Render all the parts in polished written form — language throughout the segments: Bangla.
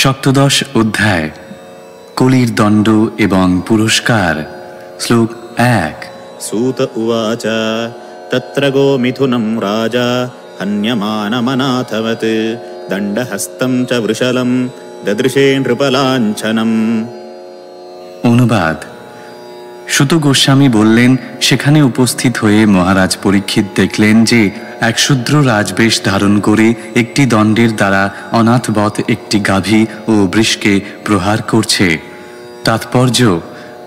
সপ্তদশ অধ্যায় কলির দণ্ড এবং পুরস্কার। শ্লোক 1। सूत उवाच तत्र गोमिथुनं राजा हन्यमानमनाथवत् दण्डहस्तं च वृषलं ददृशे नृपलाञ्छनम्। অনুবাদ। সুত গোস্বামী বললেন, সেখানে উপস্থিত হয়ে মহারাজ পরীক্ষিত দেখলেন যে এক শূদ্র রাজবেশ ধারণ করে একটি দণ্ডের দ্বারা অনাথবৎ একটি গাভী ও বৃষকে প্রহার করছে। তাৎপর্য: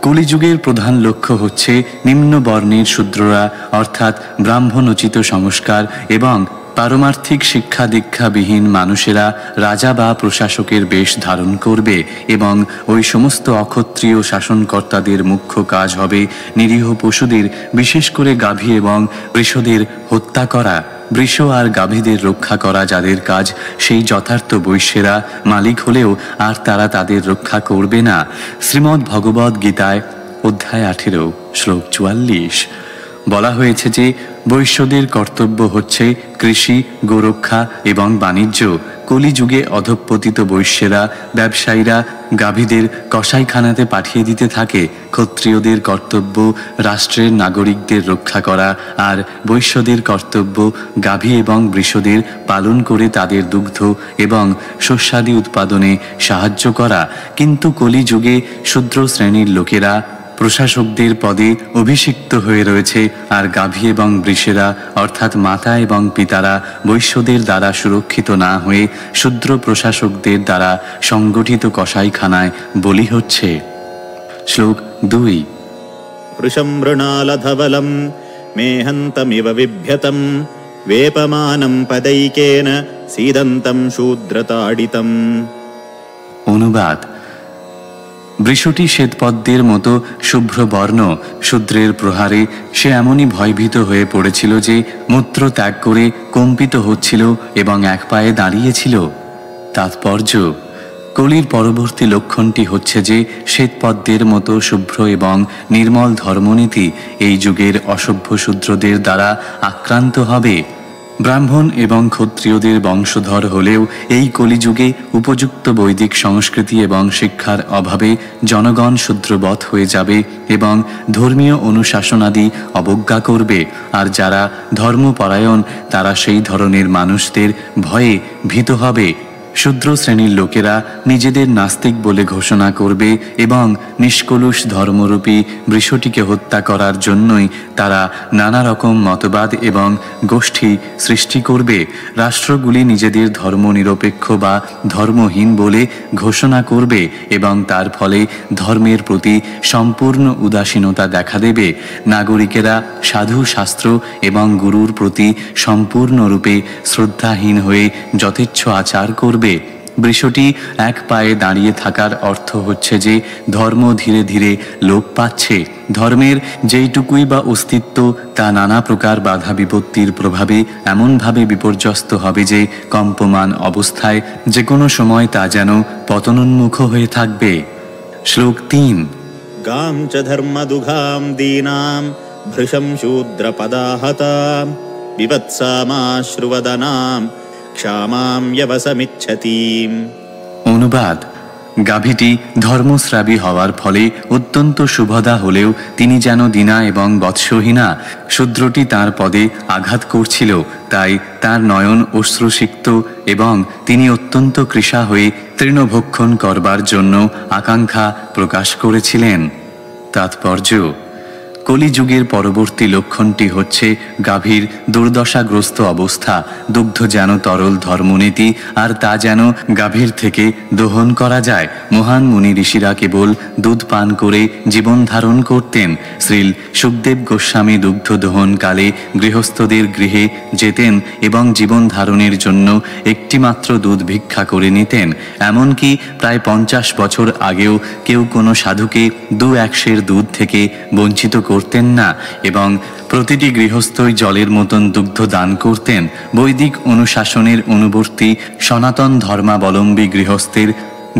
কলিযুগের প্রধান লক্ষ্য হচ্ছে নিম্ন বর্ণের শূদ্ররা অর্থাৎ ব্রাহ্মণোচিত সংস্কার এবং পারমার্থিক শিক্ষা দীক্ষাবিহীন মানুষেরা রাজা বা প্রশাসকের বেশ ধারণ করবে এবং ওই সমস্ত অক্ষত্রিয় শাসনকর্তাদের মুখ্য কাজ হবে নিরীহ পশুদের, বিশেষ করে গাভী এবং বৃষদের হত্যা করা। বৃষ আর গাভীদের রক্ষা করা যাদের কাজ, সেই যথার্থ বৈশ্যেরা মালিক হলেও আর তারা তাদের রক্ষা করবে না। শ্রীমদ্ ভগবদ্ গীতায় অধ্যায় 18 শ্লোক 44 বলা হয়েছে যে বৈশ্যদের কর্তব্য হচ্ছে কৃষি, গোরক্ষা এবং বাণিজ্য। কলিযুগে অধঃপতিত বৈশ্যেরা, ব্যবসায়ীরা গাভীদের কসাইখানাতে পাঠিয়ে দিতে থাকে। ক্ষত্রিয়দের কর্তব্য রাষ্ট্রের নাগরিকদের রক্ষা করা, আর বৈশ্যদের কর্তব্য গাভী এবং বৃষদের পালন করে তাদের দুগ্ধ এবং শস্যাদি উৎপাদনে সাহায্য করা। কিন্তু কলিযুগে শূদ্র শ্রেণীর লোকেরা প্রশাসকদের পদে অভিষিক্ত হয়ে রয়েছে, আর গাভী এবং বৃষেরা অর্থাৎ মাতা এবং পিতারা বৈশ্যদের দ্বারা সুরক্ষিত না হয়ে শূদ্র প্রশাসকদের দ্বারা সংগঠিত কসাইখানায় বলি হচ্ছে। শ্লোক 2। वृषं मृणालधवलं मेहन्तमिव बिभ्यतं वेपमानं पदैकेन सीदन्तं शूद्रताडितम्। অনুবাদ। বৃষটি শ্বেতপদ্মের মতো শুভ্র বর্ণ, শূদ্রের প্রহারে সে এমনই ভয়ভীত হয়ে পড়েছিল যে মূত্র ত্যাগ করে কম্পিত হচ্ছিল এবং এক পায়ে দাঁড়িয়েছিল। তাৎপর্য: কলির পরবর্তী লক্ষণটি হচ্ছে যে শ্বেতপদ্মের মতো শুভ্র এবং নির্মল ধর্মনীতি এই যুগের অসভ্য শূদ্রদের দ্বারা আক্রান্ত হবে। ব্রাহ্মণ এবং ক্ষত্রিয়দের বংশধর হলেও এই কলিযুগে উপযুক্ত বৈদিক সংস্কৃতি এবং শিক্ষার অভাবে জনগণ শূদ্রবৎ হয়ে যাবে এবং ধর্মীয় অনুশাসনাদি অবজ্ঞা করবে, আর যারা ধর্মপরায়ণ তারা সেই ধরনের মানুষদের ভয়ে ভীত হবে। শূদ্র শ্রেণীর লোকেরা নিজেদের নাস্তিক বলে ঘোষণা করবে এবং নিষ্কলুষ ধর্মরূপী বৃষটিকে হত্যা করার জন্যই তারা নানা রকম মতবাদ এবং গোষ্ঠী সৃষ্টি করবে। রাষ্ট্রগুলি নিজেদের ধর্মনিরপেক্ষ বা ধর্মহীন বলে ঘোষণা করবে এবং তার ফলে ধর্মের প্রতি সম্পূর্ণ উদাসীনতা দেখা দেবে। নাগরিকেরা সাধু, শাস্ত্র এবং গুরুর প্রতি সম্পূর্ণরূপে শ্রদ্ধাহীন হয়ে যথেচ্ছ আচার করবে। বৃষটি এক পায়ে দাঁড়িয়ে থাকার অর্থ হচ্ছে যে ধর্ম ধীরে ধীরে লোপ পাচ্ছে। ধর্মের যেইটুকুই বা অস্তিত্ব তা নানা প্রকার বাধা বিপত্তির প্রভাবে এমনভাবে বিপর্যস্ত হবে যে কম্পমান অবস্থায় যে কোনো সময় তা যেন পতনোন্মুখ হয়ে থাকবে। শ্লোক 3। गां च धर्मदुघां दीनां भृशं शूद्रपदाहतां विवत्सामाश्रुवदनां क्षामां यवसमिच्छतीम्। অনুবাদ। গাভীটি ধর্মস্রাবী হওয়ার ফলে অত্যন্ত শুভদা হলেও তিনি যেন দীনা এবং বৎসহীনা। শূদ্রটি তার পদে আঘাত করছিল, তাই তার নয়ন অশ্রুসিক্ত এবং তিনি অত্যন্ত কৃশা হয়ে তৃণভক্ষণ করবার জন্য আকাঙ্ক্ষা প্রকাশ করেছিলেন। তাৎপর্য: কলিযুগের পরবর্তী লক্ষণটি হচ্ছে গাভীর দুর্দশাগ্রস্ত অবস্থা। দুগ্ধ যেন তরল ধর্মনীতি, আর তা যেন গাভীর থেকে দোহন করা যায়। মহান মুনি ঋষিরা কেবল দুধ পান করে জীবন ধারণ করতেন। শ্রীল সুখদেব গোস্বামী দুগ্ধ দোহনকালে গৃহস্থদের গৃহে যেতেন এবং জীবন ধারণের জন্য একটিমাত্র দুধ ভিক্ষা করে নিতেন। এমনকি প্রায় 50 বছর আগেও কেউ কোনো সাধুকে 2 সের দুধ থেকে বঞ্চিত করতেন না এবং প্রতিটি গৃহস্থই জলের মতন দুগ্ধ দান করতেন। বৈদিক অনুশাসনের অনুবর্তী সনাতন ধর্মাবলম্বী গৃহস্থের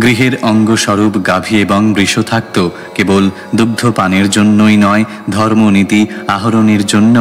গৃহের অঙ্গস্বরূপ গাভী এবং বৃষ থাকত কেবল দুগ্ধ পানের জন্যই নয়, ধর্মনীতি আহরণের জন্য।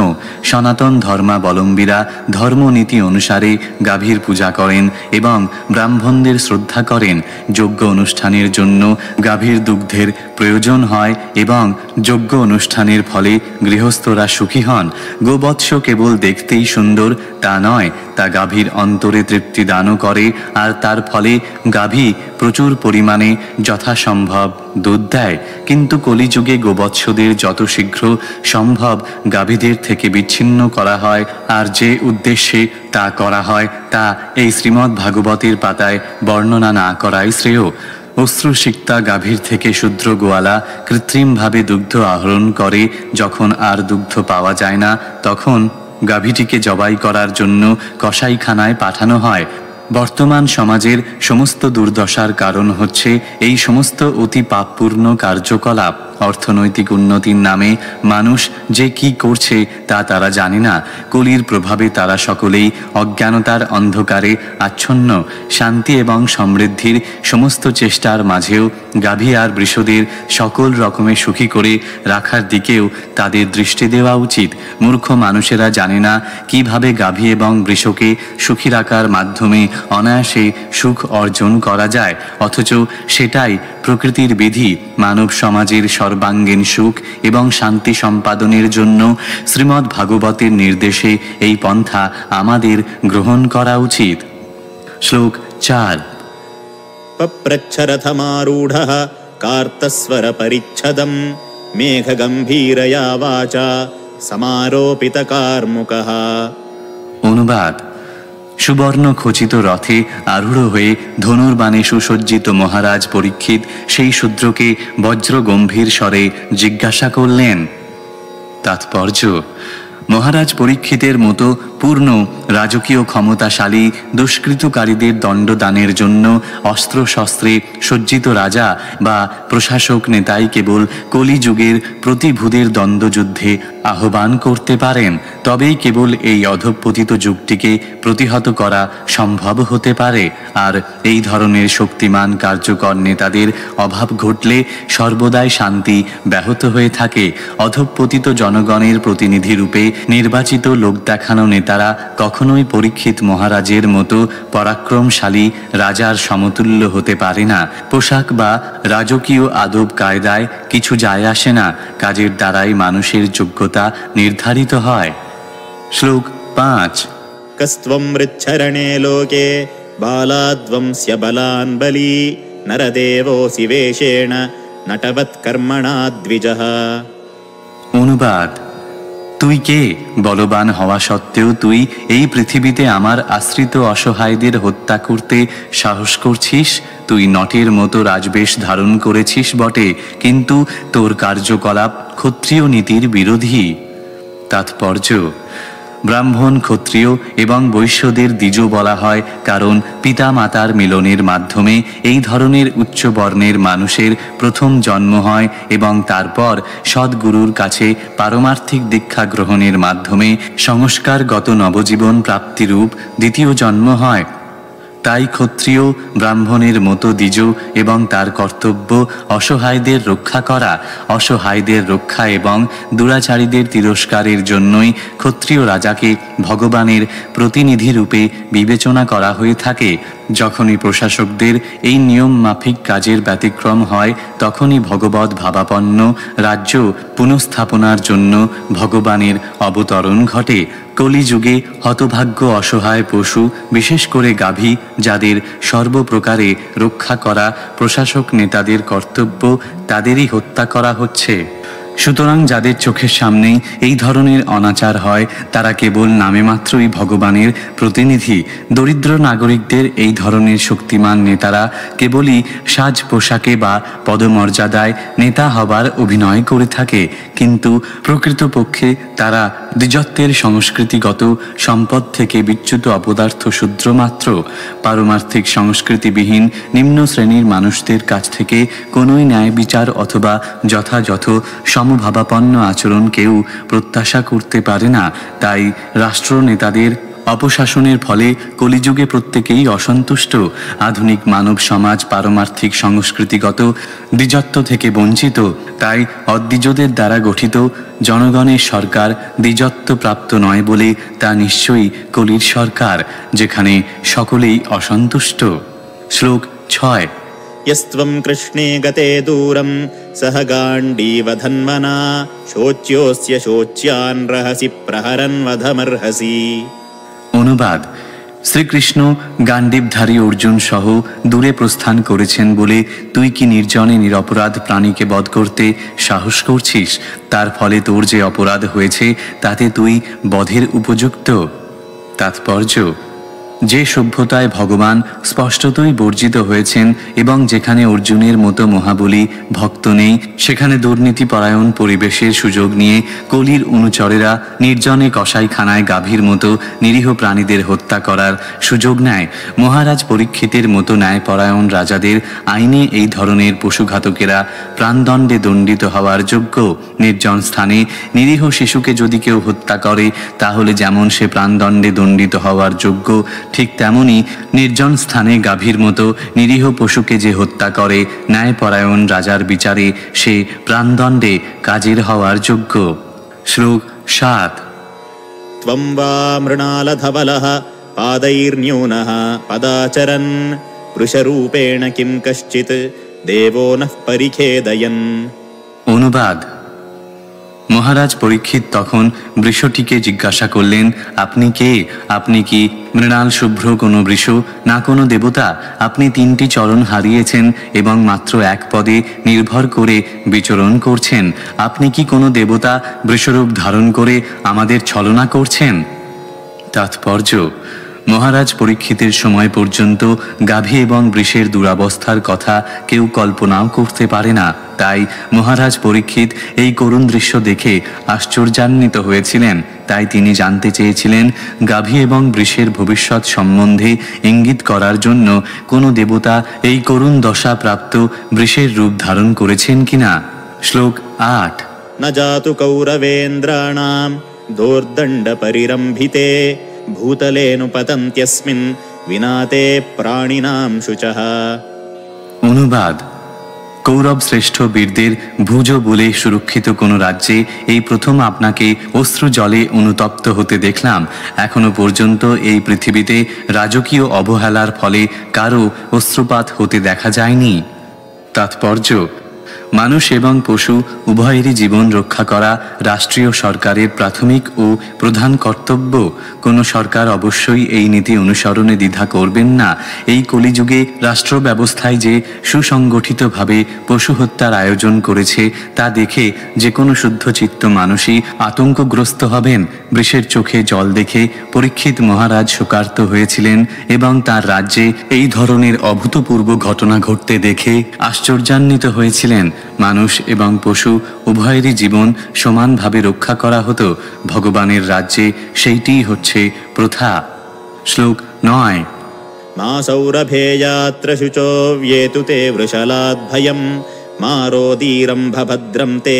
সনাতন ধর্মাবলম্বীরা ধর্মনীতি অনুসারে গাভীর পূজা করেন এবং ব্রাহ্মণদের শ্রদ্ধা করেন। যজ্ঞ অনুষ্ঠানের জন্য গাভীর দুগ্ধের প্রয়োজন হয় এবং যজ্ঞ অনুষ্ঠানের ফলে গৃহস্থরা সুখী হন। গোবৎস কেবল দেখতেই সুন্দর তা নয়, তা গাভীর অন্তরে তৃপ্তি দানও করে, আর তার ফলে গাভী প্রচুর পরিমাণে যথাসম্ভব দুধ দেয়। কিন্তু কলিযুগে গোবৎসদের যত শীঘ্র সম্ভব গাভীদের থেকে বিচ্ছিন্ন করা হয়, আর যে উদ্দেশ্যে তা করা হয় তা এই শ্রীমদ্ ভাগবতের পাতায় বর্ণনা না করাই শ্রেয়। অশ্রুসিক্তা গাভীর থেকে শূদ্র গোয়ালা কৃত্রিমভাবে দুগ্ধ আহরণ করে। যখন আর দুগ্ধ পাওয়া যায় না, তখন গাভীটিকে জবাই করার জন্য কসাইখানায় পাঠানো হয়। বর্তমান সমাজের সমস্ত দুর্দশার কারণ হচ্ছে এই সমস্ত অতি পাপপূর্ণ কার্যকলাপ। অর্থনৈতিক উন্নতির নামে মানুষ যে কি করছে তা তারা জানে না। কলির প্রভাবে তারা সকলেই অজ্ঞানতার অন্ধকারে আচ্ছন্ন। শান্তি এবং সমৃদ্ধির সমস্ত চেষ্টার মাঝেও গাভী আর বৃষদের সকল রকমে সুখী করে রাখার দিকেও তাদের দৃষ্টি দেওয়া উচিত। মূর্খ মানুষেরা জানে না কিভাবে গাভী এবং বৃষকে সুখী রাখার মাধ্যমে অনায়াসে সুখ অর্জন করা যায়, অথচ সেটাই প্রকৃতির বিধি। মানব সমাজের সর্বাঙ্গীন সুখ এবং শান্তি সম্পাদনের জন্য শ্রীমদ্ ভাগবতের নির্দেশে এই পন্থা আমাদের গ্রহণ করা উচিত। শ্লোক 4। পপ্রচ্ছরথমারূঢ়ः কার্তস্বর পরিচ্ছদম মেঘগম্ভীরয়া বাচা সমারোপিতকার্মুকः। অনুবাদ: সুবর্ণ খচিত রথে আরূঢ় হয়ে ধনুর্বাণে সুসজ্জিত মহারাজ পরীক্ষিত সেই শূদ্রকে বজ্র গম্ভীর স্বরে জিজ্ঞাসা করলেন। তাৎপর্য: মহারাজ পরীক্ষিতের মতো পূর্ণ রাজকীয় ক্ষমতাশালী দুষ্কৃতকারীদের দণ্ডদানের জন্য অস্ত্রশস্ত্রে সজ্জিত রাজা বা প্রশাসক নেতাই কেবল কলিযুগের প্রতিভূদের দ্বন্দ্বযুদ্ধে আহ্বান করতে পারেন। তবেই কেবল এই অধঃপতিত যুগটিকে প্রতিহত করা সম্ভব হতে পারে। আর এই ধরনের শক্তিমান কার্যকর নেতাদের অভাব ঘটলে সর্বদাই শান্তি ব্যাহত হয়ে থাকে। অধঃপতিত জনগণের প্রতিনিধি রূপে নির্বাচিত লোক দেখানো নেতারা কখনোই পরীক্ষিত মহারাজের মতো পরাক্রমশালী রাজার সমতুল্য হতে পারে না। পোশাক বা রাজকীয় আদব কায়দায় কিছু যায় আসে না, কাজের দ্বারাই মানুষের যোগ্যতা নির্ধারিত হয়। শ্লোক 5। কস্ত্বম মৃচ্ছরণে লোকে বালাদ্বংস্য বলান বলি নরদেবোসি বেশেণ নটবৎ কর্মণা দ্বিজঃ। অনুবাদ: তুই কে? বলবান হওয়া সত্ত্বেও তুই এই পৃথিবীতে আমার আশ্রিত অসহায়দের হত্যা করতে সাহস করছিস। তুই নটের মতো রাজবেশ ধারণ করেছিস বটে, কিন্তু তোর কার্যকলাপ ক্ষত্রিয় নীতির বিরোধী। তাৎপর্য: ব্রাহ্মণ, ক্ষত্রিয় এবং বৈশ্যদের দ্বিজ বলা হয় কারণ পিতা মাতার মিলনের মাধ্যমে এই ধরনের উচ্চ বর্ণের মানুষের প্রথম জন্ম হয় এবং তারপর সদ্গুরুর কাছে পারমার্থিক দীক্ষা গ্রহণের মাধ্যমে সংস্কারগত নবজীবন প্রাপ্তিরূপ দ্বিতীয় জন্ম হয়। তাই ক্ষত্রিয় ব্রাহ্মণের মতো দ্বিজ এবং তার কর্তব্য অসহায়দের রক্ষা করা। অসহায়দের রক্ষা এবং দুরাচারীদের তিরস্কারের জন্যই ক্ষত্রিয় রাজাকে ভগবানের প্রতিনিধি রূপে বিবেচনা করা হয়ে থাকে। যখনই প্রশাসকদের এই নিয়ম মাফিক কাজের ব্যতিক্রম হয়, তখনই ভগবৎ ভাবাপন্ন রাজ্য পুনঃস্থাপনার জন্য ভগবানের অবতরণ ঘটে। কলিযুগে হতভাগ্য অসহায় পশু, বিশেষ করে গাভী, যাদের সর্বপ্রকারে রক্ষা করা প্রশাসক নেতাদের কর্তব্য, তাদেরই হত্যা করা হচ্ছে। সুতরাং যাদের চোখের সামনেই এই ধরনের অনাচার হয়, তারা কেবল নামে মাত্রই ভগবানের প্রতিনিধি। দরিদ্র নাগরিকদের এই ধরনের শক্তিমান নেতারা কেবলই সাজ পোশাকে বা পদমর্যাদায় নেতা হবার অভিনয় করে থাকে, কিন্তু প্রকৃতপক্ষে তারা দ্বিজত্বের সংস্কৃতিগত সম্পদ থেকে বিচ্যুত অপদার্থ শূদ্র মাত্র। পারমার্থিক সংস্কৃতিবিহীন নিম্ন শ্রেণীর মানুষদের কাছ থেকে কোনোই ন্যায় বিচার অথবা যথাযথ সমভাবাপন্ন আচরণ কেউ প্রত্যাশা করতে পারে না। তাই রাষ্ট্রনেতাদের অপশাসনের ফলে কলিযুগে প্রত্যেকেই অসন্তুষ্ট। আধুনিক মানব সমাজ পারমার্থিক সংস্কৃতিগত দ্বিজত্ব থেকে বঞ্চিত। তাই অদ্বিজদের দ্বারা গঠিত জনগণের সরকার দ্বিজত্ব প্রাপ্ত নয় বলে তা নিশ্চয়ই কলির সরকার, যেখানে সকলেই অসন্তুষ্ট। শ্লোক 6। यस्त्वं कृष्णे गते दूरं सह गाण्डीव धन्वना शोच्योऽस्य शोच्यान् रहसि प्रहरन् वधमर्हसि। অনুবাদ: শ্রীকৃষ্ণ গান্ডীবধারী অর্জুন সহ দূরে প্রস্থান করেছেন বলে তুই কি নির্জনে নিরপরাধ প্রাণীকে বধ করতে সাহস করছিস? তার ফলে তোর যে অপরাধ হয়েছে তাতে তুই বধের উপযুক্ত। তাৎপর্য: যে সভ্যতায় ভগবান স্পষ্টতই বর্জিত হয়েছেন এবং যেখানে অর্জুনের মতো মহাবলী ভক্ত নেই, সেখানে দুর্নীতিপরায়ণ পরিবেশের সুযোগ নিয়ে কলির অনুচরেরা নির্জনে কসাইখানায় গাভীর মতো নিরীহ প্রাণীদের হত্যা করার সুযোগ নেয়। মহারাজ পরীক্ষিতের মতো ন্যায়পরায়ণ রাজাদের আইনে এই ধরনের পশুঘাতকেরা প্রাণদণ্ডে দণ্ডিত হওয়ার যোগ্য। নির্জন স্থানে নিরীহ শিশুকে যদি কেউ হত্যা করে তাহলে যেমন সে প্রাণদণ্ডে দণ্ডিত হওয়ার যোগ্য, ঠিক তেমনি নির্জন স্থানে গাভীর মতো নিরীহ পশুকে যে হত্যা করে ন্যায়পরায়ণ রাজার বিচারে সে প্রাণদণ্ডে কাজের হওয়ার যোগ্য। শ্লোক 7। त्वं वा मृणालधवलः पादैर्न्यूनः पदाचरन् वृषरूपेण किं कश्चित् देवो नः परिखेदयन्। অনুবাদ: মহারাজ পরীক্ষিত তখন বৃষটিকে জিজ্ঞাসা করলেন, আপনি কে? আপনি কি মৃণাল শুভ্র কোনো বৃষ, না কোনো দেবতা? আপনি 3টি চরণ হারিয়েছেন এবং মাত্র এক পদে নির্ভর করে বিচরণ করছেন। আপনি কি কোনো দেবতা বৃষরূপ ধারণ করে আমাদের ছলনা করছেন? তাৎপর্য: মহারাজ পরীক্ষিতের সময় পর্যন্ত গাভী এবং বৃষের দুরাবস্থার কথা কেউ কল্পনাও করতে পারে না। তাই মহারাজ পরীক্ষিত এই করুণ দৃশ্য দেখে আশ্চর্যান্বিত হয়েছিলেন। তাই তিনি জানতে চেয়েছিলেন গাভী এবং বৃষের ভবিষ্যৎ সম্বন্ধে ইঙ্গিত করার জন্য কোনো দেবতা এই করুণ দশা প্রাপ্ত বৃষের রূপ ধারণ করেছেন কিনা। শ্লোক 8। न जातु कौरवेन्द्राणां दोर्दण्ड परिरम्भिते भूतलेऽनुपतन्त्यस्मिन् विनाते प्राणिनां शुचः। অনুবাদ: কৌরব শ্রেষ্ঠ বীরদের ভুজ বলে সুরক্ষিত কোনো রাজ্যে এই প্রথম আপনাকে অশ্রু জলে অনুতপ্ত হতে দেখলাম। এখনো পর্যন্ত এই পৃথিবীতে রাজকীয় অবহেলার ফলে কারো অশ্রুপাত হতে দেখা যায়নি। তাৎপর্য: মানুষ এবং পশু উভয়েরই জীবন রক্ষা করা রাষ্ট্রীয় সরকারের প্রাথমিক ও প্রধান কর্তব্য। কোনো সরকার অবশ্যই এই নীতি অনুসরণে দ্বিধা করবেন না। এই কলিযুগে রাষ্ট্র ব্যবস্থায় যে সুসংগঠিতভাবে পশু হত্যার আয়োজন করেছে তা দেখে যে কোনো শুদ্ধচিত্ত মানুষই আতঙ্কগ্রস্ত হবেন। বৃষের চোখে জল দেখে পরীক্ষিত মহারাজ শোকার্ত হয়েছিলেন এবং তার রাজ্যে এই ধরনের অভূতপূর্ব ঘটনা ঘটতে দেখে আশ্চর্যান্বিত হয়েছিলেন। মানুষ এবং পশু উভয়েরই জীবন সমানভাবে রক্ষা করা হতো। ভগবানের রাজ্যে সেইটিই হচ্ছে প্রথা। শ্লোক 9। मा सौरभेयात्र शुचो व्येतु ते वृषलाद्भयं मा रोदीरम्भ भद्रं ते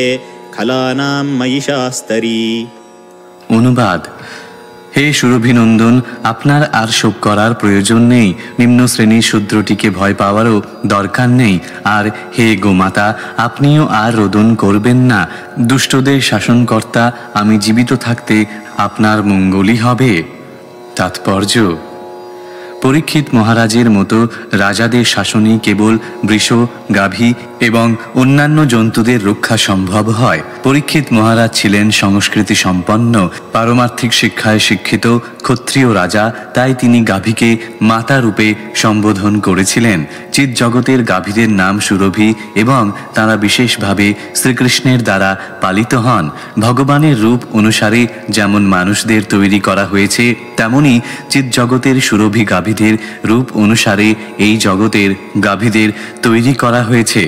खलानां महिषास्तरी। অনুবাদ: হে সুরভিনন্দন, আপনার আর শোক করার প্রয়োজন নেই। নিম্ন শ্রেণীর শূদ্রটিকে ভয় পাওয়ারও দরকার নেই। আর হে গোমাতা, আপনিও আর রোদন করবেন না। দুষ্টদের শাসনকর্তা আমি জীবিত থাকতে আপনার মঙ্গলই হবে। তাৎপর্য: পরীক্ষিত মহারাজের মতো রাজাদের শাসনেই কেবল বৃষ, গাভী এবং অন্যান্য জন্তুদের রক্ষা সম্ভব হয়। পরীক্ষিত মহারাজ ছিলেন সংস্কৃতি সম্পন্ন, পারমার্থিক শিক্ষায় শিক্ষিত ক্ষত্রিয় রাজা। তাই তিনি গাভীকে মাতা রূপে সম্বোধন করেছিলেন। চিৎ জগতের গাভীদের নাম সুরভি এবং তারা বিশেষভাবে শ্রীকৃষ্ণের দ্বারা পালিত হন। ভগবানের রূপ অনুসারে যেমন মানুষদের তৈরি করা হয়েছে, তেমনি চিৎ জগতের সুরভি গাভীদের রূপ অনুসারে এই জগতের গাভীদের তৈরি করা হয়েছে।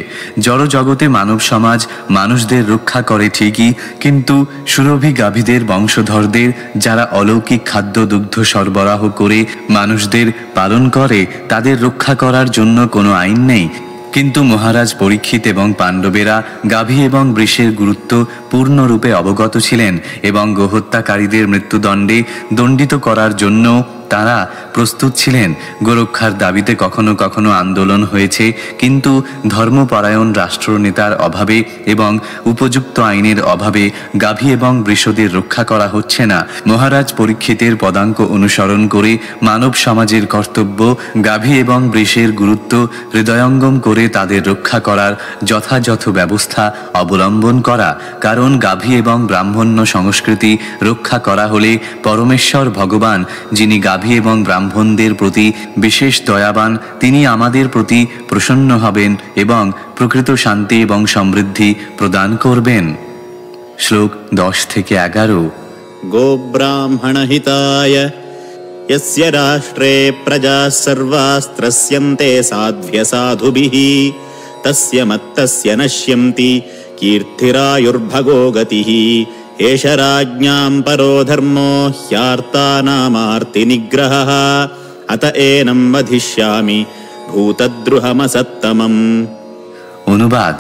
জড় জগতে মানব সমাজ মানুষদের রক্ষা করে ঠিকই, কিন্তু সুরভি গাভীদের বংশধরদের যারা অলৌকিক খাদ্য দুগ্ধ সরবরাহ করে মানুষদের পালন করে, তাদের রক্ষা করার জন্য কোনো আইন নেই। কিন্তু মহারাজ পরীক্ষিত এবং পাণ্ডবেরা গাভী এবং বৃষের গুরুত্ব পূর্ণরূপে অবগত ছিলেন এবং গোহত্যাকারীদের মৃত্যুদণ্ডে দণ্ডিত করার জন্য তারা প্রস্তুত ছিলেন। গোরক্ষার দাবিতে কখনো কখনো আন্দোলন হয়েছে, কিন্তু ধর্মপরায়ণ রাষ্ট্রনেতার অভাবে এবং উপযুক্ত আইনের অভাবে গাভী এবং বৃষদের রক্ষা করা হচ্ছে না। মহারাজ পরীক্ষিতের পদাঙ্ক অনুসরণ করে মানব সমাজের কর্তব্য গাভী এবং বৃষের গুরুত্ব হৃদয়ঙ্গম করে তাদের রক্ষা করার যথাযথ ব্যবস্থা অবলম্বন করা। কারণ গাভী এবং ব্রাহ্মণ্য সংস্কৃতি রক্ষা করা হলে পরমেশ্বর ভগবান, যিনি গাভী এবং ব্রাহ্মণদের প্রতি বিশেষ দয়াবান, তিনি আমাদের প্রতি প্রসন্ন হবেন এবং প্রকৃত শান্তি এবং সমৃদ্ধি প্রদান করবেন। শ্লোক 10 থেকে 11। গোব্রাহ্মণ হিতায় यस्य राष्ट्रे प्रजाः सर्वाः त्रस्यन्ते साध्व्य साधुभिः तस्य मत्तस्य नश्यन्ति कीर्तिरायुर्भगो गतिः एष राज्ञां परो धर्मो ह्यार्तानामार्तिनिग्रहः अत एनं वधिष्यामि भूतद्रुहमसत्तमम्। অনুবাদ: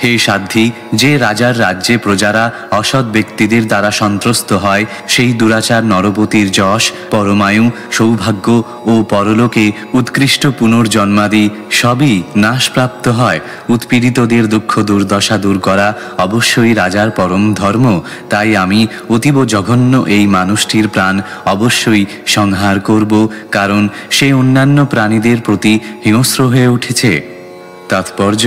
হে সাধ্বী, যে রাজার রাজ্যে প্রজারা অসৎ ব্যক্তিদের দ্বারা সন্ত্রস্ত হয়, সেই দুরাচার নরপতির যশ, পরমায়ু, সৌভাগ্য ও পরলোকে উৎকৃষ্ট পুনর্জন্মাদি সবই নাশপ্রাপ্ত হয়। উৎপীড়িতদের দুঃখ দুর্দশা দূর করা অবশ্যই রাজার পরম ধর্ম। তাই আমি অতীব জঘন্য এই মানুষটির প্রাণ অবশ্যই সংহার করব, কারণ সে অন্যান্য প্রাণীদের প্রতি হিংস্র হয়ে উঠেছে। তাৎপর্য: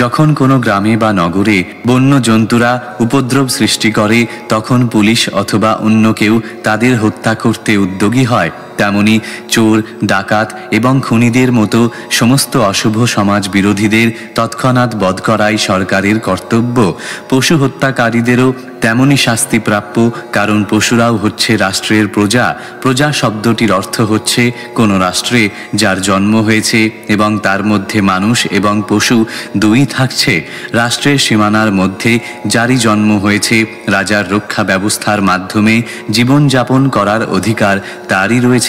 যখন কোনো গ্রামে বা নগরে বন্য জন্তুরা উপদ্রব সৃষ্টি করে, তখন পুলিশ অথবা অন্য কেউ তাদের হত্যা করতে উদ্যোগী হয়। তেমনি চোর, ডাকাত এবং খুনিদের মতো সমস্ত অশুভ সমাজ বিরোধীদের তৎক্ষণাৎ বধ করাই সরকারের কর্তব্য। পশু হত্যাকারীদেরও তেমনই শাস্তি প্রাপ্য, কারণ পশুরাও হচ্ছে রাষ্ট্রের প্রজা। প্রজা শব্দটির অর্থ হচ্ছে কোনো রাষ্ট্রে যার জন্ম হয়েছে এবং তার মধ্যে মানুষ এবং পশু দুই থাকছে। রাষ্ট্রের সীমানার মধ্যে যারই জন্ম হয়েছে, রাজার রক্ষা ব্যবস্থার মাধ্যমে জীবনযাপন করার অধিকার তারই রয়েছে।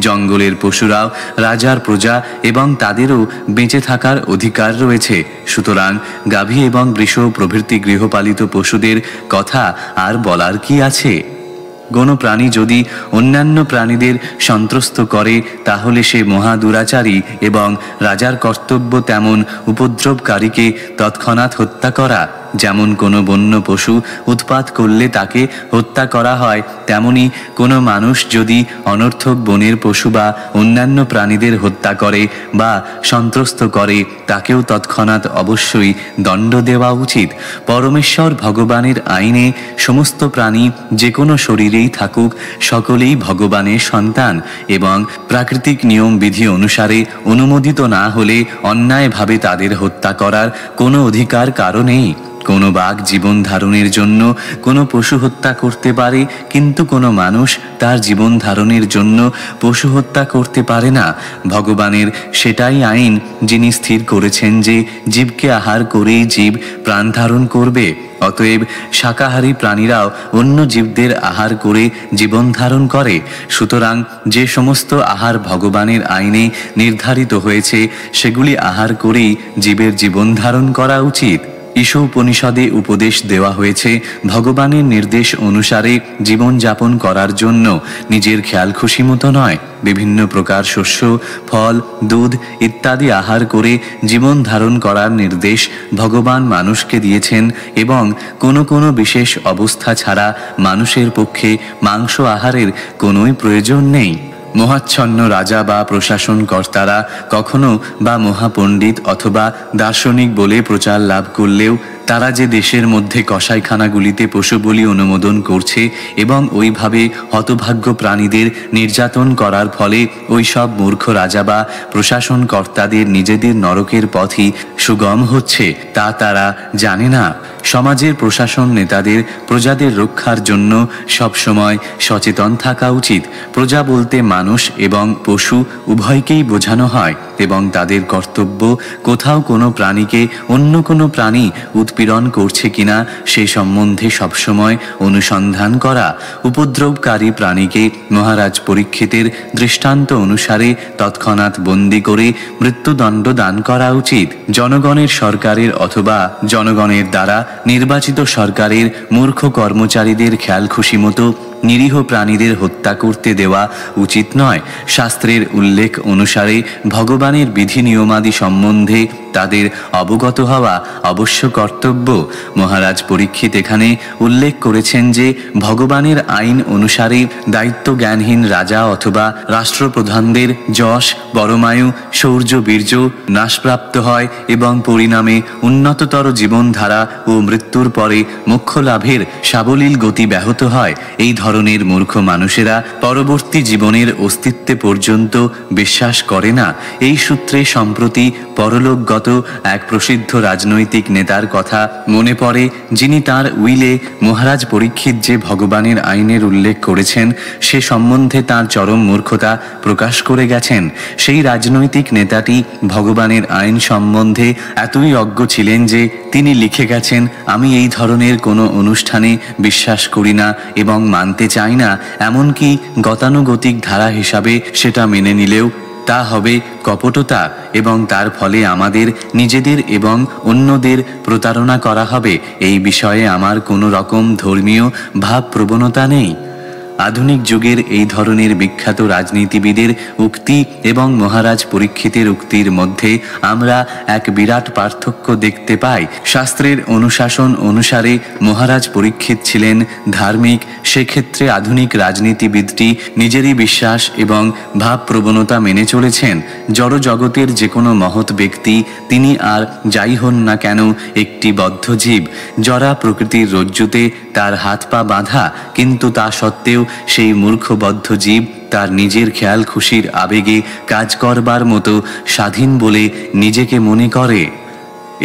জঙ্গলের পশুরাও রাজার প্রজা এবং তাদেরও বেঁচে থাকার অধিকার রয়েছে। সুতরাং গাভী এবং বৃষ প্রভৃতি গৃহপালিত পশুদের কথা আর বলার কি আছে? কোনো প্রাণী যদি অন্যান্য প্রাণীদের সন্ত্রস্ত করে, তাহলে সে মহা দুরাচারী এবং রাজার কর্তব্য তেমন উপদ্রবকারীকে তৎক্ষণাৎ হত্যা করা। যেমন কোনো বন্য পশু উৎপাত করলে তাকে হত্যা করা হয়, তেমনি কোনো মানুষ যদি অনর্থক বনের পশু বা অন্যান্য প্রাণীদের হত্যা করে বা সন্ত্রস্ত করে, তাকেও তৎক্ষণাৎ অবশ্যই দণ্ড দেওয়া উচিত। পরমেশ্বর ভগবানের আইনে সমস্ত প্রাণী যে কোনো শরীরেই থাকুক, সকলেই ভগবানের সন্তান এবং প্রাকৃতিক নিয়ম বিধি অনুসারে অনুমোদিত না হলে অন্যায়ভাবে তাদের হত্যা করার কোনো অধিকার কারো নেই। কোনো বাঘ জীবন ধারণের জন্য কোনো পশু হত্যা করতে পারে, কিন্তু কোনো মানুষ তার জীবন ধারণের জন্য পশু হত্যা করতে পারে না। ভগবানের সেটাই আইন, যিনি স্থির করেছেন যে জীবকে আহার করেই জীব প্রাণ ধারণ করবে। অতএব শাকাহারী প্রাণীরাও অন্য জীবদের আহার করে জীবন ধারণ করে। সুতরাং যে সমস্ত আহার ভগবানের আইনে নির্ধারিত হয়েছে, সেগুলি আহার করেই জীবের জীবন ধারণ করা উচিত। ঈশোপনিষদে উপদেশ দেওয়া হয়েছে, ভগবানের নির্দেশ অনুসারে জীবনযাপন করার জন্য নিজের খেয়াল খুশি মতো নয়, বিভিন্ন প্রকার শস্য, ফল, দুধ ইত্যাদি আহার করে জীবন ধারণ করার নির্দেশ ভগবান মানুষকে দিয়েছেন এবং কোনো কোনো বিশেষ অবস্থা ছাড়া মানুষের পক্ষে মাংস আহারের কোনোই প্রয়োজন নেই। মহাচ্ছন্ন রাজা বা প্রশাসন কর্তারা কখনো বা মহাপণ্ডিত অথবা দার্শনিক বলে প্রচার লাভ করলেও তারা যে দেশের মধ্যে কসাইখানাগুলিতে পশু বলি অনুমোদন করছে এবং ওইভাবে হতভাগ্য প্রাণীদের নির্যাতন করার ফলে ওই সব মূর্খ রাজা বা প্রশাসন কর্তাদের নিজেদের নরকের পথই সুগম হচ্ছে, তা তারা জানে না। সমাজের প্রশাসন নেতাদের প্রজাদের রক্ষার জন্য সবসময় সচেতন থাকা উচিত। প্রজা বলতে মানুষ এবং পশু উভয়কেই বোঝানো হয় এবং তাদের কর্তব্য কোথাও কোনো প্রাণীকে অন্য কোনো প্রাণী উৎপীড়ন করছে কিনা সে সম্বন্ধে সবসময় অনুসন্ধান করা, উপদ্রবকারী প্রাণীকে মহারাজ পরীক্ষিতের দৃষ্টান্ত অনুসারে তৎক্ষণাৎ বন্দী করে মৃত্যুদণ্ড দান করা উচিত। জনগণের সরকারের অথবা জনগণের দ্বারা নির্বাচিত সরকারের মূর্খ কর্মচারীদের খেয়াল খুশি মতো নিরীহ প্রাণীদের হত্যা করতে দেওয়া উচিত নয়। শাস্ত্রের উল্লেখ অনুসারে ভগবানের বিধি নিয়মাদি সম্বন্ধে তাদের অবগত হওয়া অবশ্য কর্তব্য। মহারাজ পরীক্ষিত এখানে উল্লেখ করেছেন যে ভগবানের আইন অনুসারে দায়িত্ব জ্ঞানহীন রাজা অথবা রাষ্ট্রপ্রধানদের যশ, বড়মায়ু, শৌর্য, বীর্য নাশপ্রাপ্ত হয় এবং পরিণামে উন্নততর জীবনধারা ও মৃত্যুর পরে মোক্ষ লাভের সাবলীল গতি ব্যাহত হয়। এই ধরনের মূর্খ মানুষেরা পরবর্তী জীবনের অস্তিত্বে পর্যন্ত বিশ্বাস করে না। এই সূত্রে সম্প্রতি পরলোকগত এক প্রসিদ্ধ রাজনৈতিক নেতার কথা মনে পড়ে, যিনি তার উইলে মহারাজ পরীক্ষিত যে ভগবানের আইনের উল্লেখ করেছেন সে সম্বন্ধে তার চরম মূর্খতা প্রকাশ করে গেছেন। সেই রাজনৈতিক নেতাটি ভগবানের আইন সম্বন্ধে এতই অজ্ঞ ছিলেন যে তিনি লিখে গেছেন, আমি এই ধরনের কোনো অনুষ্ঠানে বিশ্বাস করি না এবং মানতে চাই না। এমনকি গতানুগতিক ধারা হিসাবে সেটা মেনে নিলেও তা হবে কপটতা এবং তার ফলে আমাদের নিজেদের এবং অন্যদের প্রতারণা করা হবে। এই বিষয়ে আমার কোনো রকম ধর্মীয় ভাব প্রবণতা নেই। আধুনিক যুগের এই ধরনের বিখ্যাত রাজনীতিবিদের উক্তি এবং মহারাজ পরীক্ষিতের উক্তির মধ্যে আমরা এক বিরাট পার্থক্য দেখতে পাই। শাস্ত্রের অনুশাসন অনুসারে মহারাজ পরীক্ষিত ছিলেন ধার্মিক, সেক্ষেত্রে আধুনিক রাজনীতিবিদটি নিজেরই বিশ্বাস এবং ভাব প্রবণতা মেনে চলেছেন। জড় জগতের যে কোনো মহৎ ব্যক্তি, তিনি আর যাই হন না কেন, একটি বদ্ধ জীব। জরা প্রকৃতির রজ্জুতে তার হাত পা বাঁধা, কিন্তু তা সত্ত্বেও সেই মূর্খবদ্ধ জীব তার নিজের খেয়াল খুশির আবেগে কাজ করবার মতো স্বাধীন বলে নিজেকে মনে করে।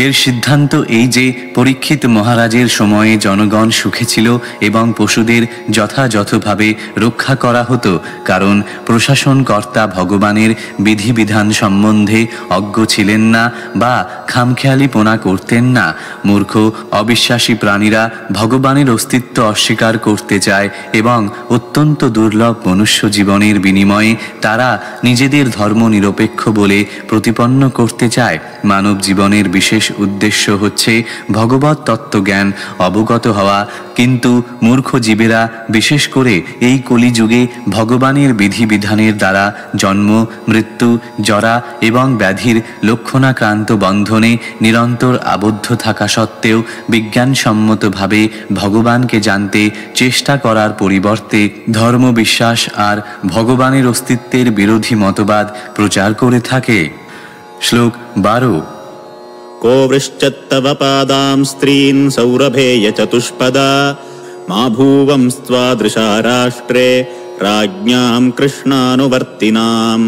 এর সিদ্ধান্ত এই যে পরীক্ষিত মহারাজের সময়ে জনগণ সুখে ছিল এবং পশুদের যথাযথভাবে রক্ষা করা হতো, কারণ প্রশাসনকর্তা ভগবানের বিধিবিধান সম্বন্ধে অজ্ঞ ছিলেন না বা খামখেয়ালিপনা করতেন না। মূর্খ অবিশ্বাসী প্রাণীরা ভগবানের অস্তিত্ব অস্বীকার করতে চায় এবং অত্যন্ত দুর্লভ মনুষ্য জীবনের বিনিময়ে তারা নিজেদের ধর্ম নিরপেক্ষ বলে প্রতিপন্ন করতে চায়। মানব জীবনের বিশেষ উদ্দেশ্য হচ্ছে ভগবত তত্ত্বজ্ঞান অবগত হওয়া, কিন্তু মূর্খ জীবেরা বিশেষ করে এই কলিযুগে ভগবানের বিধিবিধানের দ্বারা জন্ম, মৃত্যু, জরা এবং ব্যাধির লক্ষণাক্রান্ত বন্ধনে নিরন্তর আবদ্ধ থাকা সত্ত্বেও বিজ্ঞানসম্মতভাবে ভগবানকে জানতে চেষ্টা করার পরিবর্তে ধর্মবিশ্বাস আর ভগবানের অস্তিত্বের বিরোধী মতবাদ প্রচার করে থাকে। শ্লোক 12। को वृश्चत्तव पादां स्त्रीन् सौरभेय चतुष्पदा मा भूवंस्त्वादृशा राष्ट्रे राज्ञां কৃষ্ণানুবর্তিনাম।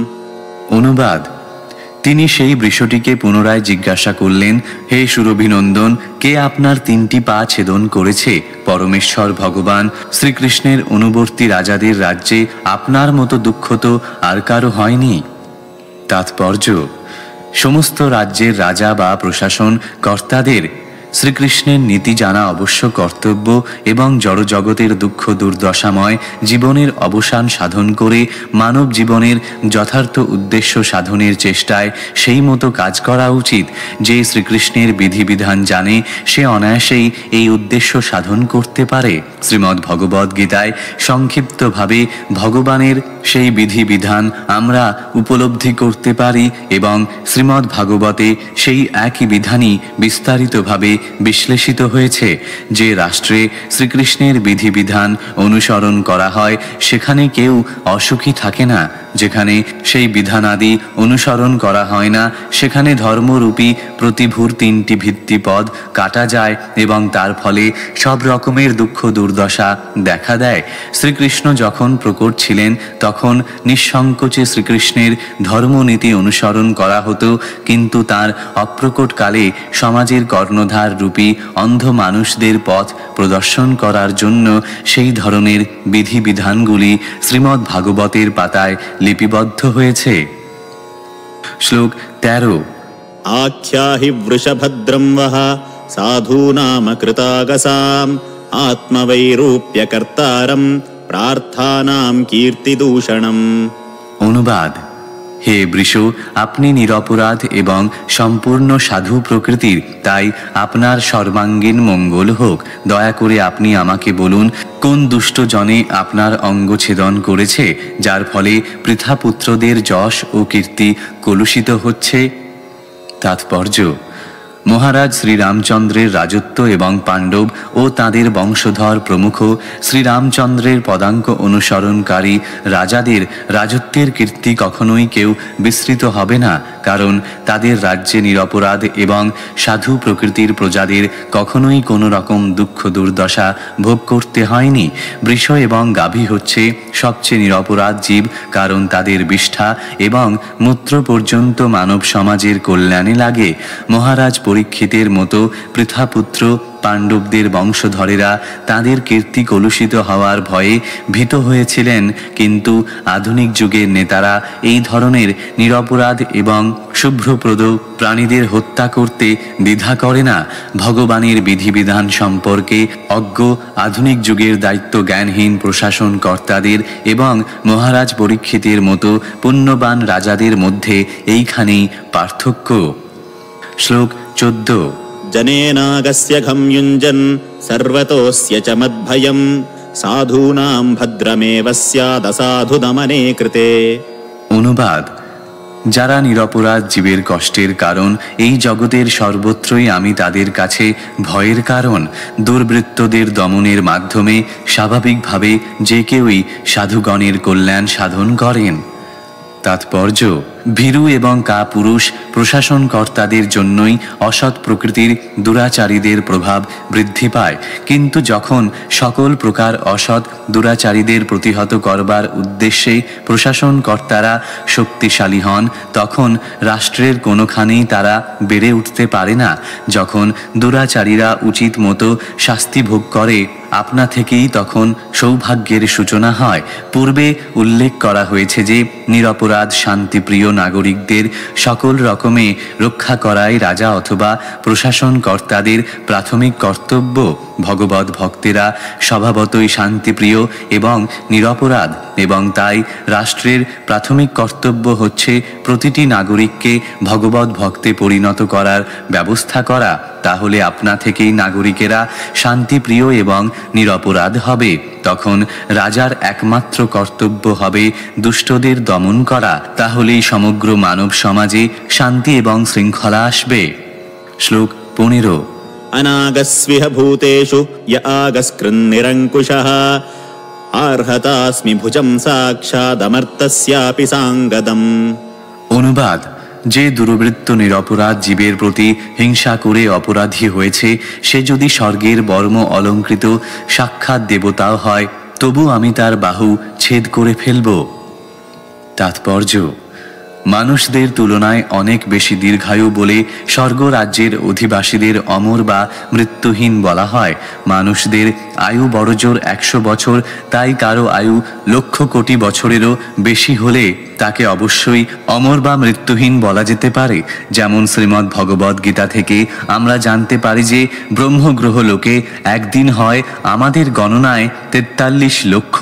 অনুবাদ: তিনি সেই বৃষটিকে পুনরায় জিজ্ঞাসা করলেন, হে সুরভিনন্দন, কে আপনার 3টি পা ছেদন করেছে? পরমেশ্বর ভগবান শ্রীকৃষ্ণের অনুবর্তী রাজাদের রাজ্যে আপনার মতো দুঃখ তো আর কারো হয়নি। তাৎপর্য: সমস্ত রাজ্যের রাজা বা প্রশাসন কর্তাদের শ্রীকৃষ্ণের নীতি জানা অবশ্য কর্তব্য এবং জড়জগতের দুঃখ দুর্দশাময় জীবনের অবসান সাধন করে মানব জীবনের যথার্থ উদ্দেশ্য সাধনের চেষ্টায় সেই মতো কাজ করা উচিত। যে শ্রীকৃষ্ণের বিধিবিধান জানে সে অনায়াসেই এই উদ্দেশ্য সাধন করতে পারে। শ্রীমদ্ ভগবদ্ গীতায় সংক্ষিপ্তভাবে ভগবানের সেই বিধিবিধান আমরা উপলব্ধি করতে পারি এবং শ্রীমদ্ ভাগবতে সেই একই বিধানই বিস্তারিতভাবে বিশ্লেষিত হয়েছে। যে রাষ্ট্রে শ্রীকৃষ্ণের বিধিবিধান অনুসরণ করা হয় সেখানে কেউ অসুখী থাকে না। যেখানে সেই বিধানাদি অনুসরণ করা হয় না সেখানে ধর্মরূপী প্রতিভূর 3টি ভিত্তিপদ কাটা যায় এবং তার ফলে সব রকমের দুঃখ দুর্দশা দেখা দেয়। শ্রীকৃষ্ণ যখন প্রকট ছিলেন তখন নিঃসংকোচে শ্রীকৃষ্ণের ধর্মনীতি অনুসরণ করা হতো, কিন্তু তার অপ্রকটকালে সমাজের কর্ণধার রূপী অন্ধ মানুষদের পথ প্রদর্শন করার জন্য সেই ধরনের বিধিবিধানগুলি শ্রীমদ্ ভাগবতের পাতায় লিপিবদ্ধ হয়েছে। শ্লোক 13। আখ্যাহি বৃষভদ্রম বহ साधूनामकृतागसाम् आत्मवैरूप्यकर्तारम् प्रार्थानां कीर्तिदूषणम्। অনুবাদ: হে বৃষ, আপনি নিরপরাধ এবং সম্পূর্ণ সাধু প্রকৃতির, তাই আপনার সর্বাঙ্গীন মঙ্গল হোক। দয়া করে আপনি আমাকে বলুন, কোন দুষ্ট জনে আপনার অঙ্গ ছেদন করেছে, যার ফলে পৃথাপুত্রদের যশ ও কীর্তি কলুষিত হচ্ছে? তাৎপর্য: মহারাজ শ্রীরামচন্দ্রের রাজত্ব এবং পাণ্ডব ও তাঁদের বংশধর প্রমুখ শ্রীরামচন্দ্রের পদাঙ্ক অনুসরণকারী রাজাদের রাজত্বের কীর্তি কখনোই কেউ বিস্মৃত হবে না, কারণ তাদের রাজ্যে নিরপরাধ এবং সাধু প্রকৃতির প্রজাদের কখনোই কোনো রকম দুঃখ দুর্দশা ভোগ করতে হয়নি। বৃষ এবং গাভী হচ্ছে সবচেয়ে নিরপরাধ জীব, কারণ তাদের বিষ্ঠা এবং মূত্র পর্যন্ত মানব সমাজের কল্যাণে লাগে। মহারাজ পরীক্ষিতের মতো পৃথাপুত্র পাণ্ডবদের বংশধরেরা তাদের কীর্তি কলুষিত হওয়ার ভয়ে ভীত হয়েছিলেন, কিন্তু আধুনিক যুগের নেতারা এই ধরনের নিরপরাধ এবং শুভ্রপ্রদ প্রাণীদের হত্যা করতে দ্বিধা করে না। ভগবানের বিধিবিধান সম্পর্কে অজ্ঞ আধুনিক যুগের দায়িত্ব জ্ঞানহীন প্রশাসন কর্তাদের এবং মহারাজ পরীক্ষিতের মতো পুণ্যবান রাজাদের মধ্যে এইখানেই পার্থক্য। শ্লোক 14। जनेनागस्य घं युञ्जन् सर्वतोऽस्य च मद्भयम् साधूनां भद्रमेव स्यादसाधुदमने कृते। অনুবাদ: যারা নিরপরাধ জীবের কষ্টের কারণ, এই জগতের সর্বত্রই আমি তাদের কাছে ভয়ের কারণ। দুর্বৃত্তদের দমনের মাধ্যমে স্বাভাবিকভাবে যে কেউই সাধুগণের কল্যাণ সাধন করেন। তাৎপর্য: ভীরু এবং কাপুরুষ প্রশাসনকর্তাদের জন্যই অসৎ প্রকৃতির দুরাচারীদের প্রভাব বৃদ্ধি পায়, কিন্তু যখন সকল প্রকার অসৎ দুরাচারীদের প্রতিহত করবার উদ্দেশ্যে প্রশাসনকর্তারা শক্তিশালী হন, তখন রাষ্ট্রের কোনোখানেই তারা বেড়ে উঠতে পারে না। যখন দুরাচারীরা উচিত মতো শাস্তি ভোগ করে, আপনা থেকেই তখন সৌভাগ্যের সূচনা হয়। পূর্বে উল্লেখ করা হয়েছে যে নিরপরাধ শান্তিপ্রিয় নাগরিকদের সকল রকমে রক্ষা করাই রাজা অথবা প্রশাসনকর্তাদের প্রাথমিক কর্তব্য। ভগবত ভক্তেরা স্বভাবতই শান্তিপ্রিয় এবং নিরপরাধ, এবং তাই রাষ্ট্রের প্রাথমিক কর্তব্য হচ্ছে প্রতিটি নাগরিককে ভগবত ভক্তে পরিণত করার ব্যবস্থা করা। তাহলে আপনা থেকেই নাগরিকেরা শান্তিপ্রিয় এবং নিরপরাধ হবে। তখন রাজার একমাত্র কর্তব্য হবে দুষ্টদের দমন করা। তাহলেই সমগ্র মানব সমাজে শান্তি এবং শৃঙ্খলা আসবে। শ্লোক 15। अनागस्विह भूतेषु य आगस्कृन्निरङ्कुशः आर्हतास्मि भुजं साक्षादमर्तस्यापि साङ्गदम्। অনুবাদ: যে দুর্বৃত্ত নিরপরাধ জীবের প্রতি হিংসা করে অপরাধী হয়েছে, সে যদি স্বর্গের বর্ম অলঙ্কৃত সাক্ষাৎ দেবতাও হয়, তবু আমি তার বাহু ছেদ করে ফেলব। তাৎপর্য: মানুষদের তুলনায় অনেক বেশি দীর্ঘায়ু বলে স্বর্গরাজ্যের অধিবাসীদের অমর বা মৃত্যুহীন বলা হয়। মানুষদের আয়ু বড়জোর 100 বছর, তাই কারো আয়ু লক্ষ কোটি বছরেরও বেশি হলে তাকে অবশ্যই অমর বা মৃত্যুহীন বলা যেতে পারে। যেমন শ্রীমদ্ ভগবদ গীতা থেকে আমরা জানতে পারি যে ব্রহ্মগ্রহ লোকে একদিন হয় আমাদের গণনায় 43 লক্ষ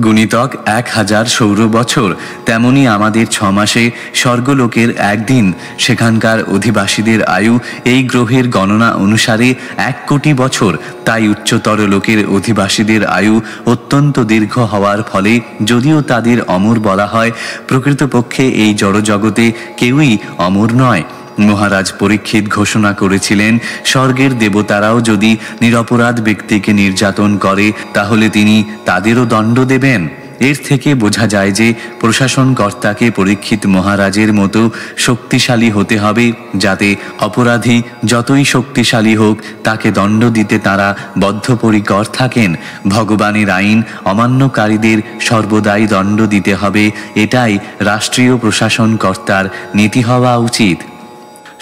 গুণিতক 1000 সৌর বছর, তেমনি আমাদের 6 মাসে স্বর্গলোকের একদিন। সেখানকার অধিবাসীদের আয়ু এই গ্রহের গণনা অনুসারে 1 কোটি বছর। তাই উচ্চতর লোকের অধিবাসীদের আয়ু অত্যন্ত দীর্ঘ হওয়ার ফলে যদিও তাদের অমর বলা হয়, প্রকৃতপক্ষে এই জড়জগতে কেউই অমর নয়। মহারাজ পরীক্ষিত ঘোষণা করেছিলেন, স্বর্গের দেবতারাও যদি নিরপরাধ ব্যক্তিকে নির্যাতন করে, তাহলে তিনি তাদেরও দণ্ড দেবেন। এর থেকে বোঝা যায় যে প্রশাসনকর্তাকে পরীক্ষিত মহারাজের মতো শক্তিশালী হতে হবে, যাতে অপরাধী যতই শক্তিশালী হোক তাকে দণ্ড দিতে তারা বদ্ধপরিকর থাকেন। ভগবানের আইন অমান্যকারীদের সর্বদাই দণ্ড দিতে হবে, এটাই রাষ্ট্রীয় প্রশাসনকর্তার নীতি হওয়া উচিত।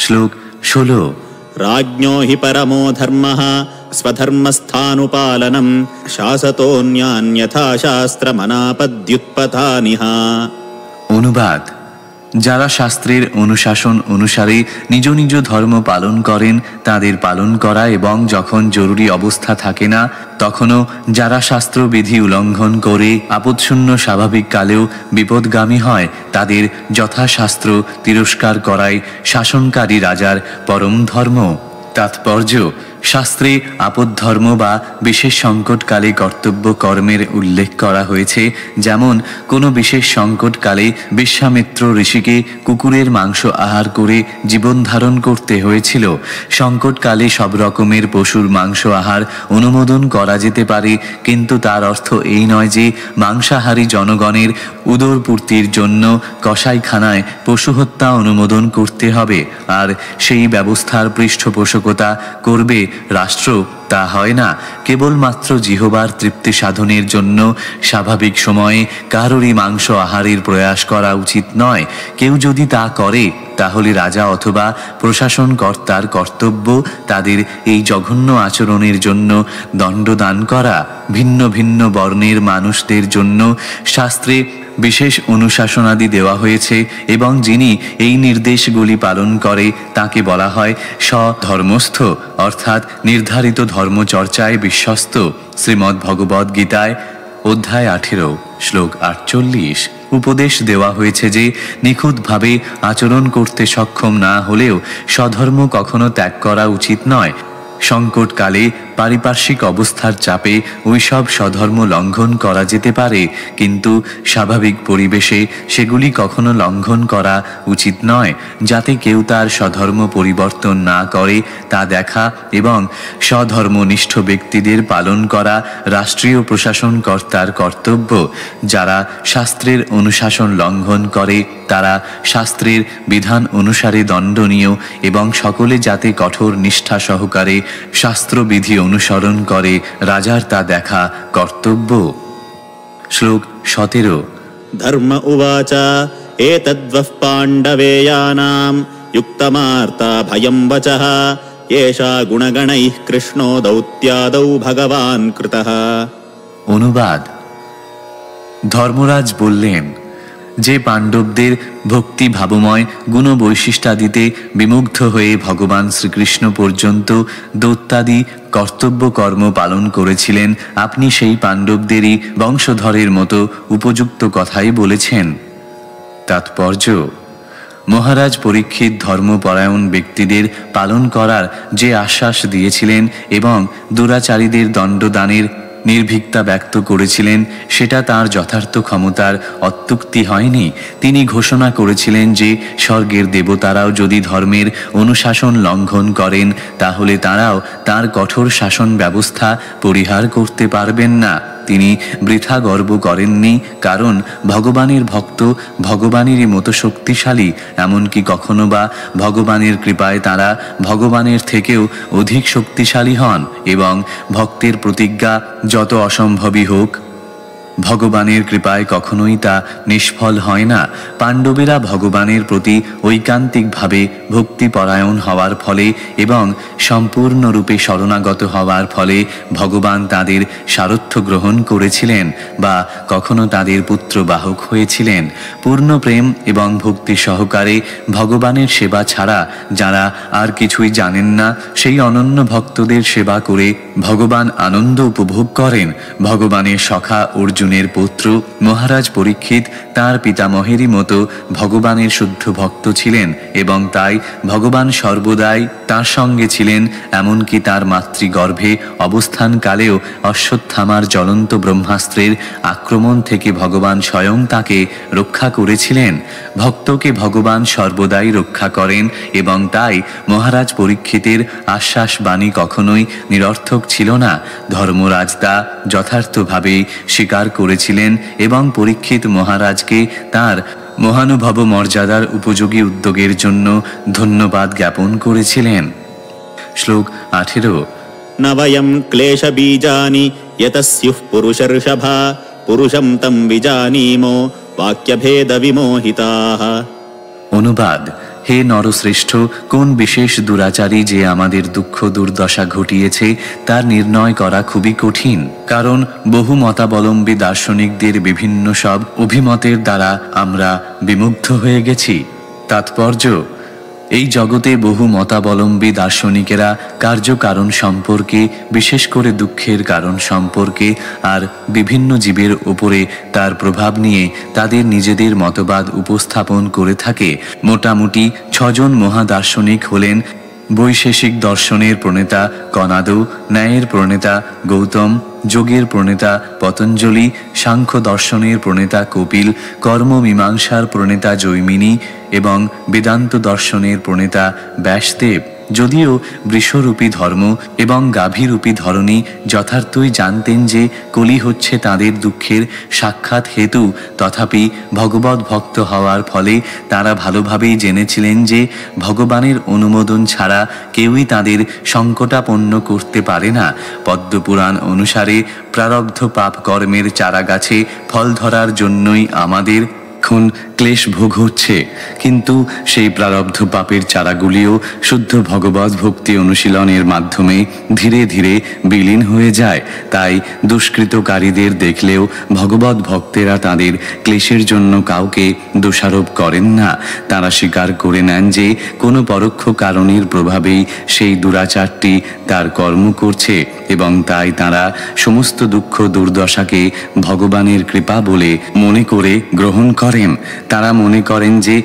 শ্লোক 16। राज्ञो हि परमो धर्मः स्वधर्मस्थानुपालनं शासतोऽन्यान्यथा शास्त्रमनापद्युत्पथानिह। অনুবাদ: যারা শাস্ত্রের অনুশাসন অনুসারে নিজ নিজ ধর্ম পালন করেন তাদের পালন করা, এবং যখন জরুরি অবস্থা থাকে না তখনও যারা শাস্ত্রবিধি উল্লঙ্ঘন করে আপদশূন্য স্বাভাবিক কালেও বিপদগামী হয় তাদের যথাশাস্ত্র তিরস্কার করাই শাসনকারী রাজার পরম ধর্ম। তাৎপর্য: শাস্ত্রে আপদধর্ম বা বিশেষ সংকটকালে কর্তব্য কর্মের উল্লেখ করা হয়েছে। যেমন কোনো বিশেষ সংকটকালে বিশ্বামিত্র ঋষিকে কুকুরের মাংস আহার করে জীবন ধারণ করতে হয়েছিল। সংকটকালে সব রকমের পশুর মাংস আহার অনুমোদন করা যেতে পারে, কিন্তু তার অর্থ এই নয় যে মাংসাহারী জনগণের উদরপূর্তির জন্য কসাইখানায় পশু হত্যা অনুমোদন করতে হবে, আর সেই ব্যবস্থার পৃষ্ঠপোষকতা করবে রাষ্ট্র, তা হয় না। কেবলমাত্র জিহবার তৃপ্তি সাধনের জন্য স্বাভাবিক সময়ে কারোরই মাংস আহারের প্রয়াস করা উচিত নয়। কেউ যদি তা করে তাহলে রাজা অথবা প্রশাসনকর্তার কর্তব্য তাদের এই জঘন্য আচরণের জন্য দণ্ডদান করা। ভিন্ন ভিন্ন বর্ণের মানুষদের জন্য শাস্ত্রে বিশেষ অনুশাসনাদি দেওয়া হয়েছে, এবং যিনি এই নির্দেশগুলি পালন করে তাকে বলা হয় স্বধর্মস্থ, অর্থাৎ নির্ধারিত ধর্মচর্চায় বিশ্বস্ত। শ্রীমদ্ ভগবদ্ গীতায় অধ্যায় 18 শ্লোক 48 উপদেশ দেওয়া হয়েছে যে নিখুঁতভাবে আচরণ করতে সক্ষম না হলেও স্বধর্ম কখনো ত্যাগ করা উচিত নয়। সংকটকালে পারিপার্শ্বিক অবস্থার চাপে ওইসব স্বধর্ম লঙ্ঘন করা যেতে পারে, কিন্তু স্বাভাবিক পরিবেশে সেগুলি কখনো লঙ্ঘন করা উচিত নয়। যাতে কেউ তার স্বধর্ম পরিবর্তন না করে তা দেখা এবং স্বধর্মনিষ্ঠ ব্যক্তিদের পালন করা রাষ্ট্রীয় প্রশাসনকর্তার কর্তব্য। যারা শাস্ত্রের অনুশাসন লঙ্ঘন করে তারা শাস্ত্রের বিধান অনুসারে দণ্ডনীয়, এবং সকলে যাতে কঠোর নিষ্ঠা সহকারে শাস্ত্রবিধি অনুসরণ করে রাজার তা দেখা কর্তব্য। শ্লোক 17 ধর্ম উবাচ এতদ্বঃ পাণ্ডবেয়ানাম যুক্তমার্তা ভয়ং বচঃ এষা গুণগণৈঃ কৃষ্ণো দৌত্যাদৌ ভগবান কৃতঃ। অনুবাদ: ধর্মরাজ বললেন, যে পাণ্ডবদের ভক্তি ভাবময় গুণ বৈশিষ্ট্যাদিতে বিমুগ্ধ হয়ে ভগবান শ্রীকৃষ্ণ পর্যন্ত দৈত্যাদি কর্তব্য কর্ম পালন করেছিলেন, আপনি সেই পাণ্ডবদেরই বংশধরের মতো উপযুক্ত কথাই বলেছেন। তাৎপর্য: মহারাজ পরীক্ষিত ধর্মপরায়ণ ব্যক্তিদের পালন করার যে আশ্বাস দিয়েছিলেন এবং দুরাচারীদের দণ্ডদানের নির্ভীকতা ব্যক্ত করেছিলেন, সেটা তার যথার্থ ক্ষমতার অত্যুক্তি হয়নি। তিনি ঘোষণা করেছিলেন যে স্বর্গের দেবতারাও যদি ধর্মের অনুশাসন লঙ্ঘন করেন তাহলে তারাও তার কঠোর শাসন ব্যবস্থা পরিহার করতে পারবেন না। তিনি বৃথা গর্ব করেননি, কারণ ভগবানের ভক্ত ভগবানেরই মতো শক্তিশালী, এমনকি কখনো বা ভগবানের কৃপায় তারা ভগবানের থেকেও অধিক শক্তিশালী হন, এবং ভক্তের প্রতিজ্ঞা যত অসম্ভবই হোক ভগবানের কৃপায় কখনোই তা নিষ্ফল হয় না। পাণ্ডবেরা ভগবানের প্রতি ঐকান্তিকভাবে ভক্তিপরায়ণ হওয়ার ফলে এবং সম্পূর্ণরূপে শরণাগত হওয়ার ফলে ভগবান তাদের সারথ্য গ্রহণ করেছিলেন বা কখনো তাদের পুত্রবাহক হয়েছিলেন। পূর্ণ প্রেম এবং ভক্তি সহকারে ভগবানের সেবা ছাড়া যারা আর কিছুই জানেন না, সেই অনন্য ভক্তদের সেবা করে ভগবান আনন্দ উপভোগ করেন। ভগবানের সখা অর্জুনের পুত্র মহারাজ পরীক্ষিত তাঁর পিতামহেরই মতো ভগবানের শুদ্ধ ভক্ত ছিলেন, এবং তাই ভগবান সর্বদাই তার সঙ্গে ছিলেন। এমনকি তার মাতৃগর্ভে অবস্থানকালেও অশ্বত্থামার জ্বলন্ত ব্রহ্মাস্ত্রের আক্রমণ থেকে ভগবান স্বয়ং তাকে রক্ষা করেছিলেন। ভক্তকে ভগবান সর্বদাই রক্ষা করেন, এবং তাই মহারাজ পরীক্ষিতের আশ্বাস বাণী কখনোই নিরর্থক ছিল না। ধর্মরাজ তা যথার্থভাবেই স্বীকার করেছিলেন এবং পরীক্ষিত মহারাজকে তার মহানুভব মর্যাদার উপযোগী উদ্যোগের জন্য ধন্যবাদ জ্ঞাপন করেছিলেন। শ্লোক 18 ন বয়ং ক্লেশ বীজানি যতস্যুঃ পুরুষর্ষভা পুরুষং তং বিজানীমো বাক্যভেদ বিমোহিতাঃ। অনুবাদ: হে নরশ্রেষ্ঠ, কোন বিশেষ দুরাচারী যে আমাদের দুঃখ দুর্দশা ঘটিয়েছে তা নির্ণয় করা খুবই কঠিন, কারণ বহু মতাবলম্বী দার্শনিকদের বিভিন্ন সব অভিমতের দ্বারা আমরা বিমুগ্ধ হয়ে গেছি। তাৎপর্য, এই জগতে বহু মতাবলম্বী দার্শনিকেরা কার্যকারণ সম্পর্কে, বিশেষ করে দুঃখের কারণ সম্পর্কে আর বিভিন্ন জীবের উপরে তার প্রভাব নিয়ে তাদের নিজেদের মতবাদ উপস্থাপন করে থাকে। মোটামুটি 6 জন মহাদার্শনিক হলেন বৈশেষিক দর্শনের প্রণেতা কনাদ, ন্যায়ের প্রণেতা গৌতম, যোগের প্রণেতা পতঞ্জলি, সাংখ্য দর্শনের প্রণেতা কপিল, কর্মমীমাংসার প্রণেতা জৈমিনী এবং বেদান্ত দর্শনের প্রণেতা ব্যাসদেব। যদিও বৃষরূপী ধর্ম এবং গাভীরূপী ধরনী যথার্থই জানতেন যে কলি হচ্ছে তাদের দুঃখের সাক্ষাৎ হেতু, তথাপি ভগবৎ ভক্ত হওয়ার ফলে তারা ভালোভাবেই জেনেছিলেন যে ভগবানের অনুমোদন ছাড়া কেউই তাদের সংকটাপন্ন করতে পারে না। পদ্মপুরাণ অনুসারে প্রারব্ধ পাপ কর্মের চারাগাছে ফল ধরার জন্যই আমাদের এখন ক্লেশ ভোগ হচ্ছে, কিন্তু সেই প্রারব্ধ পাপের চারাগুলিও শুদ্ধ ভগবৎ ভক্তি অনুশীলনের মাধ্যমে ধীরে ধীরে বিলীন হয়ে যায়। তাই দুষ্কৃতকারীদের দেখলেও ভগবৎ ভক্তেরা তাদের ক্লেশের জন্য কাউকে দোষারোপ করেন না। তারা স্বীকার করে নেন যে কোনো পরোক্ষ কারণের প্রভাবেই সেই দুরাচারটি তার কর্ম করছে এবং তাই তারা সমস্ত দুঃখ দুর্দশাকে ভগবানের কৃপা বলে মনে করে গ্রহণ করেন। তারা মনে করেন যে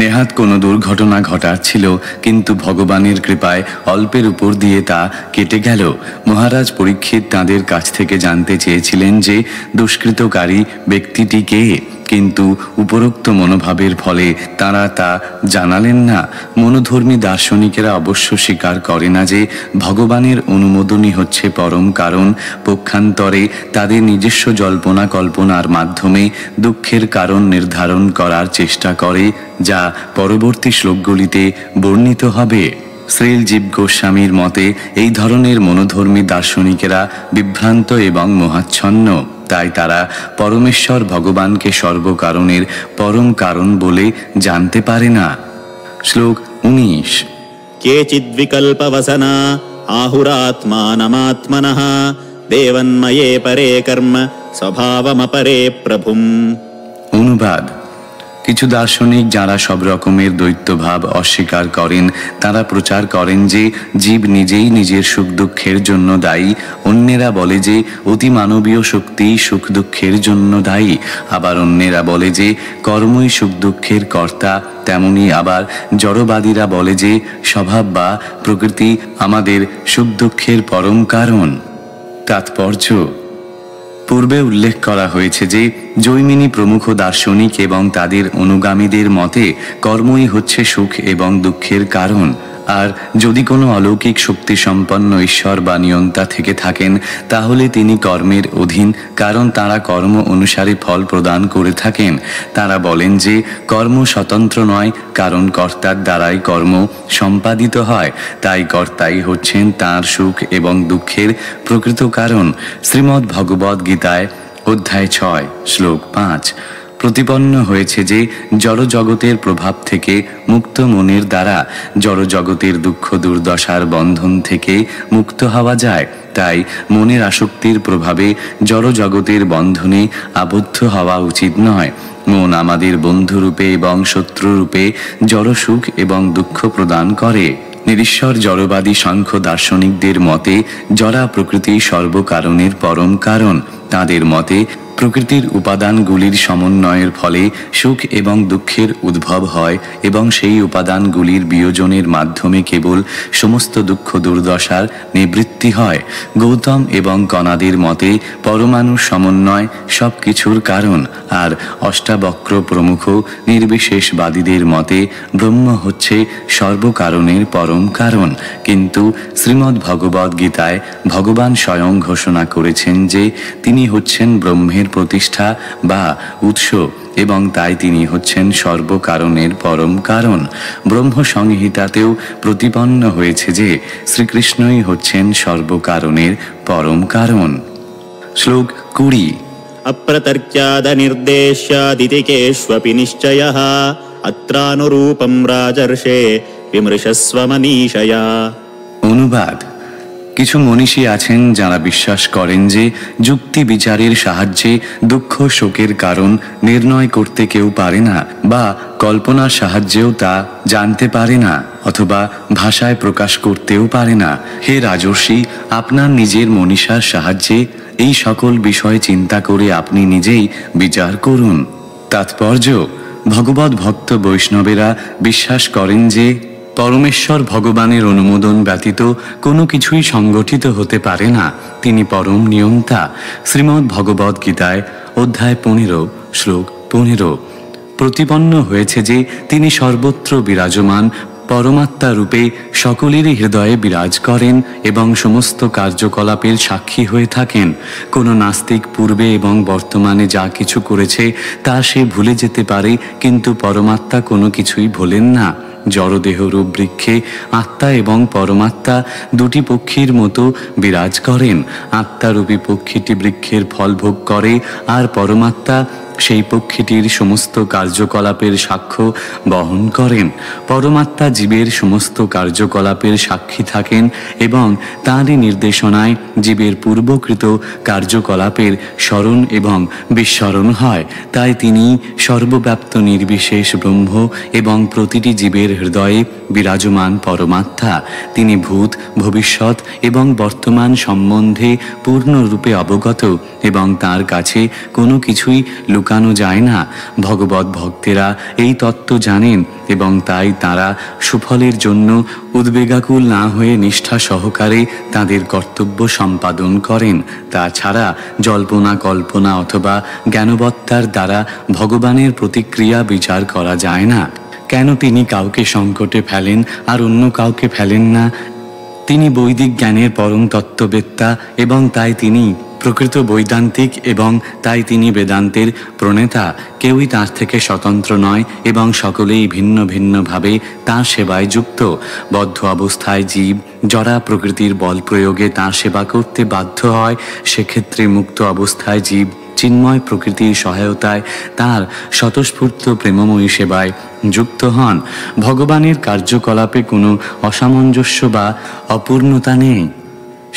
নেহাত কোনো দুর্ঘটনা ঘটাচ্ছিল, কিন্তু ভগবানের কৃপায় অল্পের উপর দিয়ে তা কেটে গেল। মহারাজ পরীক্ষিত তাঁদের কাছ থেকে জানতে চেয়েছিলেন যে দুষ্কৃতকারী ব্যক্তিটি কে, কিন্তু উপরোক্ত মনোভাবের ফলে তারা তা জানালেন না। মনোধর্মী দার্শনিকেরা অবশ্য স্বীকার করে না যে ভগবানের অনুমোদনই হচ্ছে পরম কারণ। পক্ষান্তরে তাদের নিজস্ব জল্পনা কল্পনার মাধ্যমে দুঃখের কারণ নির্ধারণ করার চেষ্টা করে, যা পরবর্তী শ্লোকগুলিতে বর্ণিত হবে। শ্রীলজীব গোস্বামীর মতে এই ধরনের মনোধর্মী দার্শনিকেরা বিভ্রান্ত এবং মোহাচ্ছন্ন। তাই তারা পরমেশ্বর ভগবানকে সর্বকারণের পরম কারণ বলে জানতে পারে না। শ্লোক 19। কেচিদ্বিকল্পবসনা আহুরাত্মানমাত্মনঃ দেবন্ময়ে পরে কর্ম স্বভাবমপরে প্রভুম। অনুবাদ: কিছু দার্শনিক যারা সব রকমের দৈত্যভাব অস্বীকার করেন, তারা প্রচার করেন যে জীব নিজেই নিজের সুখ দুঃখের জন্য দায়ী। অন্যেরা বলে যে অতিমানবীয় শক্তি সুখ দুঃখের জন্য দায়ী। আবার অন্যেরা বলে যে কর্মই সুখ দুঃখের কর্তা। তেমনি আবার জড়বাদীরা বলে যে স্বভাব বা প্রকৃতি আমাদের সুখ দুঃখের পরম কারণ। তাৎপর্য: পূর্বে উল্লেখ করা হয়েছে যে জৈমিনী প্রমুখ দার্শনিক এবং তাদের অনুগামীদের মতে কর্মই হচ্ছে সুখ এবং দুঃখের কারণ। আর যদি কোনো অলৌকিক শক্তি সম্পন্ন ঈশ্বর বা নিয়ন্তা থেকে থাকেন, তাহলে তিনি কর্মের অধীন, কারণ তারা কর্ম অনুসারে ফল প্রদান করে থাকেন। তারা বলেন যে কর্ম স্বতন্ত্র নয়, কারণ কর্তার দ্বারাই কর্ম সম্পাদিত হয়। তাই কর্তাই হচ্ছেন তাঁর সুখ এবং দুঃখের প্রকৃত কারণ। শ্রীমদ্ ভগবদ্ গীতায় অধ্যায় 6 শ্লোক 5 প্রতিপন্ন হয়েছে যে জড়জগতের প্রভাব থেকে মুক্ত মনের দ্বারা জড়জগতের দুঃখ দুর্দশার বন্ধন থেকে মুক্ত হওয়া যায়। তাই মনের আসক্তির প্রভাবে জড়জগতের বন্ধনে আবদ্ধ হওয়া উচিত নয়। মন আমাদের বন্ধুরূপে এবং শত্রুরূপে জড় সুখ এবং দুঃখ প্রদান করে। নিরীশ্বর জড়বাদী সাংখ্য দার্শনিকদের মতে জড়া প্রকৃতি সর্বকারণের পরম কারণ। তাদের মতে প্রকৃতির উপাদানগুলির সমন্বয়ের ফলে সুখ এবং দুঃখের উদ্ভব হয় এবং সেই উপাদানগুলির বিয়োজনের মাধ্যমে কেবল সমস্ত দুঃখ দুর্দশার নিবৃত্তি হয়। গৌতম এবং কনাদের মতে পরমাণুর সমন্বয় সব কিছুর কারণ। আর অষ্টাবক্র প্রমুখ নির্বিশেষবাদীদের মতে ব্রহ্ম হচ্ছে সর্বকারণের পরম কারণ। কিন্তু শ্রীমদ্ ভগবদ্ গীতায় ভগবান স্বয়ং ঘোষণা করেছেন যে তিনি হচ্ছেন ব্রহ্মের প্রতিষ্ঠা বা উৎস এবং তাই তিনি হচ্ছেন সর্বকারণের পরম কারণ। ব্রহ্ম সংহিতাতেও প্রতিপন্ন হয়েছে যে শ্রীকৃষ্ণই হচ্ছেন সর্বকারণের পরম কারণ। শ্লোক 20। অপ্রতর্ক্যাদ নির্দেশ্যাদিতিকেষ্বপি নিশ্চয়ঃ अत्रानुरूपं राजर्षे विमृशस्व मनीषया। অনুবাদ: কিছু মনীষী আছেন যারা বিশ্বাস করেন যে যুক্তি বিচারের সাহায্যে দুঃখ শোকের কারণ নির্ণয় করতে কেউ পারে না, বা কল্পনার সাহায্যেও তা জানতে পারে না, অথবা ভাষায় প্রকাশ করতেও পারে না। হে রাজর্ষি, আপনার নিজের মনীষার সাহায্যে এই সকল বিষয় চিন্তা করে আপনি নিজেই বিচার করুন। তাৎপর্য: ভগবত ভক্ত বৈষ্ণবেরা বিশ্বাস করেন যে পরমেশ্বর ভগবানের অনুমোদন ব্যতীত কোনো কিছুই সংগঠিত হতে পারে না। তিনি পরম নিয়ন্তা। শ্রীমদ্ ভগবদ গীতায় অধ্যায় 15 শ্লোক 15 প্রতিপন্ন হয়েছে যে তিনি সর্বত্র বিরাজমান পরমাত্মা রূপে সকলেরই হৃদয়ে বিরাজ করেন এবং সমস্ত কার্যকলাপের সাক্ষী হয়ে থাকেন। কোনো নাস্তিক পূর্বে এবং বর্তমানে যা কিছু করেছে তা সে ভুলে যেতে পারে, কিন্তু পরমাত্মা কোনো কিছুই ভোলেন না। জড়দেহরূপ বৃক্ষে আত্মা এবং পরমাত্মা দুটি পক্ষীর মতো বিরাজ করেন। আত্মারূপী পক্ষীটি বৃক্ষের ফল ভোগ করে, আর পরমাত্মা সেই পক্ষীটির সমস্ত কার্যকলাপের সাক্ষ্য বহন করেন। পরমাত্মা জীবের সমস্ত কার্যকলাপের সাক্ষী থাকেন এবং তাঁরই নির্দেশনায় জীবের পূর্বকৃত কার্যকলাপের স্মরণ এবং বিস্মরণ হয়। তাই তিনি সর্বব্যাপ্ত নির্বিশেষ ব্রহ্ম এবং প্রতিটি জীবের হৃদয়ে বিরাজমান পরমাত্মা। তিনি ভূত, ভবিষ্যৎ এবং বর্তমান সম্বন্ধে পূর্ণরূপে অবগত এবং তাঁর কাছে কোনো কিছুই লুকানো যায় না। ভগবত ভক্তেরা এই তত্ত্ব জানেন এবং তাই তারা সুফলের জন্য উদ্বেগাকুল না হয়ে নিষ্ঠা সহকারে তাদের কর্তব্য সম্পাদন করেন। তাছাড়া জল্পনা কল্পনা অথবা জ্ঞানবত্তার দ্বারা ভগবানের প্রতিক্রিয়া বিচার করা যায় না। কেন তিনি কাউকে সংকটে ফেলেন আর অন্য কাউকে ফেলেন না? তিনি বৈদিক জ্ঞানের পরম তত্ত্ববেত্তা এবং তাই তিনি প্রকৃত বৈদান্তিক এবং তাই তিনি বেদান্তের প্রণেতা। কেউই তাঁর থেকে স্বতন্ত্র নয় এবং সকলেই ভিন্ন ভিন্নভাবে তাঁর সেবায় যুক্ত। বদ্ধ অবস্থায় জীব জড়া প্রকৃতির বল প্রয়োগে তাঁর সেবা করতে বাধ্য হয়, সেক্ষেত্রে মুক্ত অবস্থায় জীব চিন্ময় প্রকৃতির সহায়তায় তাঁর স্বতঃস্ফূর্ত প্রেমময়ী সেবায় যুক্ত হন। ভগবানের কার্যকলাপে কোনো অসামঞ্জস্য বা অপূর্ণতা নেই।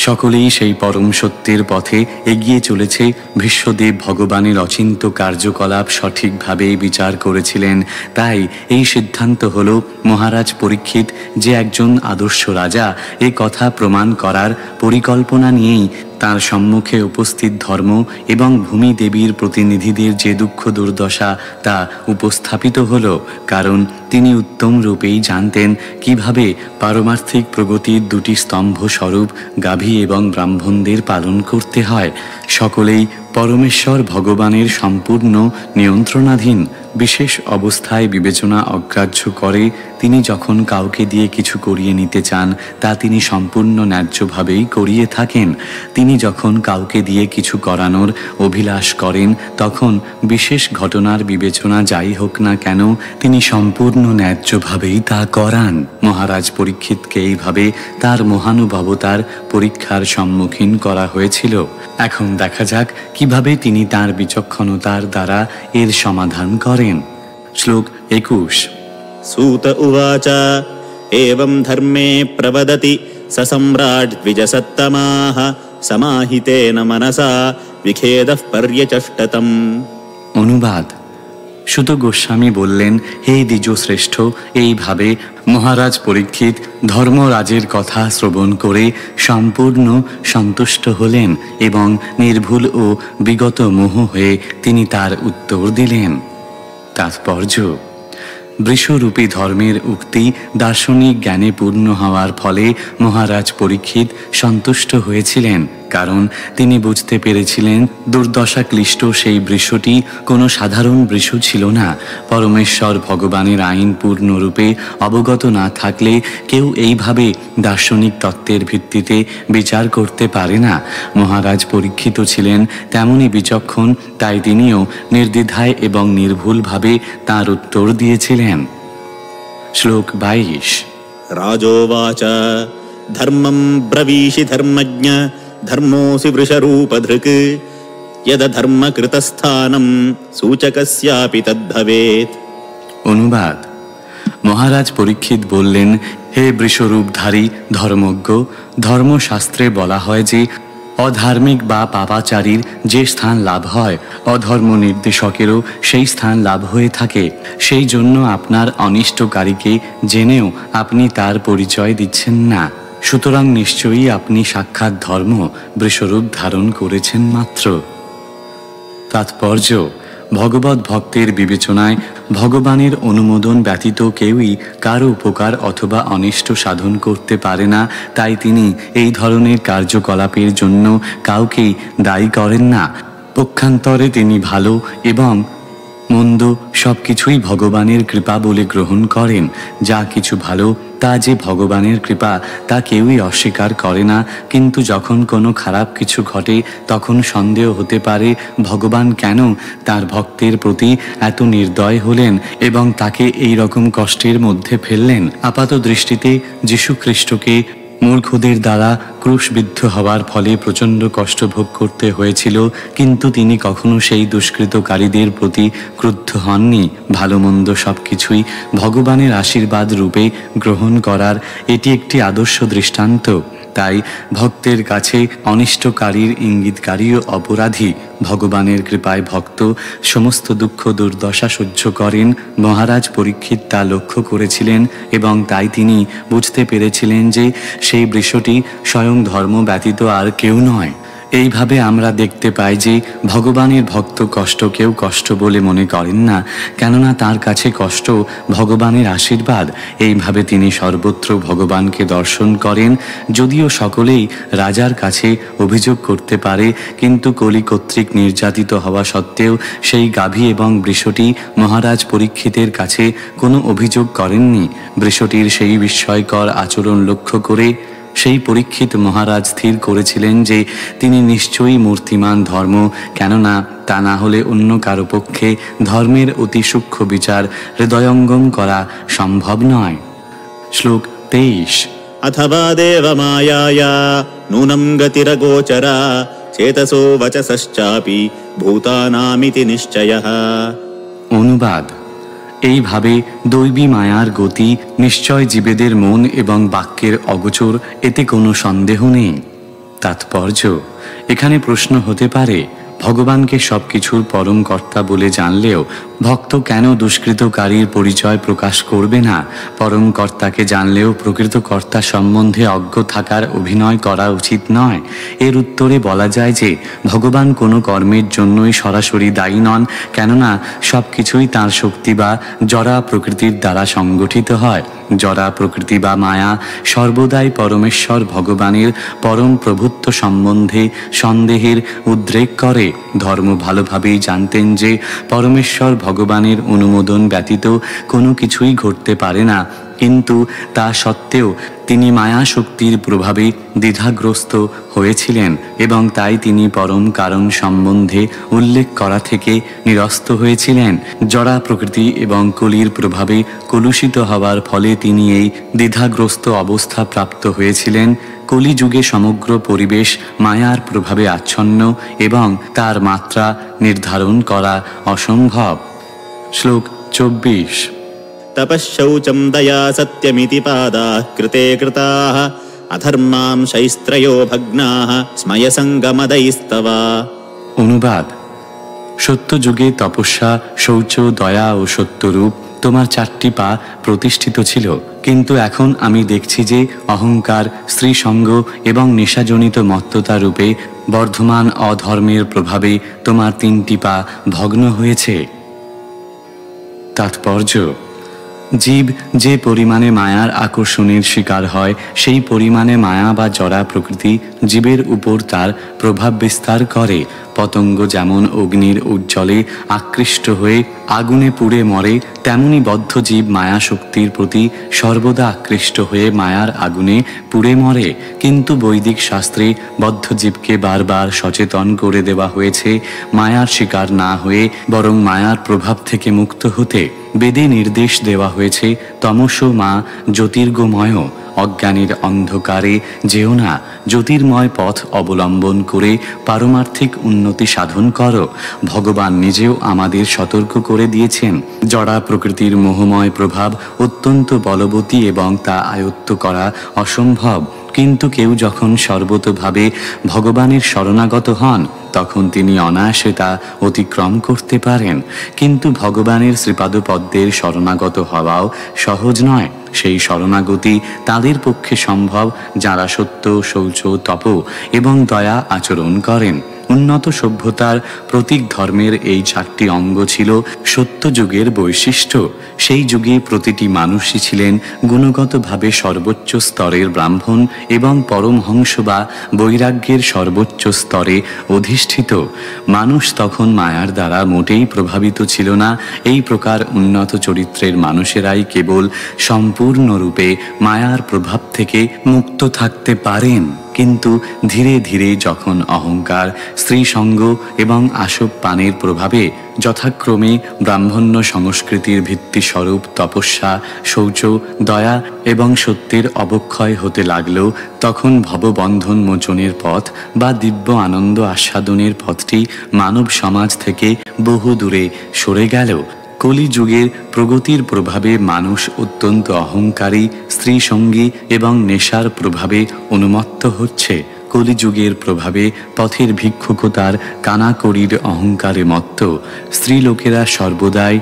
সকলেই সেই পরম সত্যের পথে এগিয়ে চলেছে। ভীষ্মদেব ভগবানের অচিন্ত্য কার্যকলাপ সঠিকভাবে বিচার করেছিলেন। তাই এই সিদ্ধান্ত হল মহারাজ পরীক্ষিত যে একজন আদর্শ রাজা এ কথা প্রমাণ করার পরিকল্পনা নিয়েই তার সম্মুখে উপস্থিত ধর্ম এবং ভূমি দেবীর প্রতিনিধিদের যে দুঃখ দুর্দশা তা উপস্থাপিত হল, কারণ তিনি উত্তম রূপেই জানতেন কিভাবে পারমার্থিক প্রগতির দুটি স্তম্ভ স্বরূপ গাভী এবং ব্রাহ্মণদের পালন করতে হয়। সকলেই পরমেশ্বর ভগবানের সম্পূর্ণ নিয়ন্ত্রণাধীন। বিশেষ অবস্থায় বিবেচনা অগ্রাহ্য করে তিনি যখন কাউকে দিয়ে কিছু করিয়ে নিতে চান তা তিনি সম্পূর্ণ ন্যায্যভাবেই করিয়ে থাকেন। তিনি যখন কাউকে দিয়ে কিছু করানোর অভিলাষ করেন তখন বিশেষ ঘটনার বিবেচনা যাই হোক না কেন তিনি সম্পূর্ণ ন্যায্যভাবেই তা করান। মহারাজ পরীক্ষিতকে এইভাবে তার মহানুভবতার পরীক্ষার সম্মুখীন করা হয়েছিল। এখন দেখা যাক কিভাবে তিনি তার বিচক্ষণতার দ্বারা এর সমাধান করেন। শ্লোক 21 सूत उवाच एवं धर्मे प्रवदति स सम्राट् द्विजसत्तमाः समाहितेन मनसा विखेदः पर्यचष्टतम्। অনুবাদ: সুত গোস্বামী বললেন, হে দ্বিজশ্রেষ্ঠ, এইভাবে মহারাজ পরীক্ষিত ধর্মরাজের কথা শ্রবণ করে সম্পূর্ণ সন্তুষ্ট হলেন এবং নির্ভুল ও বিগত মোহ হয়ে তিনি তার উত্তর দিলেন। তাৎপর্য: বৃষরূপী ধর্মের উক্তি দার্শনিক জ্ঞানে পূর্ণ হওয়ার ফলে মহারাজ পরীক্ষিত সন্তুষ্ট হয়েছিলেন, কারণ তিনি বুঝতে পেরেছিলেন দুর্দশা ক্লিষ্ট সেই বৃষটি কোনো সাধারণ বৃষ ছিল না। পরমেশ্বর ভগবানের আইন পূর্ণরূপে অবগত না থাকলে কেউ এইভাবে দার্শনিক তত্ত্বের ভিত্তিতে বিচার করতে পারে না। মহারাজ পরীক্ষিত ছিলেন তেমনি বিচক্ষণ, তাই তিনিও নির্দ্বিধায় এবং নির্ভুলভাবে তাঁর উত্তর দিয়েছিলেন। শ্লোক 22 राजोवाच धर्मं ब्रवीषि धर्मज्ञ धर्मोऽसि वृषरूपधृक् यदधर्मकृतस्थानं सूचकस्यापि तद्भवेत्। অনুবাদ। মহারাজ পরীক্ষিত বললেন, হে বৃষরূপধারী ধর্মজ্ঞ, ধর্মশাস্ত্রে বলা হয় যে অধার্মিক বা পাপাচারীর যে স্থান লাভ হয়, অধর্ম নির্দেশকেরও সেই স্থান লাভ হয়ে থাকে। সেই জন্য আপনার অনিষ্টকারীকে জেনেও আপনি তার পরিচয় দিচ্ছেন না। সুতরাং নিশ্চয়ই আপনি সাক্ষাৎ ধর্ম বৃষরূপ ধারণ করেছেন মাত্র। তাৎপর্য: ভগবত ভক্তের বিবেচনায় ভগবানের অনুমোদন ব্যতীত কেউই কারো উপকার অথবা অনিষ্ট সাধন করতে পারে না। তাই তিনি এই ধরনের কার্যকলাপের জন্য কাউকেই দায়ী করেন না। পক্ষান্তরে তিনি ভালো এবং মন্দ সব কিছুই ভগবানের কৃপা বলে গ্রহণ করেন। যা কিছু ভালো তা যে ভগবানের কৃপা তা কেউই অস্বীকার করে না। কিন্তু যখন কোনো খারাপ কিছু ঘটে তখন সন্দেহ হতে পারে ভগবান কেন তার ভক্তের প্রতি এত নির্দয় হলেন এবং তাকে এই রকম কষ্টের মধ্যে ফেললেন। আপাত দৃষ্টিতে যীশু খ্রিস্টকে মূর্খদের দ্বারা ক্রুশবিদ্ধ হওয়ার ফলে প্রচণ্ড কষ্ট ভোগ করতে হয়েছিল, কিন্তু তিনি কখনো সেই দুষ্কৃতকারীদের প্রতি ক্রুদ্ধ হননি। ভালো মন্দ সব কিছুই ভগবানের আশীর্বাদ রূপে গ্রহণ করার এটি একটি আদর্শ দৃষ্টান্ত। তাই ভক্তের কাছে অনিষ্টকারীর ইঙ্গিতকারীও অপরাধী। ভগবানের কৃপায় ভক্ত সমস্ত দুঃখ দুর্দশা সহ্য করেন। মহারাজ পরীক্ষিত তা লক্ষ্য করেছিলেন এবং তাই তিনি বুঝতে পেরেছিলেন যে সেই বৃষটি স্বয়ং ধর্ম ব্যতীত আর কেউ নয়। এইভাবে আমরা দেখতে পাই যে ভগবানের ভক্ত কষ্টকেও কষ্ট বলে মনে করেন না, কেননা তার কাছে কষ্ট ভগবানের আশীর্বাদ। এইভাবে তিনি সর্বত্র ভগবানকে দর্শন করেন। যদিও সকলেই রাজার কাছে অভিযোগ করতে পারে, কিন্তু কলি কর্তৃক নির্যাতিত হওয়া সত্ত্বেও সেই গাভী এবং বৃষটি মহারাজ পরীক্ষিতের কাছে কোনো অভিযোগ করেননি। বৃষটির সেই বিস্ময়কর আচরণ লক্ষ্য করে সেই পরীক্ষিত মহারাজ স্থির করেছিলেন যে তিনি নিশ্চয়ই মূর্তিমান ধর্ম, কেননা তা না হলে অন্য কারো পক্ষে ধর্মের অতি সূক্ষ্ম বিচার হৃদয়ঙ্গম করা সম্ভব নয়। শ্লোক 23। अथवा देवमायाया नूनं गतिरगोचरा चेतसो वचसश्चापि भूतानामिति निश्चयः। অনুবাদ। এইভাবে দৈবী মায়ার গতি নিশ্চয় জীবেদের মন এবং বাক্যের অগোচর, এতে কোনো সন্দেহ নেই। তাৎপর্য: এখানে প্রশ্ন হতে পারে, ভগবানকে সব কিছুর পরম কর্তা বলে জানলেও ভক্ত কেন দুষ্কৃতকারীর পরিচয় প্রকাশ করবে না? পরম কর্তাকে জানলেও প্রকৃত কর্তা সম্বন্ধে অজ্ঞ থাকার অভিনয় করা উচিত নয়। এর উত্তরে বলা যায় যে ভগবান কোনো কর্মের জন্যই সরাসরি দায়ী নন, কেননা সব কিছুই তাঁর শক্তি বা জড়া প্রকৃতির দ্বারা সংগঠিত হয়। জড়া প্রকৃতি বা মায়া সর্বদাই পরমেশ্বর ভগবানের পরম প্রভুত্ব সম্বন্ধে সন্দেহের উদ্রেক করে। ধর্ম ভালোভাবেই জানতেন যে পরমেশ্বর ভগবানের অনুমোদন ব্যতীত কোনো কিছুই ঘটতে পারে না, কিন্তু তা সত্ত্বেও তিনি মায়া শক্তির প্রভাবে দ্বিধাগ্রস্ত হয়েছিলেন এবং তাই তিনি পরম কারণ সম্বন্ধে উল্লেখ করা থেকে নিরস্ত হয়েছিলেন। জড়া প্রকৃতি এবং কলির প্রভাবে কলুষিত হওয়ার ফলে তিনি এই দ্বিধাগ্রস্ত অবস্থা প্রাপ্ত হয়েছিলেন। কলিযুগে সমগ্র পরিবেশ মায়ার প্রভাবে আচ্ছন্ন এবং তার মাত্রা নির্ধারণ করা অসম্ভব। শ্লোক 24। तपःशौचं दया सत्यमिति पादाः कृते कृताः अधर्मां शैस्त्रयो भग्नाः स्मयसङ्गमदैस्तव। অনুবাদ। সত্যযুগে তপস্যা, শৌচ, দয়া ও সত্যরূপ তোমার 4টি পা প্রতিষ্ঠিত ছিল, কিন্তু এখন আমি দেখছি যে অহংকার, স্ত্রীসঙ্গ এবং নেশাজনিত মত্ততা রূপে বর্ধমান অধর্মের প্রভাবে তোমার 3টি পা ভগ্ন হয়েছে। তাৎপর্য: জীব যে পরিমাণে মায়ার আকর্ষণের শিকার হয়, সেই পরিমাণে মায়া বা জড়া প্রকৃতি জীবের উপর তার প্রভাব বিস্তার করে। পতঙ্গ যেমন অগ্নির উজ্জ্বলে আকৃষ্ট হয়ে আগুনে পুড়ে মরে, তেমনি বদ্ধ জীব মায়া শক্তির প্রতি সর্বদা আকৃষ্ট হয়ে মায়ার আগুনে পুড়ে মরে। কিন্তু বৈদিক শাস্ত্রে বদ্ধ জীবকে বারবার সচেতন করে দেওয়া হয়েছে মায়ার শিকার না হয়ে বরং মায়ার প্রভাব থেকে মুক্ত হতে। বেদে নির্দেশ দেওয়া হয়েছে তমসো মা জ্যোতির্গময়, অজ্ঞানের অন্ধকারে যেও না, জ্যোতির্ময় পথ অবলম্বন করে পারমার্থিক উন্নতি সাধন করো। ভগবান নিজেও আমাদের সতর্ক করে দিয়েছেন, জড়া প্রকৃতির মোহময় প্রভাব অত্যন্ত বলবতী এবং তা আয়ত্ত করা অসম্ভব। কিন্তু কেউ যখন সর্বতোভাবে ভগবানের শরণাগত হন তখন তিনি অনায়াসে তা অতিক্রম করতে পারেন। কিন্তু ভগবানের শ্রীপাদপদ্মের শরণাগত হওয়াও সহজ নয়। সেই শরণাগতি তাদের পক্ষে সম্ভব যারা সত্য, শৌচ, তপ এবং দয়া আচরণ করেন। উন্নত সভ্যতার প্রতীক ধর্মের এই 4টি অঙ্গ ছিল সত্যযুগের বৈশিষ্ট্য। সেই যুগে প্রতিটি মানুষই ছিলেন গুণগতভাবে সর্বোচ্চ স্তরের ব্রাহ্মণ এবং পরমহংস বা বৈরাগ্যের সর্বোচ্চ স্তরে অধিষ্ঠিত। মানুষ তখন মায়ার দ্বারা মোটেই প্রভাবিত ছিল না। এই প্রকার উন্নত চরিত্রের মানুষেরাই কেবল সম্পূর্ণরূপে মায়ার প্রভাব থেকে মুক্ত থাকতে পারেন। কিন্তু ধীরে ধীরে যখন অহংকার, স্ত্রীসঙ্গ এবং আসব পানের প্রভাবে যথাক্রমে ব্রাহ্মণ্য সংস্কৃতির ভিত্তিস্বরূপ তপস্যা, শৌচ, দয়া এবং সত্যের অবক্ষয় হতে লাগল, তখন ভববন্ধন মোচনের পথ বা দিব্য আনন্দ আস্বাদনের পথটি মানব সমাজ থেকে বহু দূরে সরে গেল। কলিযুগের প্রগতির প্রভাবে মানুষ অত্যন্ত অহংকারী, স্ত্রীসঙ্গী এবং নেশার প্রভাবে উন্মত্ত হচ্ছে। কলিযুগের প্রভাবে পথের ভিক্ষুকতার কানাকড়ির অহংকারে মত্ত স্ত্রীলোকেরা সর্বদাই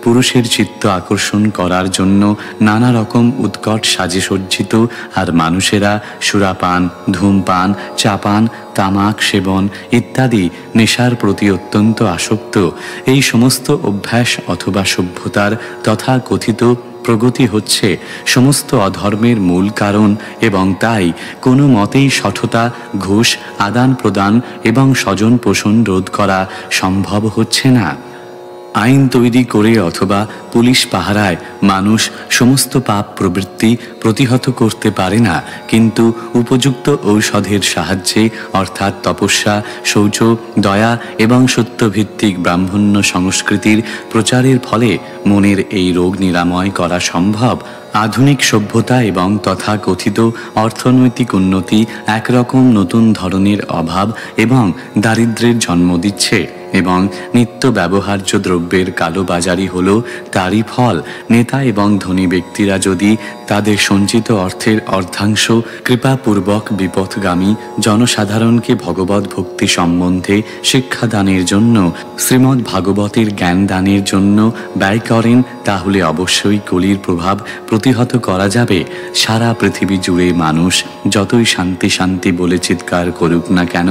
পুরুষের চিত্ত আকর্ষণ করার জন্য নানা রকম উৎকট সাজে সজ্জিত, আর মানুষেরা সুরাপান, ধূমপান, চাপান, তামাক সেবন ইত্যাদি নেশার প্রতি অত্যন্ত আসক্ত। এই সমস্ত অভ্যাস অথবা সভ্যতার তথা কথিত প্রগতি হচ্ছে সমস্ত অধর্মের মূল কারণ, এবং তাই কোনো মতেই সঠতা, ঘুষ আদান প্রদান এবং স্বজন পোষণ রোধ করা সম্ভব হচ্ছে না। আইন তৈরি করে অথবা পুলিশ পাহারায় মানুষ সমস্ত পাপ প্রবৃত্তি প্রতিহত করতে পারে না, কিন্তু উপযুক্ত ঔষধের সাহায্যে অর্থাৎ তপস্যা, শৌচ, দয়া এবং সত্যভিত্তিক ব্রাহ্মণ্য সংস্কৃতির প্রচারের ফলে মনের এই রোগ নিরাময় করা সম্ভব। আধুনিক সভ্যতা এবং তথাকথিত অর্থনৈতিক উন্নতি একরকম নতুন ধরনের অভাব এবং দারিদ্র্যের জন্ম দিচ্ছে, এবং নিত্য ব্যবহার্য দ্রব্যের কালোবাজারি হল তারই ফল। নেতা এবং ধনী ব্যক্তিরা যদি তাদের সঞ্চিত অর্থের অর্ধাংশ কৃপাপূর্বক বিপথগামী জনসাধারণকে ভগবত ভক্তি সম্বন্ধে শিক্ষাদানের জন্য, শ্রীমদ্ ভাগবতের জ্ঞান দানের জন্য ব্যয় করেন, তাহলে অবশ্যই কলির প্রভাব প্রতিহত করা যাবে। সারা পৃথিবী জুড়ে মানুষ যতই শান্তি শান্তি বলে চিৎকার করুক না কেন,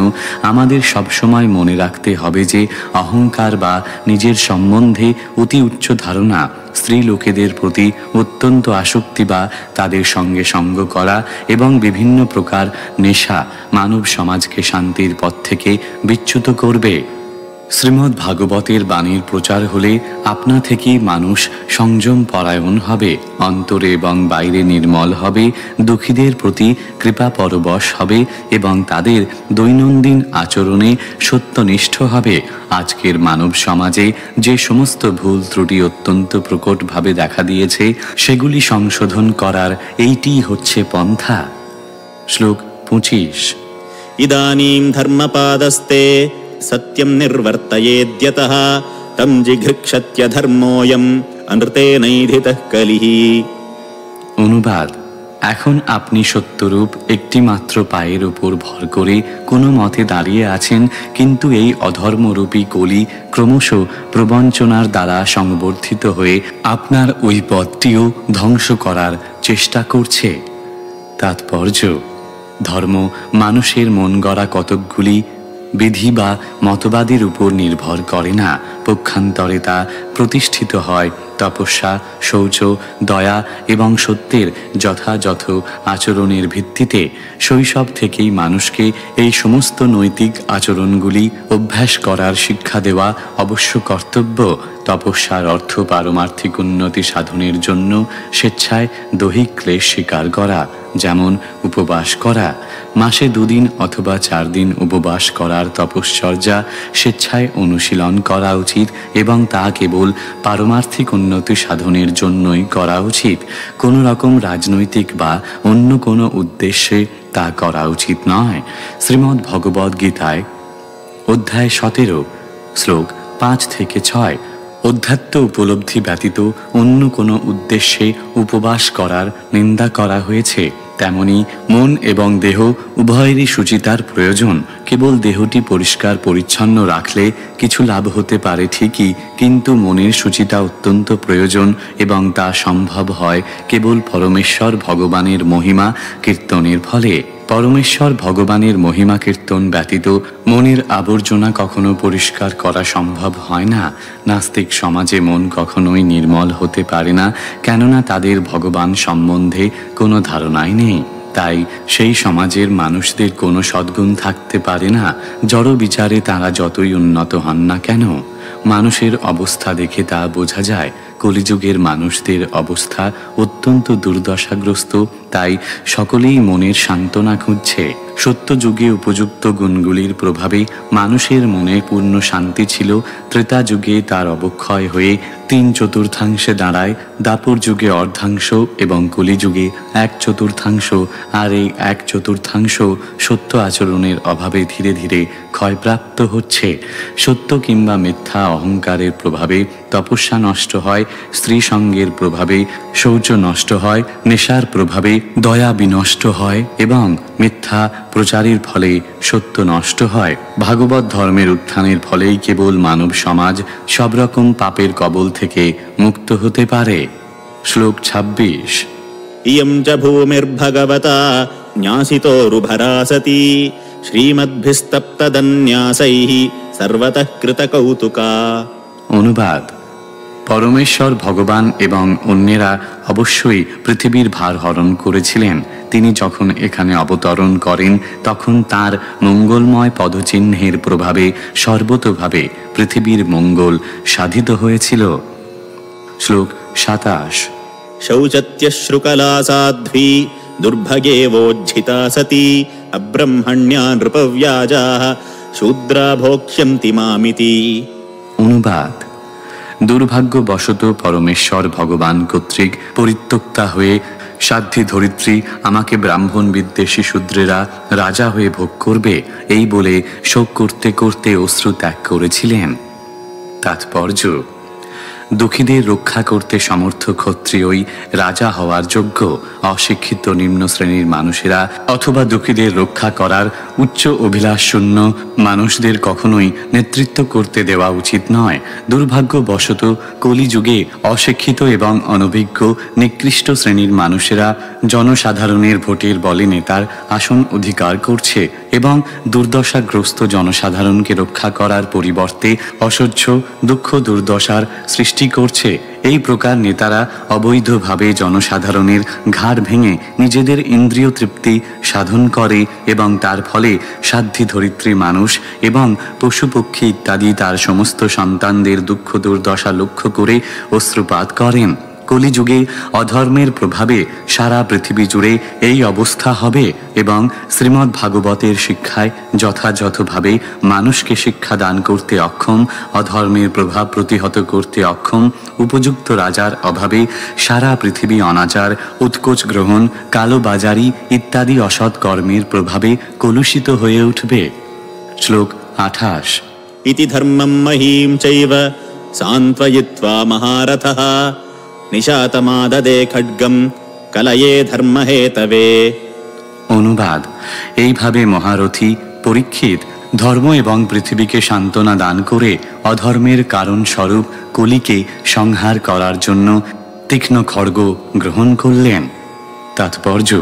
আমাদের সবসময় মনে রাখতে হবে যে অহংকার বা নিজের সম্বন্ধে অতি উচ্চ ধারণা, স্ত্রী লোকেদের প্রতি অত্যন্ত আসক্তি বা তাদের সঙ্গে সঙ্গ করা এবং বিভিন্ন প্রকার নেশা মানব সমাজকে শান্তির পথ থেকে বিচ্যুত করবে। শ্রীমদ্ ভাগবতের বাণীর প্রচার হলে আপনা থেকেই মানুষ সংযম পরায়ণ হবে, অন্তরে এবং বাইরে নির্মল হবে, দুঃখীদের প্রতি কৃপা পরবশ হবে এবং তাদের দৈনন্দিন আচরণে সত্যনিষ্ঠ হবে। আজকের মানব সমাজে যে সমস্ত ভুল ত্রুটি অত্যন্ত প্রকটভাবে দেখা দিয়েছে, সেগুলি সংশোধন করার এইটিই হচ্ছে পন্থা। শ্লোক 25। ইদানীং ধর্মপাদস্তে সত্যম নির্বর্তয়েদ্যতঃ তম জিঘৃক্ষত্যধর্মোয়ম অনৃতেনৈধিতঃ কলিঃ। অনুবাদ: এখন আপনি সত্যরূপ একটি মাত্র পায়ের উপর ভর করে কোনো মতে দাঁড়িয়ে আছেন, কিন্তু এই অধর্মরূপী কলি ক্রমশ প্রবঞ্চনার দ্বারা সংবর্ধিত হয়ে আপনার ওই পথটিও ধ্বংস করার চেষ্টা করছে। তাৎপর্য: ধর্ম মানুষের মন গড়া কতকগুলি বিধি বা মতবাদের উপর নির্ভর করে না, পক্ষান্তরে তা প্রতিষ্ঠিত হয় তপস্যা, শৌচ, দয়া এবং সত্যের যথাযথ আচরণের ভিত্তিতে। শৈশব থেকেই মানুষকে এই সমস্ত নৈতিক আচরণগুলি অভ্যাস করার শিক্ষা দেওয়া অবশ্য কর্তব্য। তপস্যার অর্থ পারমার্থিক উন্নতি সাধনের জন্য স্বেচ্ছায় দৈহিক ক্লেশ স্বীকার করা, যেমন উপবাস করা। মাসে 2 দিন অথবা 4 দিন উপবাস করার তপশ্চর্যা স্বেচ্ছায় অনুশীলন করা উচিত এবং তা কেবল পারমার্থিক উন্নতি সাধনের জন্যই করা উচিত। কোনো রকম রাজনৈতিক বা অন্য কোনো উদ্দেশ্যে তা করা উচিত নয়। শ্রীমদ্ ভগবদ্ গীতায় অধ্যায় 17 শ্লোক 5 থেকে 6 অধ্যাত্ম উপলব্ধি ব্যতীত অন্য কোনো উদ্দেশ্যে উপবাস করার নিন্দা করা হয়েছে। তেমনি মন এবং দেহ উভয়েরই শুচিতার প্রয়োজন। কেবল দেহটি পরিষ্কার পরিচ্ছন্ন রাখলে কিছু লাভ হতে পারে ঠিকই, কিন্তু মনের শুচিতা অত্যন্ত প্রয়োজন এবং তা সম্ভব হয় কেবল পরমেশ্বর ভগবানের মহিমা কীর্তনের ফলে। পরমেশ্বর ভগবানের মহিমা কীর্তন ব্যতীত মনের আবর্জনা কখনো পরিষ্কার করা সম্ভব হয় না। নাস্তিক সমাজে মন কখনোই নির্মল হতে পারে না, কেননা তাদের ভগবান সম্বন্ধে কোনো ধারণাই নেই। তাই সেই সমাজের মানুষদের কোনো সদ্গুণ থাকতে পারে না, জড় বিচারে তারা যতই উন্নত হন না কেন। মানুষের অবস্থা দেখে তা বোঝা যায়। কলিযুগের মানুষদের অবস্থা অত্যন্ত দুর্দশাগ্রস্ত, তাই সকলেই মনের সান্ত্বনা খুঁজছে। সত্যযুগে উপযুক্ত গুণগুলির প্রভাবে মানুষের মনে পূর্ণ শান্তি ছিল। ত্রেতা যুগে তার অবক্ষয় হয়ে 3/4 দাঁড়ায়, দাপর যুগে অর্ধাংশ এবং কলিযুগে 1/4, আর এই 1/4 সত্য আচরণের অভাবে ধীরে ধীরে ক্ষয়প্রাপ্ত হচ্ছে। সত্য কিংবা মিথ্যা অহংকারের প্রভাবে তপস্যা নষ্ট হয়, স্ত্রী সঙ্গের প্রভাবে শৌচ নষ্ট হয়, নেশার প্রভাবে দয়া বিনষ্ট হয় এবং মিথ্যা প্রচারের ফলে সত্য নষ্ট হয়। ভাগবত ধর্মের উত্থানের ফলেই কেবল মানব সমাজ সব রকম পাপের কবল থেকে মুক্ত হতে পারে। শ্লোক 26 ইয়ং চ ভূমির্ভগবতা ন্যাসিতোরুভরা সতি শ্রীমদ্ভিস্তপ্তদন্যাসৈঃ সর্বতঃ কৃতকৌতুকা। অনুবাদ: পরমেশ্বর ভগবান এবং অন্যেরা অবশ্যই পৃথিবীর ভার হরণ করেছিলেন। তিনি যখন এখানে অবতরণ করেন তখন তার মঙ্গলময় পদচিহ্নের প্রভাবে সর্বতোভাবে পৃথিবীর মঙ্গল সাধিত হয়েছিল। শ্লোক 27 শৌচত্যশ্রুকলা সাধ্বী দুর্ভগেবোজ্ঝিতা সতি অব্রহ্মণ্যা নৃপব্যাজাঃ শূদ্রা ভোক্ষ্যন্তি মামিতি। অনুবাদ: দুর্ভাগ্যবশত পরমেশ্বর ভগবান কর্তৃক পরিত্যক্তা হয়ে সাধ্বী ধরিত্রী আমাকে ব্রাহ্মণ বিদ্বেষী শূদ্রেরা রাজা হয়ে ভোগ করবে, এই বলে শোক করতে করতে অশ্রু ত্যাগ করেছিলেন। তাৎপর্য: দুঃখীদের রক্ষা করতে সমর্থ ক্ষত্রিয়ই রাজা হওয়ার যোগ্য। অশিক্ষিত নিম্ন শ্রেণীর মানুষেরা অথবা দুঃখীদের রক্ষা করার উচ্চ অভিলাষ শূন্য মানুষদের কখনোই নেতৃত্ব করতে দেওয়া উচিত নয়। দুর্ভাগ্যবশত কলিযুগে অশিক্ষিত এবং অনভিজ্ঞ নিকৃষ্ট শ্রেণীর মানুষেরা জনসাধারণের ভোটের বলে নেতার আসন অধিকার করছে এবং দুর্দশাগ্রস্ত জনসাধারণকে রক্ষা করার পরিবর্তে অসহ্য দুঃখ দুর্দশার সৃষ্টি করছে। এই প্রকার নেতারা অবৈধভাবে জনসাধারণের ঘাড় ভেঙে নিজেদের ইন্দ্রিয় তৃপ্তি সাধন করে এবং তার ফলে সাধ্বী ধরিত্রী মানুষ এবং পশু পক্ষী ইত্যাদি তার সমস্ত সন্তানদের দুঃখ দুর্দশা লক্ষ্য করে অশ্রুপাত করেন। কলিযুগে অধর্মের প্রভাবে সারা পৃথিবী জুড়ে এই অবস্থা হবে এবং শ্রীমদ্ ভাগবতের শিক্ষায় যথাযথভাবে মানুষকে শিক্ষা দান করতে অক্ষম, অধর্মের প্রভাব প্রতিহত করতে অক্ষম উপযুক্ত রাজার অভাবে সারা পৃথিবী অনাচার, উৎকোচ গ্রহণ, কালোবাজারি ইত্যাদি অসৎ কর্মের প্রভাবে কলুষিত হয়ে উঠবে। শ্লোক 28 ইতি ধর্মম মহীম চৈব সান্ত্বয়িত্বা মহারথঃ নিশাতমাদদে খड्गं কলয়ে ধর্মহেতবে। অনুবাদ: এইভাবে মহারথী পরীক্ষিত ধর্ম এবং পৃথিবীকে সান্ত্বনা দান করে অধর্মের কারণ স্বরূপ কলিকে সংহার করার জন্য তীক্ষ্ণ খড়গ গ্রহণ করলেন। তাৎপর্য: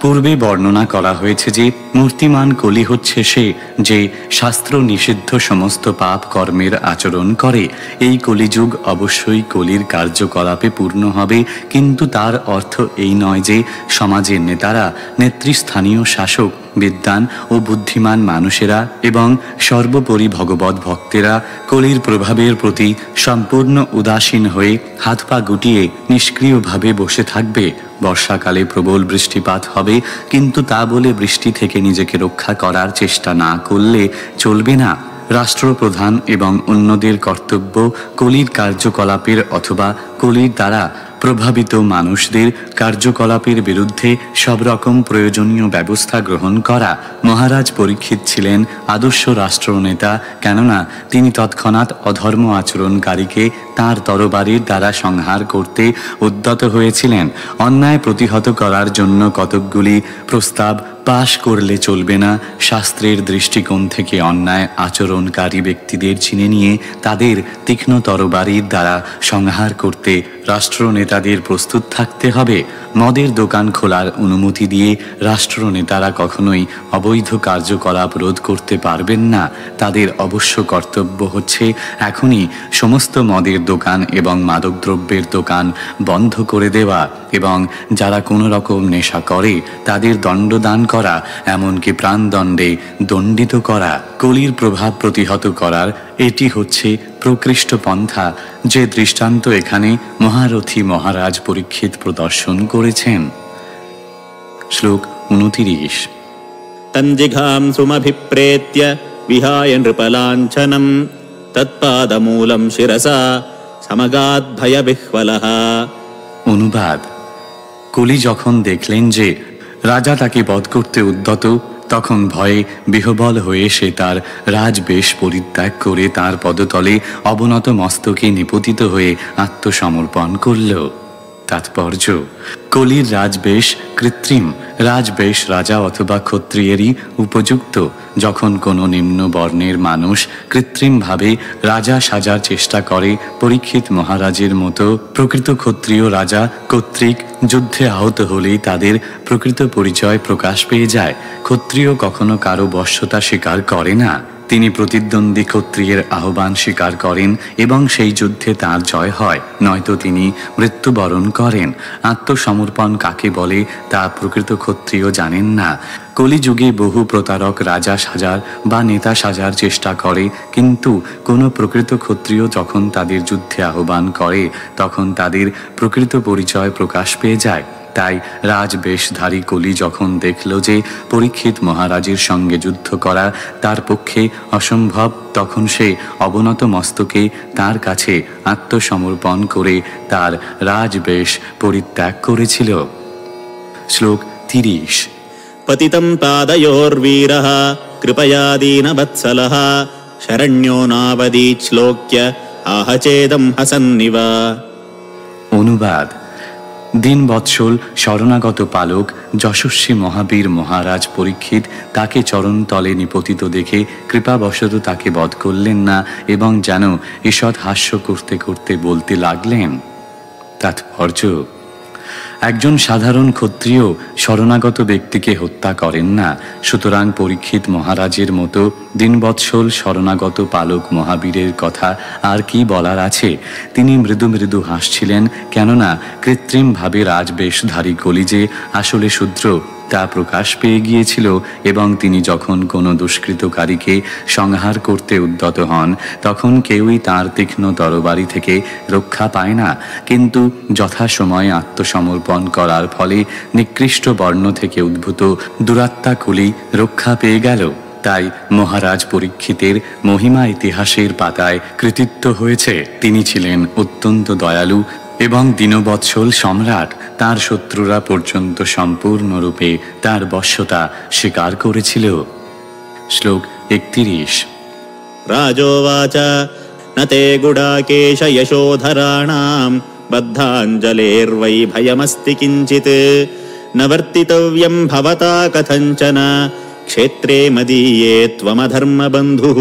পূর্বে বর্ণনা করা হয়েছে যে মূর্তিমান কলি হচ্ছে সে যে শাস্ত্র নিষিদ্ধ সমস্ত পাপ কর্মের আচরণ করে। এই কলিযুগ অবশ্যই কলির কার্যকলাপে পূর্ণ হবে, কিন্তু তার অর্থ এই নয় যে সমাজের নেতারা, নেতৃস্থানীয় শাসক বিদ্বান ও বুদ্ধিমান মানুষেরা এবং সর্বোপরি ভগবত ভক্তেরা কলির প্রভাবের প্রতি সম্পূর্ণ উদাসীন হয়ে হাত পা গুটিয়ে নিষ্ক্রিয়ভাবে বসে থাকবে। বর্ষাকালে প্রবল বৃষ্টিপাত হবে, কিন্তু তা বলে বৃষ্টি থেকে নিজেকে রক্ষা করার চেষ্টা না করলে চলবে না। রাষ্ট্রপ্রধান এবং অন্যদের কর্তব্য কলির কার্যকলাপের অথবা কলির দ্বারা প্রভাবিত মানুষদের কার্যকলাপের বিরুদ্ধে সব রকম প্রয়োজনীয় ব্যবস্থা গ্রহণ করা। মহারাজ পরীক্ষিত ছিলেন আদর্শ রাষ্ট্রনেতা, কেননা তিনি তৎক্ষণাৎ অধর্ম আচরণকারীকে তাঁর তরবারির দ্বারা সংহার করতে উদ্যত হয়েছিলেন। অন্যায় প্রতিহত করার জন্য কতকগুলি প্রস্তাব পাশ করলে চলবে না। শাস্ত্রের দৃষ্টিকোণ থেকে অন্যায় আচরণকারী ব্যক্তিদের চিনে নিয়ে তাদের তীক্ষ্ণ তরবারির দ্বারা সংহার করতে রাষ্ট্রনেতাদের প্রস্তুত থাকতে হবে। মদের দোকান খোলার অনুমতি দিয়ে রাষ্ট্রনেতারা কখনোই অবৈধ কার্যকলাপ রোধ করতে পারবেন না। তাদের অবশ্য কর্তব্য হচ্ছে এখনই সমস্ত মদের দোকান এবং মাদকদ্রব্যের দোকান বন্ধ করে দেওয়া এবং যারা কোনো রকম নেশা করে তাদের দণ্ডদান করা, এমনকি প্রাণদণ্ডে দণ্ডিত করা। কলির প্রভাব প্রতিহত করার এটি হচ্ছে প্রকৃষ্ট পন্থা, যে দৃষ্টান্ত এখানে মহারথী মহারাজ পরীক্ষিত প্রদর্শন করেছেন। শ্লোক 29। তঞ্জিঘাম সুমভিপ্রেত্য বিহায় নৃপলাঞ্ছনম তৎপাদমূলম শিরসা সমগাৎ ভয়বিহ্বলঃ। অনুবাদ: কলি যখন দেখলেন যে রাজা তাকে বধ করতে উদ্যত, তখন ভয়ে বিহ্বল হয়ে সে তার রাজবেশ পরিত্যাগ করে তার পদতলে অবনত মস্তকে নিপতিত হয়ে আত্মসমর্পণ করল। তাৎপর্য: কলির রাজবেশ কৃত্রিম। রাজবেশ রাজা অথবা ক্ষত্রিয়েরই উপযুক্ত। যখন কোনো নিম্ন বর্ণের মানুষ কৃত্রিমভাবে রাজা সাজার চেষ্টা করে, পরীক্ষিত মহারাজের মতো প্রকৃত ক্ষত্রিয় রাজা কর্তৃক যুদ্ধে আহত হলেই তাদের প্রকৃত পরিচয় প্রকাশ পেয়ে যায়। ক্ষত্রিয় কখনো কারো বশ্যতা স্বীকার করে না। তিনি প্রতিদ্বন্দ্বী ক্ষত্রিয়ের আহ্বান স্বীকার করেন এবং সেই যুদ্ধে তার জয় হয়, নয়তো তিনি মৃত্যুবরণ করেন। আত্মসমর্পণ কাকে বলে তা প্রকৃত ক্ষত্রিয় জানেন না। কলিযুগে বহু প্রতারক রাজা সাজার বা নেতা সাজার চেষ্টা করে, কিন্তু কোনো প্রকৃত ক্ষত্রিয় যখন তাদের যুদ্ধে আহ্বান করে তখন তাদের প্রকৃত পরিচয় প্রকাশ পেয়ে যায়। তাই রাজবেশধারী কলি যখন দেখল যে পরীক্ষিত মহারাজের সঙ্গে যুদ্ধ করা তার পক্ষে অসম্ভব, তখন সে অবনত মস্তকে তার কাছে আত্মসমর্পণ করে তার রাজবেশ পরিত্যাগ করেছিল। শ্লোক 30। পতিতম পাদয়োর্বীরঃ কৃপয়া দীনবৎসলঃ শরণ্যো নাবদীৎ শ্লোক্য আহচেদম হসন্নিব। অনুবাদ: দীনবৎসল শরণাগত পালক যশস্বী মহাবীর মহারাজ পরীক্ষিত তাকে চরণতলে নিপতিত দেখে কৃপাবশত তাকে বধ করলেন না এবং যেন ঈষৎ হাস্য করতে করতে বলতে লাগলেন। তাৎপর্য: একজন সাধারণ ক্ষত্রিয় শরণাগত ব্যক্তিকে হত্যা করেন না। সুতরাং পরীক্ষিত মহারাজের মতো দীনবৎসল শরণাগত পালক মহাবীরের কথা আর কি বলার আছে। তিনি মৃদু মৃদু হাসছিলেন, কেননা কৃত্রিমভাবে রাজবেশধারী কলি যে আসলে শূদ্র তা প্রকাশ পেয়ে গিয়েছিল এবং তিনি যখন কোনো দুষ্কৃতকারীকে সংহার করতে উদ্যত হন তখন কেউই তাঁর তীক্ষ্ণ তরবারি থেকে রক্ষা পায় না। কিন্তু যথাসময়ে আত্মসমর্পণ করার ফলে নিকৃষ্ট বর্ণ থেকে উদ্ভূত দুরাত্মা কলি রক্ষা পেয়ে গেল। তাই মহারাজ পরীক্ষিতের মহিমা ইতিহাসের পাতায় কৃতিত্ব হয়েছে। তিনি ছিলেন অত্যন্ত দয়ালু এবং দীনবৎসল সম্রাট। তার শত্রুরা পর্যন্ত সম্পূর্ণরূপে তার বশ্যতা স্বীকার করেছিল। শ্লোক 31। রাজোবাচ ন তে গুডাকেশ যশোধরাণাম বদ্ধাঞ্জলের্বৈ ভয়মস্তি কিঞ্চিৎ ন বর্তিতব্যম ভবতা কথঞ্চন ক্ষেত্রে মদীয়ে ত্বমধর্ম বন্ধুঃ।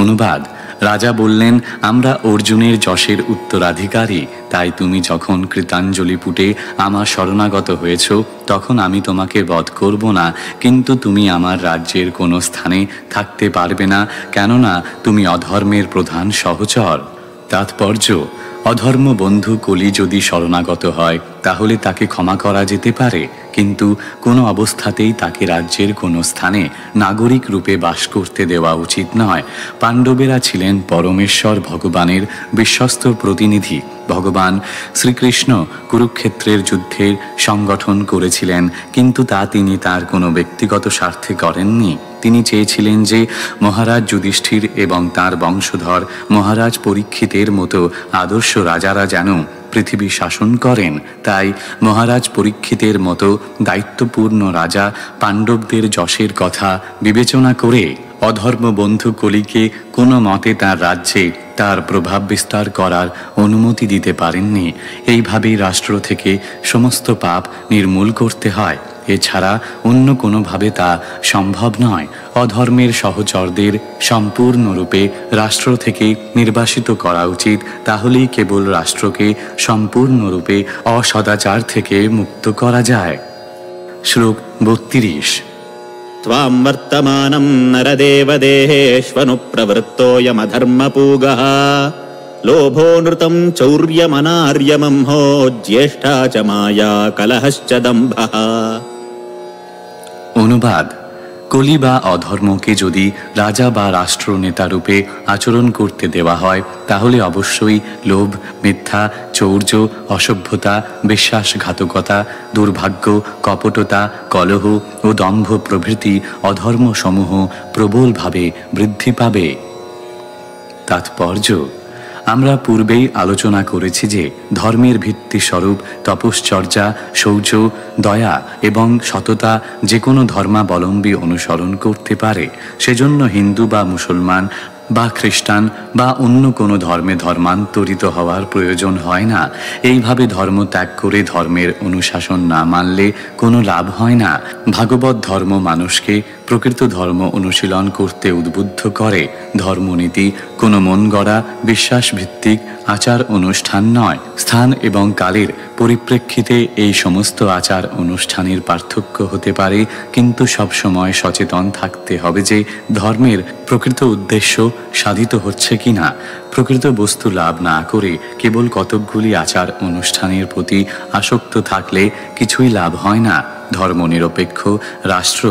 অনুবাদ: রাজা বললেন, আমরা অর্জুনের যশের উত্তরাধিকারী, তাই তুমি যখন কৃতাঞ্জলি পুটে আমার শরণাগত হয়েছ তখন আমি তোমাকে বধ করব না, কিন্তু তুমি আমার রাজ্যের কোনো স্থানে থাকতে পারবে না, কেননা তুমি অধর্মের প্রধান সহচর। তাৎপর্য: অধর্ম বন্ধু কলি যদি শরণাগত হয় তাহলে তাকে ক্ষমা করা যেতে পারে, কিন্তু কোনো অবস্থাতেই তাকে রাজ্যের কোনো স্থানে নাগরিক রূপে বাস করতে দেওয়া উচিত নয়। পাণ্ডবেরা ছিলেন পরমেশ্বর ভগবানের বিশ্বস্ত প্রতিনিধি। ভগবান শ্রীকৃষ্ণ কুরুক্ষেত্রের যুদ্ধের সংগঠন করেছিলেন, কিন্তু তা তিনি তার কোনো ব্যক্তিগত স্বার্থে করেননি। তিনি চেয়েছিলেন যে মহারাজ যুধিষ্ঠির এবং তার বংশধর মহারাজ পরীক্ষিতের মতো আদর্শ রাজারা যেন পৃথিবী শাসন করেন। তাই মহারাজ পরীক্ষিতের মতো দায়িত্বপূর্ণ রাজা পাণ্ডবদের যশের কথা বিবেচনা করে অধর্ম বন্ধু কলিকে কোনো মতে তার রাজ্যে তার প্রভাব বিস্তার করার অনুমতি দিতে পারেননি। এইভাবেই রাষ্ট্র থেকে সমস্ত পাপ নির্মূল করতে হয়, এছাড়া অন্য কোনোভাবে তা সম্ভব নয়। অধর্মের সহচরদের সম্পূর্ণরূপে রাষ্ট্র থেকে নির্বাসিত করা উচিত, তাহলেই কেবল রাষ্ট্রকে সম্পূর্ণরূপে অসদাচার থেকে মুক্ত করা যায়। শ্লোক 32। ত্বাম বর্তমানম নরদেবদেহেষ্বনুপ্রবৃত্তোऽয়মধর্মপূগः লোভো নৃতম চৌর্যমনার্যমম্হো জ্যেষ্ঠা চ মায়া কলহশ্চ দম্ভঃ। অনুবাদ: কলি বা অধর্মকে যদি রাজা বা রাষ্ট্রনেতা রূপে আচরণ করতে দেওয়া হয় তাহলে অবশ্যই লোভ, মিথ্যা, চৌর্য, অসভ্যতা, বিশ্বাসঘাতকতা, দুর্ভাগ্য, কপটতা, কলহ ও দম্ভ প্রভৃতি অধর্মসমূহ প্রবলভাবে বৃদ্ধি পাবে। তাৎপর্য: আমরা পূর্বেই আলোচনা করেছি যে ধর্মের ভিত্তিস্বরূপ তপশ্চর্যা, শৌচ, দয়া এবং সততা যে কোনো ধর্মাবলম্বী অনুসরণ করতে পারে। সেজন্য হিন্দু বা মুসলমান বা খ্রিস্টান বা অন্য কোনো ধর্মে ধর্মান্তরিত হওয়ার প্রয়োজন হয় না। এইভাবে ধর্ম ত্যাগ করে ধর্মের অনুশাসন না মানলে কোনো লাভ হয় না। ভাগবত ধর্ম মানুষকে প্রকৃত ধর্ম অনুশীলন করতে উদ্বুদ্ধ করে। ধর্মনীতি কোনো মন গড়া বিশ্বাসভিত্তিক আচার অনুষ্ঠান নয়। স্থান এবং কালের পরিপ্রেক্ষিতে এই সমস্ত আচার অনুষ্ঠানের পার্থক্য হতে পারে, কিন্তু সবসময় সচেতন থাকতে হবে যে ধর্মের প্রকৃত উদ্দেশ্য সাধিত হচ্ছে কিনা। প্রকৃত বস্তু লাভ না করে কেবল কতকগুলি আচার অনুষ্ঠানের প্রতি আসক্ত থাকলে কিছুই লাভ হয় না। ধর্মনিরপেক্ষ রাষ্ট্র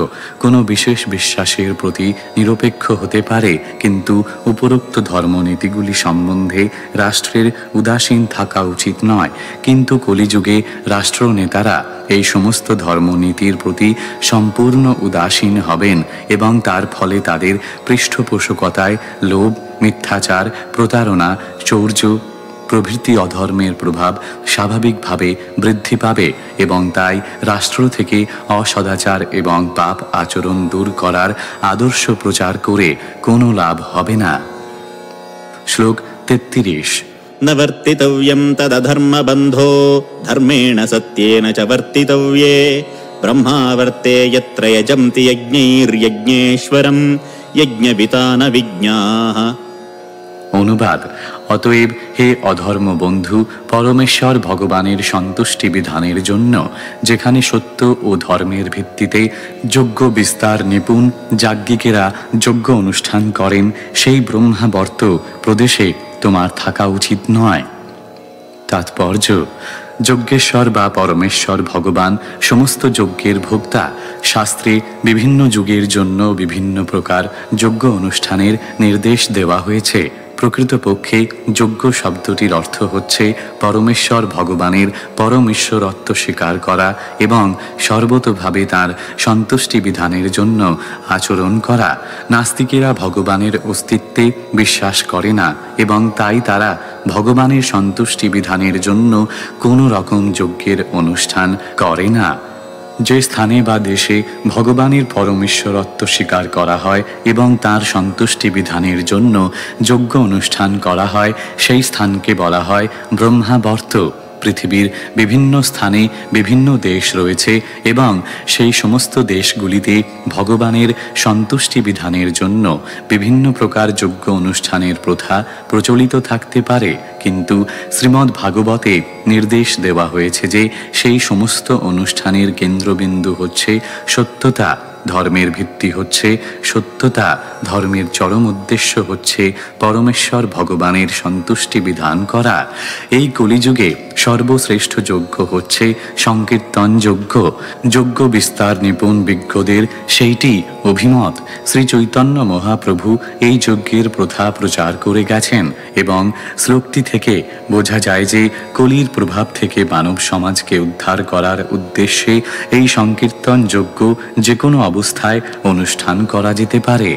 কোনো বিশেষ বিশ্বাসের প্রতি নিরপেক্ষ হতে পারে, কিন্তু উপরোক্ত ধর্মনীতিগুলি সম্বন্ধে রাষ্ট্রের উদাসীন থাকা উচিত নয়। কিন্তু কলিযুগে রাষ্ট্রনেতারা এই সমস্ত ধর্মনীতির প্রতি সম্পূর্ণ উদাসীন হবেন এবং তার ফলে তাদের পৃষ্ঠপোষকতায় লোভ, মিথ্যাচার, প্রতারণা, চৌর্য প্রভৃতি অধর্মের প্রভাব স্বাভাবিকভাবে বৃদ্ধি পাবে এবং তাই রাষ্ট্র থেকে অসদাচার এবং পাপ আচরণ দূর করার আদর্শ প্রচার করে কোনো লাভ হবে না। শ্লোক 33। न वर्तितव्यं तदधर्मबन्धो धर्मेण सत्येन च वर्तितव्ये ब्रह्मावर्ते यत्र यजन्ति यज्ञैर्यज्ञेश्वरं यज्ञविता न विज्ञाः। অনুবাদ: অতএব হে অধর্ম বন্ধু, পরমেশ্বর ভগবানের সন্তুষ্টি বিধানের জন্য যেখানে সত্য ও ধর্মের ভিত্তিতে যজ্ঞ বিস্তার নিপুণ যাজ্ঞিকেরা যজ্ঞ অনুষ্ঠান করেন, সেই ব্রহ্মাবর্ত প্রদেশে তোমার থাকা উচিত নয়। তাৎপর্য: যজ্ঞেশ্বর বা পরমেশ্বর ভগবান সমস্ত যজ্ঞের ভোক্তা। শাস্ত্রে বিভিন্ন যুগের জন্য বিভিন্ন প্রকার যজ্ঞ অনুষ্ঠানের নির্দেশ দেওয়া হয়েছে। প্রকৃতপক্ষে যজ্ঞ শব্দটির অর্থ হচ্ছে পরমেশ্বর ভগবানের পরম ঈশ্বরত্ব স্বীকার করা এবং সর্বতোভাবে তাঁর সন্তুষ্টি বিধানের জন্য আচরণ করা। নাস্তিকেরা ভগবানের অস্তিত্বে বিশ্বাস করে না এবং তাই তারা ভগবানের সন্তুষ্টি বিধানের জন্য কোনো রকম যজ্ঞের অনুষ্ঠান করে না। যে স্থানে বা দেশে ভগবানের পরমেশ্বরত্ব স্বীকার করা হয় এবং তাঁর সন্তুষ্টি বিধানের জন্য যজ্ঞ অনুষ্ঠান করা হয় সেই স্থানকে বলা হয় ব্রহ্মাবর্ত। পৃথিবীর বিভিন্ন স্থানে বিভিন্ন দেশ রয়েছে এবং সেই সমস্ত দেশগুলিতে ভগবানের সন্তুষ্টি বিধানের জন্য বিভিন্ন প্রকার যজ্ঞ অনুষ্ঠানের প্রথা প্রচলিত থাকতে পারে, কিন্তু শ্রীমদ্ ভাগবতে নির্দেশ দেওয়া হয়েছে যে সেই সমস্ত অনুষ্ঠানের কেন্দ্রবিন্দু হচ্ছে সত্যতা, ধর্মের ভিত্তি হচ্ছে সত্যতা, ধর্মের চরম উদ্দেশ্য হচ্ছে পরমেশ্বর ভগবানের সন্তুষ্টি বিধান করা। এই কলিযুগে সর্বশ্রেষ্ঠ যজ্ঞ হচ্ছে সংকীর্তন যজ্ঞ। যজ্ঞ বিস্তার নিপুণ বিজ্ঞদের সেইটি অভিমত। শ্রী চৈতন্য মহাপ্রভু এই যজ্ঞের প্রথা প্রচার করে গেছেন এবং শ্লোকটি থেকে বোঝা যায় যে কলির প্রভাব থেকে মানব সমাজকে উদ্ধার করার উদ্দেশ্যে এই সংকীর্তন যজ্ঞ যে কোনো অবস্থায় অনুষ্ঠান করা যেতে পারে।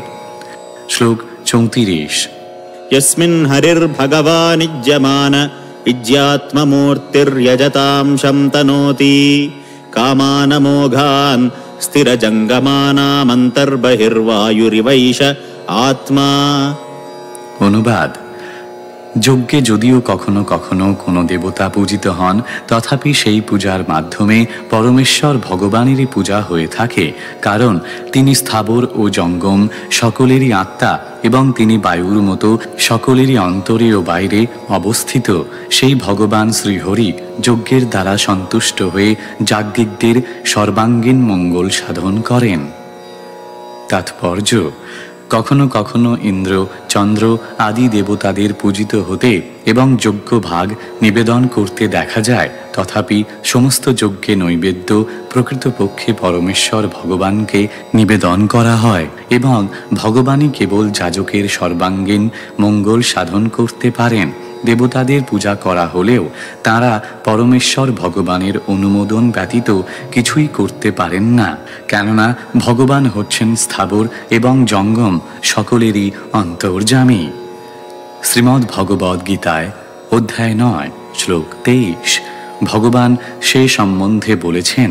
শ্লোক 34। यस्मिन् हरिर्भगवानिज्यमान इज्यात्ममूर्तिर्यजतांशं तनोति कामानमोघान् स्थिरजङ्गमानामन्तर्बहिर्वायुरिवैष आत्मा। অনুবাদ: যজ্ঞে যদিও কখনো কখনো কোনো দেবতা পূজিত হন, তথাপি সেই পূজার মাধ্যমে পরমেশ্বর ভগবানেরই পূজা হয়ে থাকে, কারণ তিনি স্থাবর ও জঙ্গম সকলেরই আত্মা এবং তিনি বায়ুর মতো সকলেরই অন্তরে ও বাইরে অবস্থিত। সেই ভগবান শ্রীহরি যজ্ঞের দ্বারা সন্তুষ্ট হয়ে যাজ্ঞিকদের সর্বাঙ্গীন মঙ্গল সাধন করেন। তাৎপর্য: কখনো কখনো ইন্দ্র, চন্দ্র আদি দেবতাদের পূজিত হতে এবং যজ্ঞ ভাগ নিবেদন করতে দেখা যায়, তথাপি সমস্ত যজ্ঞে নৈবেদ্য প্রকৃতপক্ষে পরমেশ্বর ভগবানকে নিবেদন করা হয় এবং ভগবানই কেবল যাজকের সর্বাঙ্গীন মঙ্গল সাধন করতে পারেন। দেবতাদের পূজা করা হলেও তাঁরা পরমেশ্বর ভগবানের অনুমোদন ব্যতীত কিছুই করতে পারেন না, কেননা ভগবান হচ্ছেন স্থাবর এবং জঙ্গম সকলেরই অন্তর্যামী। শ্রীমদ্ ভগবদ্ গীতায় অধ্যায় 9 শ্লোক 23 ভগবান সে সম্বন্ধে বলেছেন: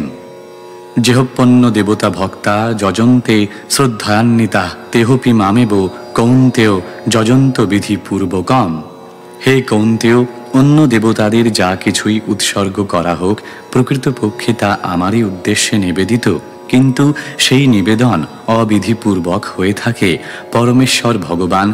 যেহপন্ন দেবতা ভক্তা যজন্তে শ্রদ্ধান্বিতা তেহপি মামেব কৌন্তেয় যজন্ত বিধি পূর্বকম। হে কৌন্তেয়, অন্য দেবতাদের যা কিছুই উৎসর্গ করা হোক, প্রকৃতপক্ষে তা আমারই উদ্দেশ্যে নিবেদিত, কিন্তু সেই নিবেদন অবিধিপূর্বক হয়ে থাকে। পরমেশ্বর ভগবান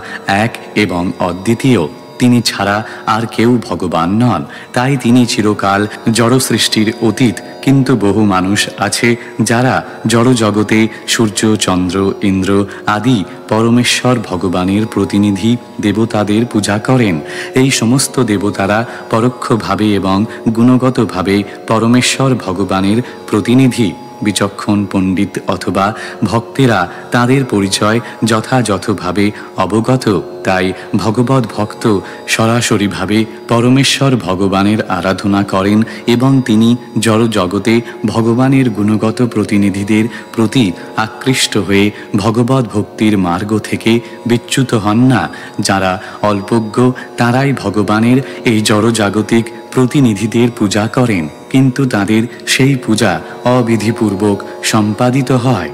এক এবং অদ্বিতীয়, তিনি ছাড়া আর কেউ ভগবান নন। তাই তিনি চিরকাল জড় সৃষ্টির অতীত, কিন্তু বহু মানুষ আছে যারা জড় জগতে সূর্য, চন্দ্র, ইন্দ্র আদি পরমেশ্বর ভগবানের প্রতিনিধি দেবতাদের পূজা করেন। এই সমস্ত দেবতারা পরোক্ষভাবে এবং গুণগতভাবে পরমেশ্বর ভগবানের প্রতিনিধি। বিচক্ষণ পণ্ডিত অথবা ভক্তেরা তাদের পরিচয় যথাযথভাবে অবগত, তাই ভগবত ভক্ত সরাসরিভাবে পরমেশ্বর ভগবানের আরাধনা করেন এবং তিনি জড় জগতে ভগবানের গুণগত প্রতিনিধিদের প্রতি আকৃষ্ট হয়ে ভগবত ভক্তির মার্গ থেকে বিচ্যুত হন না। যারা অল্পজ্ঞ তারাই ভগবানের এই জড়জাগতিক প্রতিনিধিদের পূজা করেন, কিন্তু তাদের সেই পূজা অবিধিপূর্বক সম্পাদিত হয়।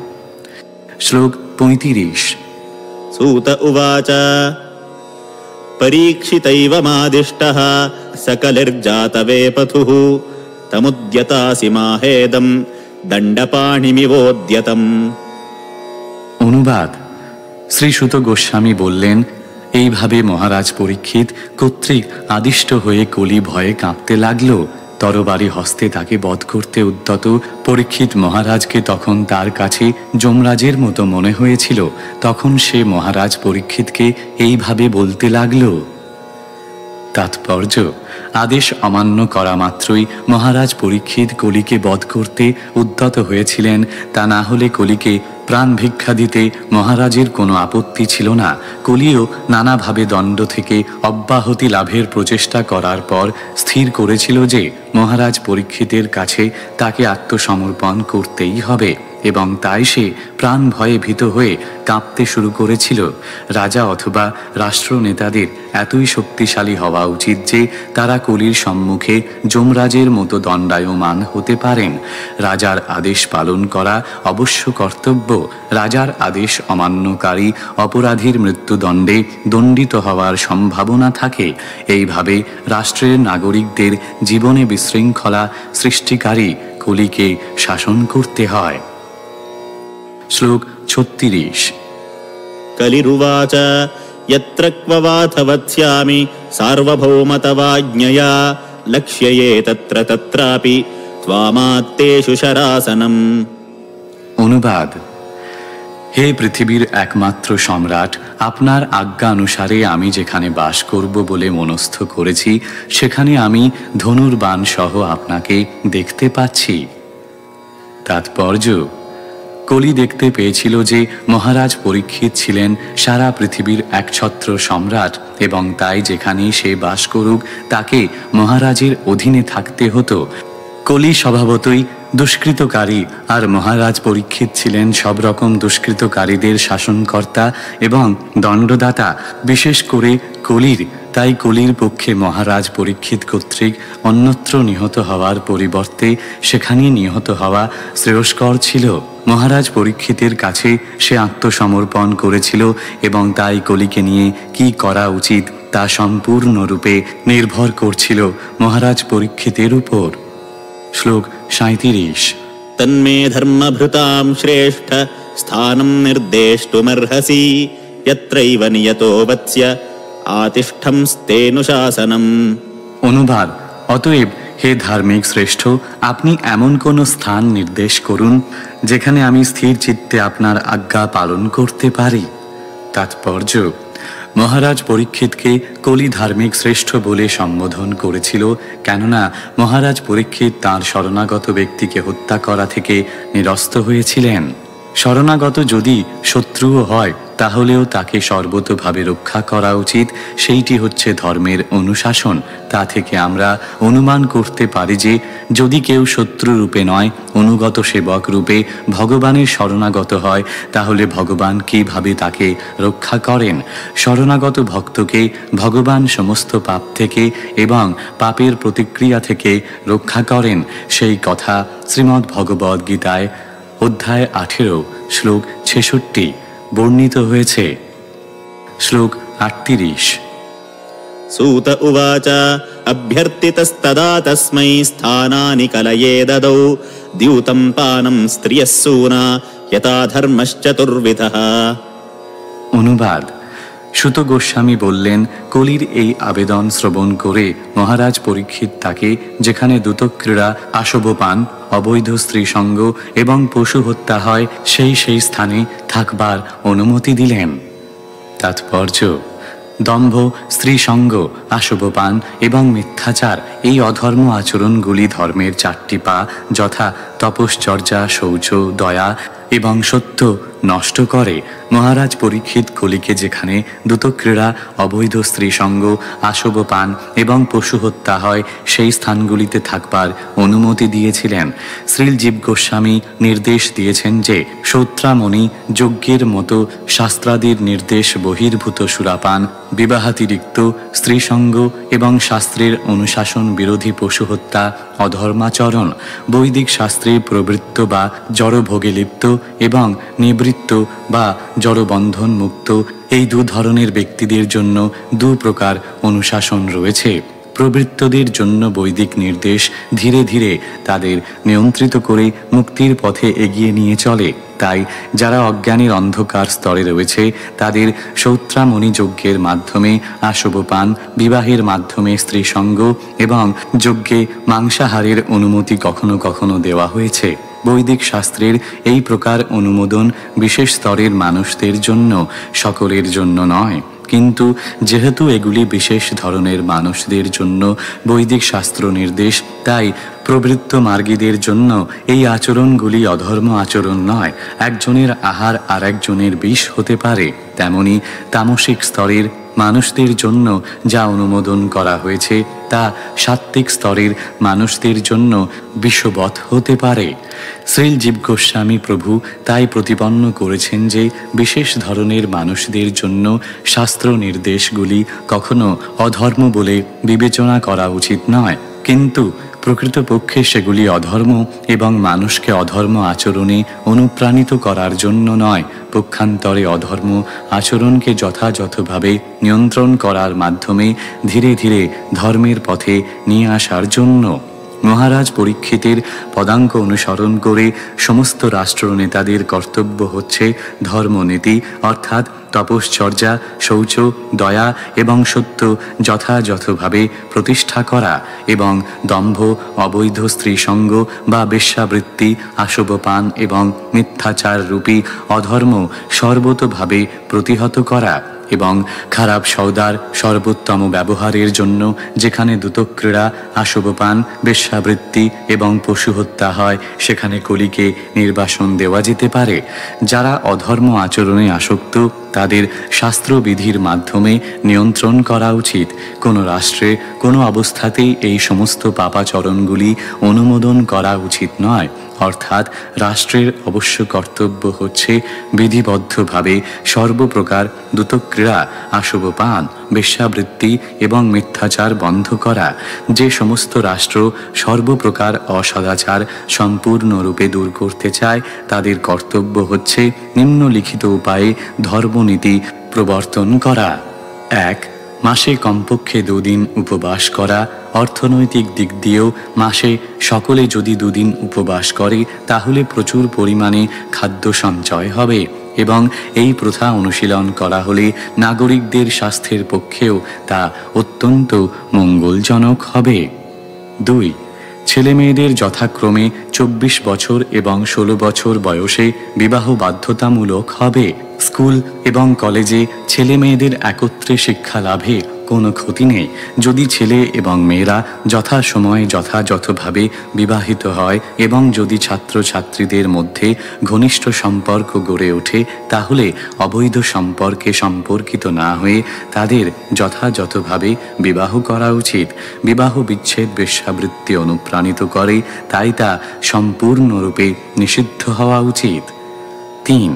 শ্লোক 35। सूत उवाच परीक्षितैवमादिष्टः सकलिर्जातवेपथुः तमुद्यतासि माहेदं दण्डपाणिमिवोद्यतम्। অনুবাদ: শ্রী সুত গোস্বামী বললেন, এইভাবে মহারাজ পরীক্ষিত কর্তৃক আদিষ্ট হয়ে কলি ভয়ে কাঁপতে লাগলো। তরবারি হস্তে তাকে বধ করতে উদ্যত পরীক্ষিত মহারাজকে তখন তার কাছে যমরাজের মতো মনে হয়েছিল। তখন সে মহারাজ পরীক্ষিতকে এইভাবে বলতে লাগল। তাৎপর্য: আদেশ অমান্য করা মাত্রই মহারাজ পরীক্ষিত কলিকে বধ করতে উদ্যত হয়েছিলেন। তা না হলে কলিকে প্রাণ ভিক্ষা দিতে মহারাজের কোনো আপত্তি ছিল না। কলিও নানাভাবে দণ্ড থেকে অব্যাহতি লাভের প্রচেষ্টা করার পর স্থির করেছিল যে মহারাজ পরীক্ষিতের কাছে তাকে আত্মসমর্পণ করতেই হবে, এবং তাই সে প্রাণ ভয়ে ভীত হয়ে কাঁপতে শুরু করেছিল। রাজা অথবা রাষ্ট্রনেতাদের এতই শক্তিশালী হওয়া উচিত যে তারা কলির সম্মুখে যমরাজের মতো দণ্ডায়মান হতে পারেন। রাজার আদেশ পালন করা অবশ্য কর্তব্য। রাজার আদেশ অমান্যকারী অপরাধীর মৃত্যুদণ্ডে দণ্ডিত হওয়ার সম্ভাবনা থাকে। এইভাবে রাষ্ট্রের নাগরিকদের জীবনে বিশৃঙ্খলা সৃষ্টিকারী কলিকে শাসন করতে হয়। শ্লোক 36। कलिरुवाच यत्र क्ववाथ वत्स्यामि सार्वभौमतवाज्ञया लक्ष्यये तत्र तत्रापि त्वामात्तेषु शरासनम्। অনুবাদ: হে পৃথিবীর একমাত্র সম্রাট, আপনার আজ্ঞা অনুসারে আমি যেখানে বাস করব বলে মনস্থ করেছি, সেখানে আমি ধনুর্বাণ সহ আপনাকে দেখতে পাচ্ছি। তাৎপর্য: কলি দেখতে পেয়েছিল যে মহারাজ পরীক্ষিত ছিলেন সারা পৃথিবীর একছত্র সম্রাট, এবং তাই যেখানেই সে বাস করুক তাকে মহারাজের অধীনে থাকতে হতো। কলি স্বভাবতই দুষ্কৃতকারী, আর মহারাজ পরীক্ষিত ছিলেন সব রকম দুষ্কৃতকারীদের শাসনকর্তা এবং দণ্ডদাতা, বিশেষ করে কলির। তাই কলির পক্ষে মহারাজ পরীক্ষিত কর্তৃক অন্যত্র নিহত হওয়ার পরিবর্তে সেখানে নিহত হওয়া শ্রেয়স্কর ছিল। মহারাজ পরীক্ষিতের কাছে সে আত্মসমর্পণ করেছিল, এবং তাই কলিকে নিয়ে কি করা উচিত তা সম্পূর্ণরূপে নির্ভর করছিল মহারাজ পরীক্ষিতের উপর। শ্লোক 37। তন্মে ধর্মভৃতাম শ্রেষ্ঠ স্থানম নির্দেষ্টুমর্হসি যত্রৈব নিয়তো বৎস্য আতিষ্ঠম স্তেনুশাসনম। অনুবাদ: অতএব হে ধার্মিক শ্রেষ্ঠ, আপনি এমন কোন স্থান নির্দেশ করুন যেখানে আমি স্থির চিত্তে আপনার আজ্ঞা পালন করতে পারি। তাৎপর্য: মহারাজ পরীক্ষিতকে কলি ধার্মিক শ্রেষ্ঠ বলে সম্বোধন করেছিল, কেননা মহারাজ পরীক্ষিত তাঁর শরণাগত ব্যক্তিকে হত্যা করা থেকে নিরস্ত হয়েছিলেন। শরণাগত যদি শত্রুও হয় তাহলেও তাকে সর্বতোভাবে রক্ষা করা উচিত, সেইটি হচ্ছে ধর্মের অনুশাসন। তা থেকে আমরা অনুমান করতে পারি যে যদি কেউ শত্রু রূপে নয়, অনুগত সেবক রূপে ভগবানের শরণাগত হয়, তাহলে ভগবান কিভাবে তাকে রক্ষা করেন। শরণাগত ভক্তকে ভগবান সমস্ত পাপ থেকে এবং পাপের প্রতিক্রিয়া থেকে রক্ষা করেন, সেই কথা শ্রীমদ্ ভগবদ্ গীতায় অধ্যায় 18 শ্লোক 66 বর্ণিত হয়েছে। শ্লোক 38। सूत उवाच अभ्यर्थितस्तदा तस्मै स्थानानि कलये ददौ द्यूतं पानं स्त्रियः सूना यथा धर्मश्चतुर्विधः। অনুবাদ: সুত গোস্বামী বললেন, কলির এই আবেদন শ্রবণ করে মহারাজ পরীক্ষিত তাকে যেখানে দ্যুতক্রীড়া, আসবপান, অবৈধ স্ত্রী সঙ্গ এবং পশু হত্যা হয় সেই স্থানে থাকবার অনুমতি দিলেন। তাৎপর্য: দম্ভ, স্ত্রী সঙ্গ, আসবপান এবং মিথ্যাচার এই অধর্ম আচরণগুলি ধর্মের 4টি পা যথা তপশ্চর্যা, শৌচ, দয়া এবং সত্য নষ্ট করে। মহারাজ পরীক্ষিত কলিকে যেখানে দ্যুতক্রীড়া, অবৈধ স্ত্রী সঙ্গ, আসবপান এবং পশু হত্যা হয় সেই স্থানগুলিতে থাকবার অনুমতি দিয়েছিলেন। শ্রীল জীব গোস্বামী নির্দেশ দিয়েছেন যে সৌত্রামণি যজ্ঞের মতো শাস্ত্রাদির নির্দেশ বহির্ভূত সুরাপান, বিবাহাতিরিক্ত স্ত্রীসঙ্গ এবং শাস্ত্রের অনুশাসন বিরোধী পশু হত্যা অধর্মাচরণ, বৈদিক শাস্ত্রে প্রবৃত্ত বা জড়ভোগে লিপ্ত এবং নিবৃত্ত বা জড়বন্ধন মুক্ত এই 2 ধরনের ব্যক্তিদের জন্য 2 প্রকার অনুশাসন রয়েছে। প্রবৃত্তদের জন্য বৈদিক নির্দেশ ধীরে ধীরে তাদের নিয়ন্ত্রিত করে মুক্তির পথে এগিয়ে নিয়ে চলে। তাই যারা অজ্ঞানের অন্ধকার স্তরে রয়েছে তাদের সৌত্রামণি যজ্ঞের মাধ্যমে আসবপান, বিবাহের মাধ্যমে স্ত্রী সঙ্গ এবং যজ্ঞে মাংসাহারের অনুমতি কখনো কখনো দেওয়া হয়েছে। বৈদিক শাস্ত্রের এই প্রকার অনুমোদন বিশেষ স্তরের মানুষদের জন্য, সকলের জন্য নয়। কিন্তু যেহেতু এগুলি বিশেষ ধরনের মানুষদের জন্য বৈদিক শাস্ত্র নির্দেশ, তাই প্রবৃত্ত মার্গীদের জন্য এই আচরণগুলি অধর্ম আচরণ নয়। একজনের আহার আর একজনের বিষ হতে পারে, তেমনি তামসিক স্তরের মানুষদের জন্য যা অনুমোদন করা হয়েছে তা সাত্ত্বিক স্তরের মানুষদের জন্য বিষবৎ হতে পারে। শ্রীল জীব গোস্বামী প্রভু তাই প্রতিপন্ন করেছেন যে বিশেষ ধরনের মানুষদের জন্য শাস্ত্র নির্দেশগুলি কখনো অধর্ম বলে বিবেচনা করা উচিত নয়, কিন্তু প্রকৃতপক্ষে সেগুলি অধর্ম এবং মানুষকে অধর্ম আচরণে অনুপ্রাণিত করার জন্য নয়, পক্ষান্তরে অধর্ম আচরণকে যথাযথভাবে নিয়ন্ত্রণ করার মাধ্যমে ধীরে ধীরে ধর্মের পথে নিয়ে আসার জন্য। মহারাজ পরীক্ষিতের পদাঙ্ক অনুসরণ করে সমস্ত রাষ্ট্রনেতাদের কর্তব্য হচ্ছে ধর্মনীতি, অর্থাৎ তপশ্চর্যা, শৌচ, দয়া এবং সত্য যথাযথভাবে প্রতিষ্ঠা করা এবং দম্ভ, অবৈধ স্ত্রীসঙ্গ বা বেশ্যাবৃত্তি, আশবপান এবং মিথ্যাচার রূপী অধর্ম সর্বতোভাবে প্রতিহত করা এবং খারাপ সওদার সর্বোত্তম ব্যবহারের জন্য যেখানে দূতক্রীড়া, আশবপান, বেশ্যাবৃত্তি এবং পশু হত্যা হয় সেখানে কলিকে নির্বাসন দেওয়া যেতে পারে। যারা অধর্ম আচরণে আসক্ত তাদের শাস্ত্রবিধির মাধ্যমে নিয়ন্ত্রণ করা উচিত। কোনো রাষ্ট্রে কোনো অবস্থাতেই এই সমস্ত পাপাচরণগুলি অনুমোদন করা উচিত নয়। অর্থাৎ রাষ্ট্রের অবশ্য কর্তব্য হচ্ছে বিধিবদ্ধভাবে সর্বপ্রকার দূতক্রীড়া, আশবপান, বেশ্যাবৃত্তি এবং মিথ্যাচার বন্ধ করা। যে সমস্ত রাষ্ট্র সর্বপ্রকার অসদাচার সম্পূর্ণরূপে দূর করতে চায় তাদের কর্তব্য হচ্ছে নিম্নলিখিত উপায়ে ধর্মনীতি প্রবর্তন করা। 1. মাসে কমপক্ষে 2 দিন উপবাস করা। অর্থনৈতিক দিক দিয়েও মাসে সকলে যদি 2 দিন উপবাস করে তাহলে প্রচুর পরিমাণে খাদ্য সঞ্চয় হবে এবং এই প্রথা অনুশীলন করা হলে নাগরিকদের স্বাস্থ্যের পক্ষেও তা অত্যন্ত মঙ্গলজনক হবে। 2. ছেলে মেয়েদের যথাক্রমে 24 বছর এবং 16 বছর বয়সে বিবাহ বাধ্যতামূলক হবে। স্কুল এবং কলেজে ছেলে মেয়েদের একত্রে শিক্ষা লাভে কোনো ক্ষতি নেই যদি ছেলে এবং মেয়েরা যথাসময়ে যথাযথভাবে বিবাহিত হয় এবং যদি ছাত্রছাত্রীদের মধ্যে ঘনিষ্ঠ সম্পর্ক গড়ে ওঠে তাহলে অবৈধ সম্পর্কে সম্পর্কিত না হয়ে তাদের যথাযথভাবে বিবাহ করা উচিত। বিবাহ বিচ্ছেদ বেশ্যাবৃত্তি অনুপ্রাণিত করে, তাই তা সম্পূর্ণরূপে নিষিদ্ধ হওয়া উচিত। 3.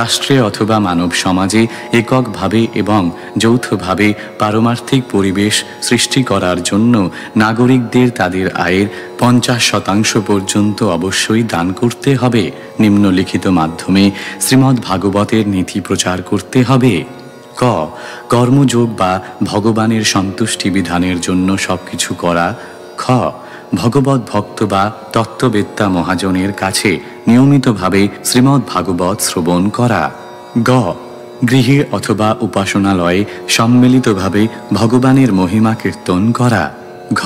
রাষ্ট্রে অথবা মানব সমাজে এককভাবে এবং যৌথভাবে পারমার্থিক পরিবেশ সৃষ্টি করার জন্য নাগরিকদের তাদের আয়ের 50% পর্যন্ত অবশ্যই দান করতে হবে। নিম্নলিখিত মাধ্যমে শ্রীমদ্ ভাগবতের নীতি প্রচার করতে হবে। ক. কর্মযোগ বা ভগবানের সন্তুষ্টি বিধানের জন্য সবকিছু করা। খ. ভগবত ভক্ত বা তত্ত্ববেত্তা মহাজনের কাছে নিয়মিতভাবে শ্রীমদ্ ভাগবত শ্রবণ করা। গ. গৃহে অথবা উপাসনালয়ে সম্মিলিতভাবে ভগবানের মহিমা কীর্তন করা। ঘ.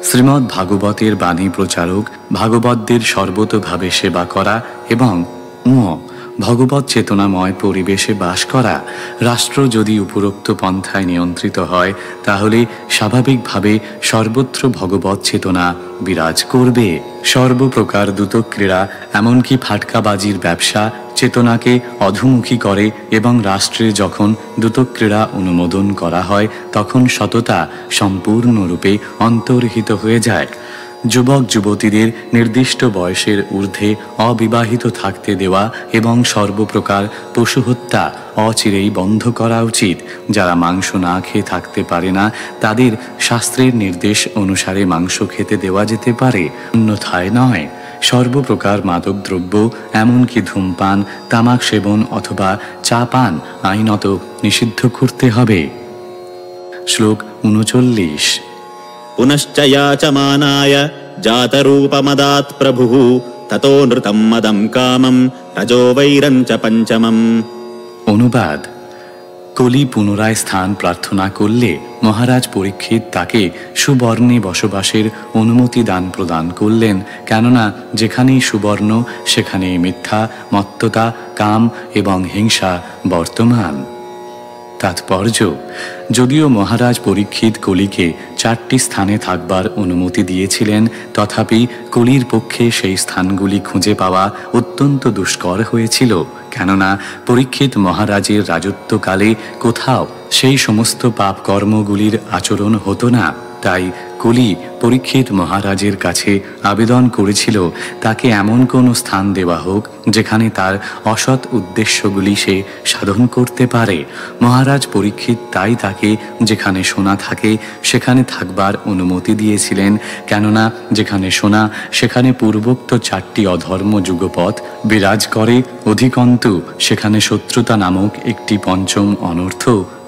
শ্রীমদ্ ভাগবতের বাণী প্রচারক ভাগবতদের সর্বতোভাবে সেবা করা এবং ঙ. ভগবত চেতনাময় পরিবেশে বাস করা। রাষ্ট্র যদি উপরোক্ত পন্থায় নিয়ন্ত্রিত হয় তাহলে স্বাভাবিকভাবে সর্বত্র ভগবত চেতনা বিরাজ করবে। সর্বপ্রকার দ্রুতক্রীড়া এমনকি ফাটকাবাজির ব্যবসা চেতনাকে অধোমুখী করে এবং রাষ্ট্রে যখন দ্রুতক্রীড়া অনুমোদন করা হয় তখন সততা সম্পূর্ণরূপে অন্তর্হিত হয়ে যায়। যুবক যুবতীদের নির্দিষ্ট বয়সের ঊর্ধ্বে অবিবাহিত থাকতে দেওয়া এবং সর্বপ্রকার পশু হত্যা অচিরেই বন্ধ করা উচিত। যারা মাংস না খেয়ে থাকতে পারে না তাদের শাস্ত্রের নির্দেশ অনুসারে মাংস খেতে দেওয়া যেতে পারে, অন্যথায় নয়। সর্বপ্রকার মাদকদ্রব্য এমনকি ধূমপান, তামাক সেবন অথবা চা পান আইনত নিষিদ্ধ করতে হবে। শ্লোক 39। पुनश्च याचमानाय जातरूपमदात् प्रभुः ततो नृतं मदं कामं रजो वैरं च पञ्चमम्। অনুবাদ: কলি পুনরায় স্থান প্রার্থনা করলে মহারাজ পরীক্ষিত তাকে সুবর্ণে বসবাসের অনুমতি দান প্রদান করলেন, কেননা যেখানেই সুবর্ণ সেখানেই মিথ্যা, মত্ততা, কাম এবং হিংসা বর্তমান। তাৎপর্য: যদিও মহারাজ পরীক্ষিত কলিকে 4টি স্থানে থাকবার অনুমতি দিয়েছিলেন, তথাপি কলির পক্ষে সেই স্থানগুলি খুঁজে পাওয়া অত্যন্ত দুষ্কর হয়েছিল, কেননা পরীক্ষিত মহারাজের রাজত্বকালে কোথাও সেই সমস্ত পাপ কর্মগুলির আচরণ হতো না। তাই কলি পরীক্ষিত মহারাজের কাছে আবেদন করেছিল তাকে এমন কোনো স্থান দেওয়া হোক যেখানে তার অসৎ উদ্দেশ্যগুলি সে সাধন করতে পারে। মহারাজ পরীক্ষিত তাই তাকে যেখানে সোনা থাকে সেখানে থাকবার অনুমতি দিয়েছিলেন, কেননা যেখানে সোনা সেখানে পূর্বোক্ত 4টি অধর্ম যুগপৎ বিরাজ করে, অধিকন্তু সেখানে শত্রুতা নামক একটি পঞ্চম অনর্থ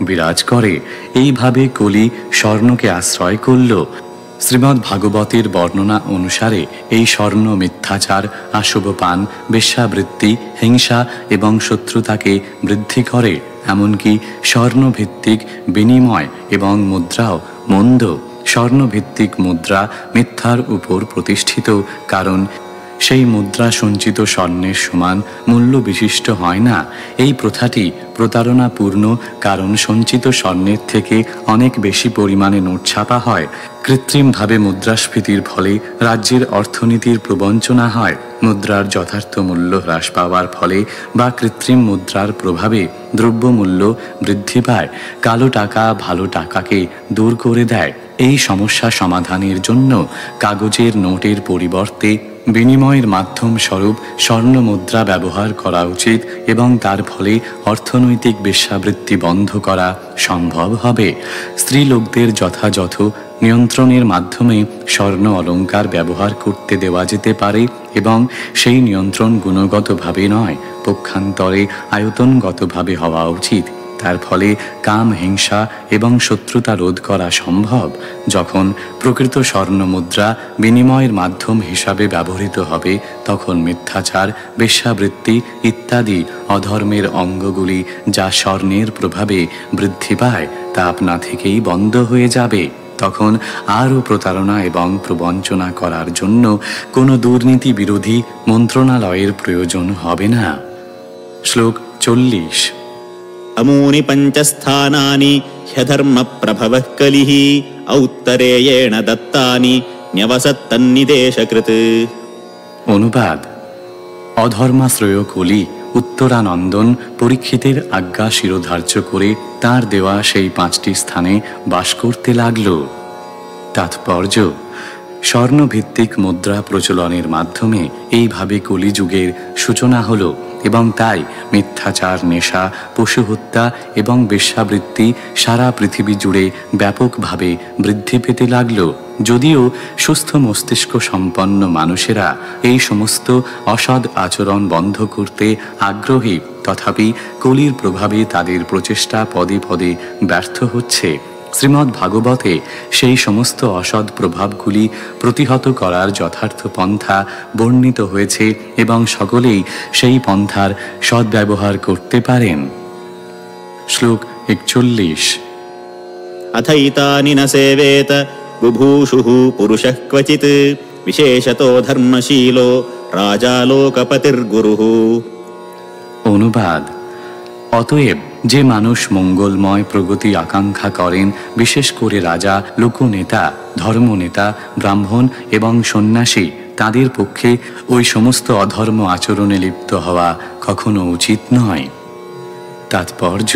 বিরাজ করে। এইভাবে কলি স্বর্ণকে আশ্রয় করল। শ্রীমদ্ ভাগবতের বর্ণনা অনুসারে এই স্বর্ণ মিথ্যাচার, আশুভ পান, বেশ্যাবৃত্তি, হিংসা এবং শত্রুতাকে বৃদ্ধি করে। এমনকি স্বর্ণভিত্তিক বিনিময় এবং মুদ্রাও মন্দ। স্বর্ণভিত্তিক মুদ্রা মিথ্যার উপর প্রতিষ্ঠিত, কারণ সেই মুদ্রা সঞ্চিত স্বর্ণের সমান মূল্য বিশিষ্ট হয় না। এই প্রথাটি প্রতারণাপূর্ণ, কারণ সঞ্চিত স্বর্ণের থেকে অনেক বেশি পরিমাণে নোট ছাপা হয়। কৃত্রিমভাবে মুদ্রাস্ফীতির ফলে রাজ্যের অর্থনীতির প্রবঞ্চনা হয়। মুদ্রার যথার্থ মূল্য হ্রাস পাওয়ার ফলে বা কৃত্রিম মুদ্রার প্রভাবে দ্রব্যমূল্য বৃদ্ধি পায়। কালো টাকা ভালো টাকাকে দূর করে দেয়। এই সমস্যা সমাধানের জন্য কাগজের নোটের পরিবর্তে বিনিময়ের মাধ্যম স্বরূপ স্বর্ণ মুদ্রা ব্যবহার করা উচিত এবং তার ফলে অর্থনৈতিক বেশ্যাবৃত্তি বন্ধ করা সম্ভব হবে। স্ত্রীলোকদের যথাযথ নিয়ন্ত্রণের মাধ্যমে স্বর্ণ অলঙ্কার ব্যবহার করতে দেওয়া যেতে পারে এবং সেই নিয়ন্ত্রণ গুণগতভাবে নয়, পক্ষান্তরে আয়তনগতভাবে হওয়া উচিত। তার ফলে কাম, হিংসা এবং শত্রুতা রোধ করা সম্ভব। যখন প্রকৃত স্বর্ণ মুদ্রা বিনিময়ের মাধ্যম হিসাবে ব্যবহৃত হবে, তখন মিথ্যাচার, বেশ্যাবৃত্তি ইত্যাদি অধর্মের অঙ্গগুলি যা স্বর্ণের প্রভাবে বৃদ্ধি পায় তা আপনা থেকেই বন্ধ হয়ে যাবে। তখন আরও প্রতারণা এবং প্রবঞ্চনা করার জন্য কোনো দুর্নীতি বিরোধী মন্ত্রণালয়ের প্রয়োজন হবে না। শ্লোক 40। अमूनि पञ्चस्थानानि ह्यधर्मप्रभवः कलिः औत्तरेयेण दत्तानि न्यवसत्तन्निदेशकृत्। অনুবাদ: অধর্মাশ্রয় কলি উত্তরানন্দন পরীক্ষিতের আজ্ঞা শিরোধার্য করে তাঁর দেওয়া সেই 5টি স্থানে বাস করতে লাগল। তাৎপর্য: স্বর্ণভিত্তিক মুদ্রা প্রচলনের মাধ্যমে এইভাবে কলিযুগের সূচনা হল এবং তাই মিথ্যাচার, নেশা, পশু হত্যা এবং বেশ্যাবৃত্তি সারা পৃথিবী জুড়ে ব্যাপকভাবে বৃদ্ধি পেতে লাগল। যদিও সুস্থ মস্তিষ্ক সম্পন্ন মানুষেরা এই সমস্ত অসৎ আচরণ বন্ধ করতে আগ্রহী, তথাপি কলির প্রভাবে তাদের প্রচেষ্টা পদে পদে ব্যর্থ হচ্ছে। শ্রীমদ্ ভাগবতে সেই সমস্ত অসৎ প্রভাবগুলি প্রতিহত করার যথার্থ পন্থা বর্ণিত হয়েছে এবং সকলেই সেই পন্থার সদ্ব্যবহার করতে পারেন। শ্লোক 41। अथैतानि न सेवेत बुभूषुः पुरुषः क्वचित् विशेषतो धर्मशीलो राजा लोकपतिर्गुरुः। অনুবাদ: অতএব যে মানুষ মঙ্গলময় প্রগতি আকাঙ্ক্ষা করেন, বিশেষ করে রাজা, লোকনেতা, ধর্মনেতা, ব্রাহ্মণ এবং সন্ন্যাসী, তাদের পক্ষে ওই সমস্ত অধর্ম আচরণে লিপ্ত হওয়া কখনো উচিত নয়। তাৎপর্য: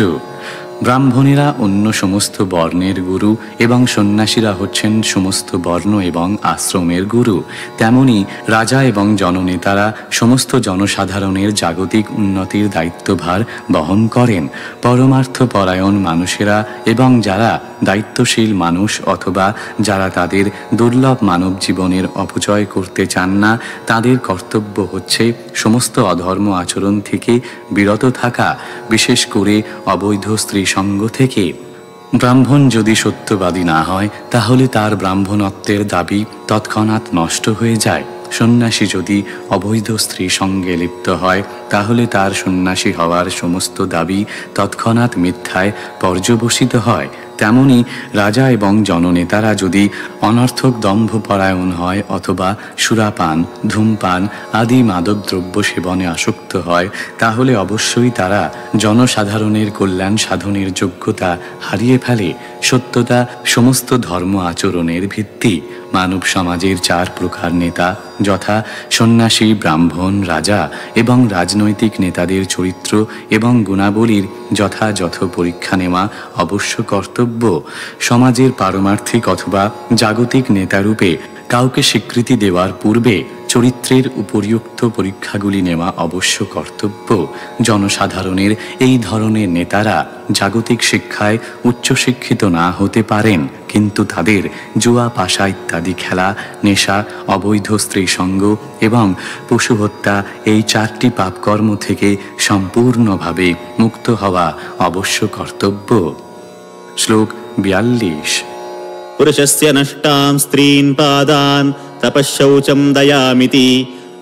ব্রাহ্মণেরা অন্য সমস্ত বর্ণের গুরু এবং সন্ন্যাসীরা হচ্ছেন সমস্ত বর্ণ এবং আশ্রমের গুরু। তেমনি রাজা এবং জননেতারা সমস্ত জনসাধারণের জাগতিক উন্নতির দায়িত্বভার বহন করেন। পরমার্থপরায়ণ মানুষেরা এবং যারা দায়িত্বশীল মানুষ অথবা যারা তাদের দুর্লভ মানব জীবনের অপচয় করতে চান না, তাদের কর্তব্য হচ্ছে সমস্ত অধর্ম আচরণ থেকে বিরত থাকা, বিশেষ করে অবৈধ স্ত্রী সঙ্গ থেকে। ব্রাহ্মণ যদি সত্যবাদী না হয়, তাহলে তার ব্রাহ্মণত্বের দাবি তৎক্ষণাৎ নষ্ট হয়ে যায়। সন্ন্যাসী যদি অবৈধ স্ত্রী সঙ্গে লিপ্ত হয়, তাহলে তার সন্ন্যাসী হওয়ার সমস্ত দাবি তৎক্ষণাৎ মিথ্যায় পর্যবসিত হয়। তেমনি রাজা এবং জননেতারা যদি অনর্থক দম্ভপরায়ণ হয় অথবা সুরাপান, ধূমপান আদি মাদক দ্রব্য সেবনে আসক্ত হয়, তাহলে অবশ্যই তারা জনসাধারণের কল্যাণ সাধনের যোগ্যতা হারিয়ে ফেলে। সত্যতা সমস্ত ধর্ম আচরণের ভিত্তি। মানব সমাজের 4 প্রকার নেতা, যথা সন্ন্যাসী, ব্রাহ্মণ, রাজা এবং রাজনৈতিক নেতাদের চরিত্র এবং গুণাবলীর যথাযথ পরীক্ষা নেওয়া অবশ্য কর্তব্য। সমাজের পারমার্থিক অথবা জাগতিক নেতারূপে কাউকে স্বীকৃতি দেওয়ার পূর্বে চরিত্রের উপরিউক্ত পরীক্ষাগুলি নেওয়া অবশ্য কর্তব্য। জনসাধারণের এই ধরনের নেতারা জাগতিক শিক্ষায় উচ্চশিক্ষিত না হতে পারেন, কিন্তু তাদের জুয়া, পাশা ইত্যাদি খেলা, নেশা, অবৈধ স্ত্রী সঙ্গ এবং পশু হত্যা এই 4টি পাপকর্ম থেকে সম্পূর্ণভাবে মুক্ত হওয়া অবশ্য কর্তব্য। শ্লোক 42। पुरुषस्य नष्टां स्त्रीन् पादान् तपःशौचं दयामिति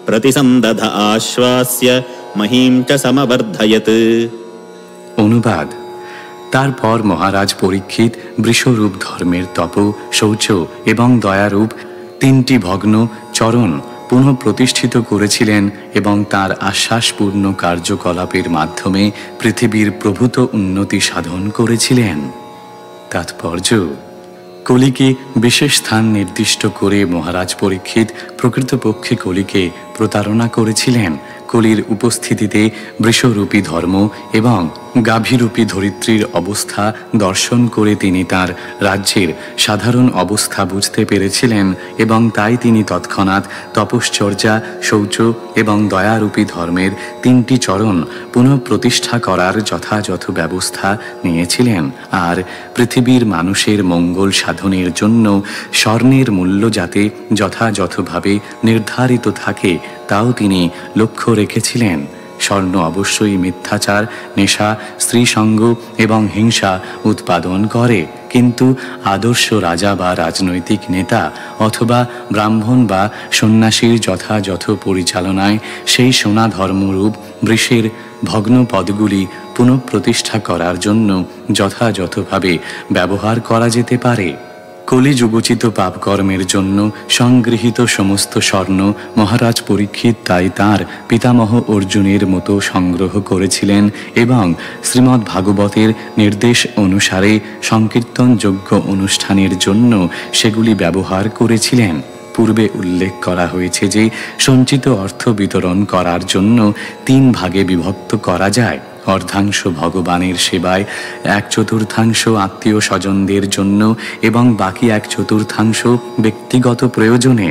प्रतिसन्दध आश्वास्य মহিম চ সমবর্ধয়ত। অনুবাদ। তারপর মহারাজ পরীক্ষিত বৃষরূপ ধর্মের তপ, শৌচ এবং দয়ারূপ তিনটি ভগ্ন চরণ পুনঃ প্রতিষ্ঠিত করেছিলেন এবং তার আশ্বাসপূর্ণ কার্যকলাপের মাধ্যমে পৃথিবীর প্রভূত উন্নতি সাধন করেছিলেন। তাৎপর্য: কলিকে বিশেষ স্থান নির্দিষ্ট করে মহারাজ পরীক্ষিত প্রকৃতপক্ষে কলিকে প্রতারণা করেছিলেন। কলির উপস্থিতিতে বৃষরূপী ধর্ম এবং গাভীরূপী ধরিত্রীর অবস্থা দর্শন করে তিনি তার রাজ্যের সাধারণ অবস্থা বুঝতে পেরেছিলেন এবং তাই তিনি তৎক্ষণাৎ তপশ্চর্যা, শৌচ এবং দয়ারূপী ধর্মের তিনটি চরণ পুনঃপ্রতিষ্ঠা করার যথাযথ ব্যবস্থা নিয়েছিলেন। আর পৃথিবীর মানুষের মঙ্গল সাধনের জন্য স্বর্ণের মূল্য যাতে যথাযথভাবে নির্ধারিত থাকে তাও তিনি লক্ষ্য রেখেছিলেন। স্বর্ণ অবশ্যই মিথ্যাচার, নেশা, স্ত্রীসঙ্গ এবং হিংসা উৎপাদন করে, কিন্তু আদর্শ রাজা বা রাজনৈতিক নেতা অথবা ব্রাহ্মণ বা সন্ন্যাসীর যথাযথ পরিচালনায় সেই সোনা ধর্মরূপ বৃষের ভগ্ন পদগুলি পুনঃপ্রতিষ্ঠা করার জন্য যথাযথভাবে ব্যবহার করা যেতে পারে। কলিযুগোচিত পাপকর্মের জন্য সংগৃহীত সমস্ত স্বর্ণ মহারাজ পরীক্ষিত তাই তাঁর পিতামহ অর্জুনের মতো সংগ্রহ করেছিলেন এবং শ্রীমদ্ ভাগবতের নির্দেশ অনুসারে সংকীর্তনযোগ্য অনুষ্ঠানের জন্য সেগুলি ব্যবহার করেছিলেন। পূর্বে উল্লেখ করা হয়েছে যে সঞ্চিত অর্থ বিতরণ করার জন্য 3 ভাগে বিভক্ত করা যায়। অর্ধাংশ ভগবানের সেবায়, 1/4 আত্মীয় স্বজনদের জন্য এবং বাকি 1/4 ব্যক্তিগত প্রয়োজনে।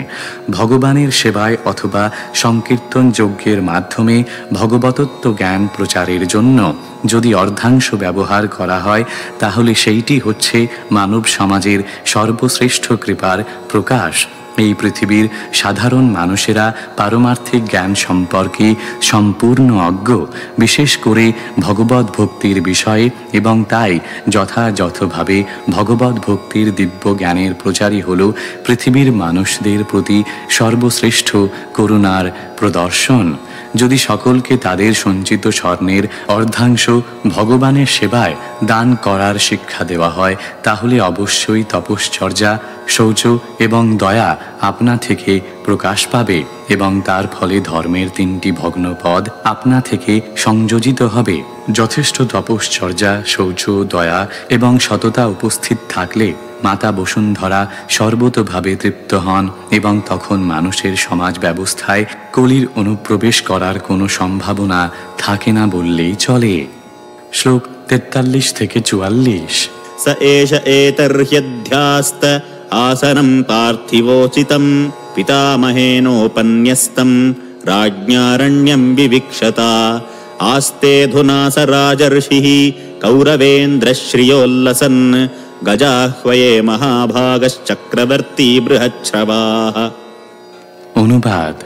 ভগবানের সেবায় অথবা সংকীর্তন যজ্ঞের মাধ্যমে ভগবতত্ব জ্ঞান প্রচারের জন্য যদি অর্ধাংশ ব্যবহার করা হয় তাহলে সেইটি হচ্ছে মানব সমাজের সর্বশ্রেষ্ঠ কৃপার প্রকাশ। এই পৃথিবীর সাধারণ মানুষেরা পারমার্থিক জ্ঞান সম্পর্কে সম্পূর্ণ অজ্ঞ, বিশেষ করে ভগবত ভক্তির বিষয়ে, এবং তাই যথাযথভাবে ভগবত ভক্তির দিব্য জ্ঞানের প্রচারই হল পৃথিবীর মানুষদের প্রতি সর্বশ্রেষ্ঠ করুণার প্রদর্শন। যদি সকলকে তাদের সঞ্চিত স্বর্ণের অর্ধাংশ ভগবানের সেবায় দান করার শিক্ষা দেওয়া হয় তাহলে অবশ্যই তপশ্চর্যা, শৌচ এবং দয়া আপনা থেকে প্রকাশ পাবে এবং তার ফলে ধর্মের 3টি ভগ্ন পদ আপনা থেকে সংযোজিত হবে। যথেষ্ট তপশ্চর্যা, শৌচ, দয়া এবং সততা উপস্থিত থাকলে মাতা বসুন্ধরা সর্বতোভাবে তৃপ্ত হন এবং তখন মানুষের সমাজ ব্যবস্থায় কলির অনুপ্রবেশ করার কোনো সম্ভাবনা থাকে না বললেই চলে। শ্লোক 43-44। স এষ এতর্হ্যধ্যাস্ত আসনম পার্থিবোচিতম পিতামহেনোপন্যস্তম রাজ্ঞারণ্যম বিবিক্ষতা আস্তেধুনা স রাজর্ষিঃ কৌরবেন্দ্রশ্রিয়োল্লসন গজাহ্বয়ে মহাভাগশ্চক্রবর্তী বৃহচ্ছ্রবাঃ। অনুবাদ।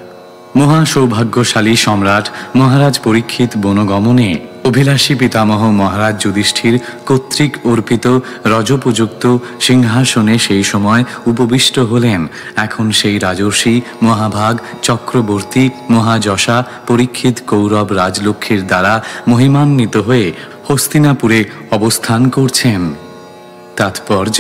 মহাসৌভাগ্যশালী সম্রাট মহারাজ পরীক্ষিত বনগমনে অভিলাষী পিতামহ মহারাজ যুধিষ্ঠির কর্তৃক অর্পিত রজোপযুক্ত সিংহাসনে সেই সময় উপবিষ্ট হলেন। এখন সেই রাজর্ষি মহাভাগ চক্রবর্তী মহাযশা পরীক্ষিত কৌরব রাজলক্ষ্মীর দ্বারা মহিমান্বিত হয়ে হস্তিনাপুরে অবস্থান করছেন। তাৎপর্য: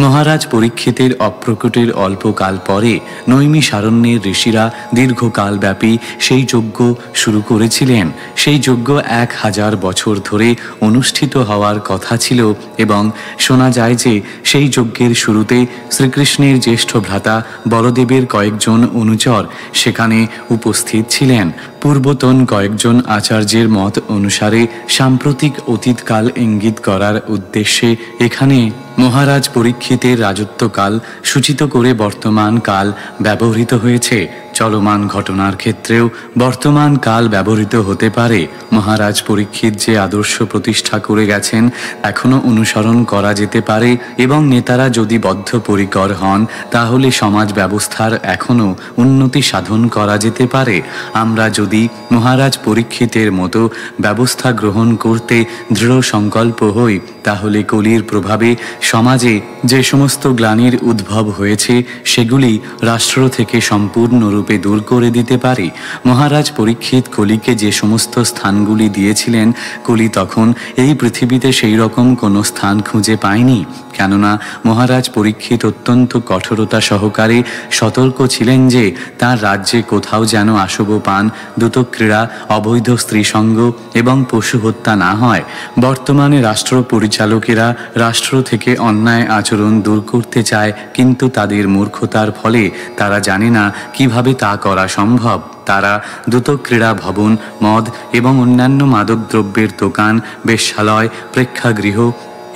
মহারাজ পরীক্ষিতের অপ্রকটের অল্পকাল পরে নৈমিষারণ্যের ঋষিরা দীর্ঘকালব্যাপী সেই যজ্ঞ শুরু করেছিলেন। সেই যজ্ঞ 1000 বছর ধরে অনুষ্ঠিত হওয়ার কথা ছিল এবং শোনা যায় যে সেই যজ্ঞের শুরুতে শ্রীকৃষ্ণের জ্যেষ্ঠ ভ্রাতা বলদেবের কয়েকজন অনুচর সেখানে উপস্থিত ছিলেন। পূর্বতন কয়েকজন আচার্যের মত অনুসারে সাম্প্রতিক অতীতকাল ইঙ্গিত করার উদ্দেশ্যে এখানে মহারাজ পরীক্ষিতের রাজত্বকাল সূচিত করে বর্তমান কাল ব্যবহৃত হয়েছে। চলমান ঘটনার ক্ষেত্রেও বর্তমান কাল ব্যবহৃত হতে পারে। মহারাজ পরীক্ষিত যে আদর্শ প্রতিষ্ঠা করে গেছেন এখনো অনুসরণ করা যেতে পারে, এবং নেতারা যদি বদ্ধপরিকর হন তাহলে সমাজ ব্যবস্থার এখনো উন্নতি সাধন করা যেতে পারে। আমরা যদি মহারাজ পরীক্ষিতের মতো ব্যবস্থা গ্রহণ করতে দৃঢ় সংকল্প হই তাহলে কলির প্রভাবে সমাজে যে সমস্ত গ্লানির উদ্ভব হয়েছে সেগুলি রাষ্ট্র থেকে সম্পূর্ণরূপে দূর করে দিতে পারি। মহারাজ পরীক্ষিত কলিকে যে সমস্ত স্থানগুলি দিয়েছিলেন, কলি তখন এই পৃথিবীতে সেই রকম কোনো স্থান খুঁজে পায়নি, কেননা মহারাজ পরীক্ষিত অত্যন্ত কঠোরতা সহকারে সতর্ক ছিলেন যে তার রাজ্যে কোথাও যেন আসব পান, দ্যুতক্রীড়া, অবৈধ স্ত্রীসঙ্গ এবং পশু হত্যা না হয়। বর্তমানে রাষ্ট্র পরিচালকেরা রাষ্ট্র থেকে অন্যায় আচরণ দূর করতে চায়, কিন্তু তাদের মূর্খতার ফলে তারা জানে না কিভাবে তা করা সম্ভব। তারা দ্রুতক্রীড়া ভবন, মদ এবং অন্যান্য মাদকদ্রব্যের দোকান, বেশ্যালয়, প্রেক্ষাগৃহ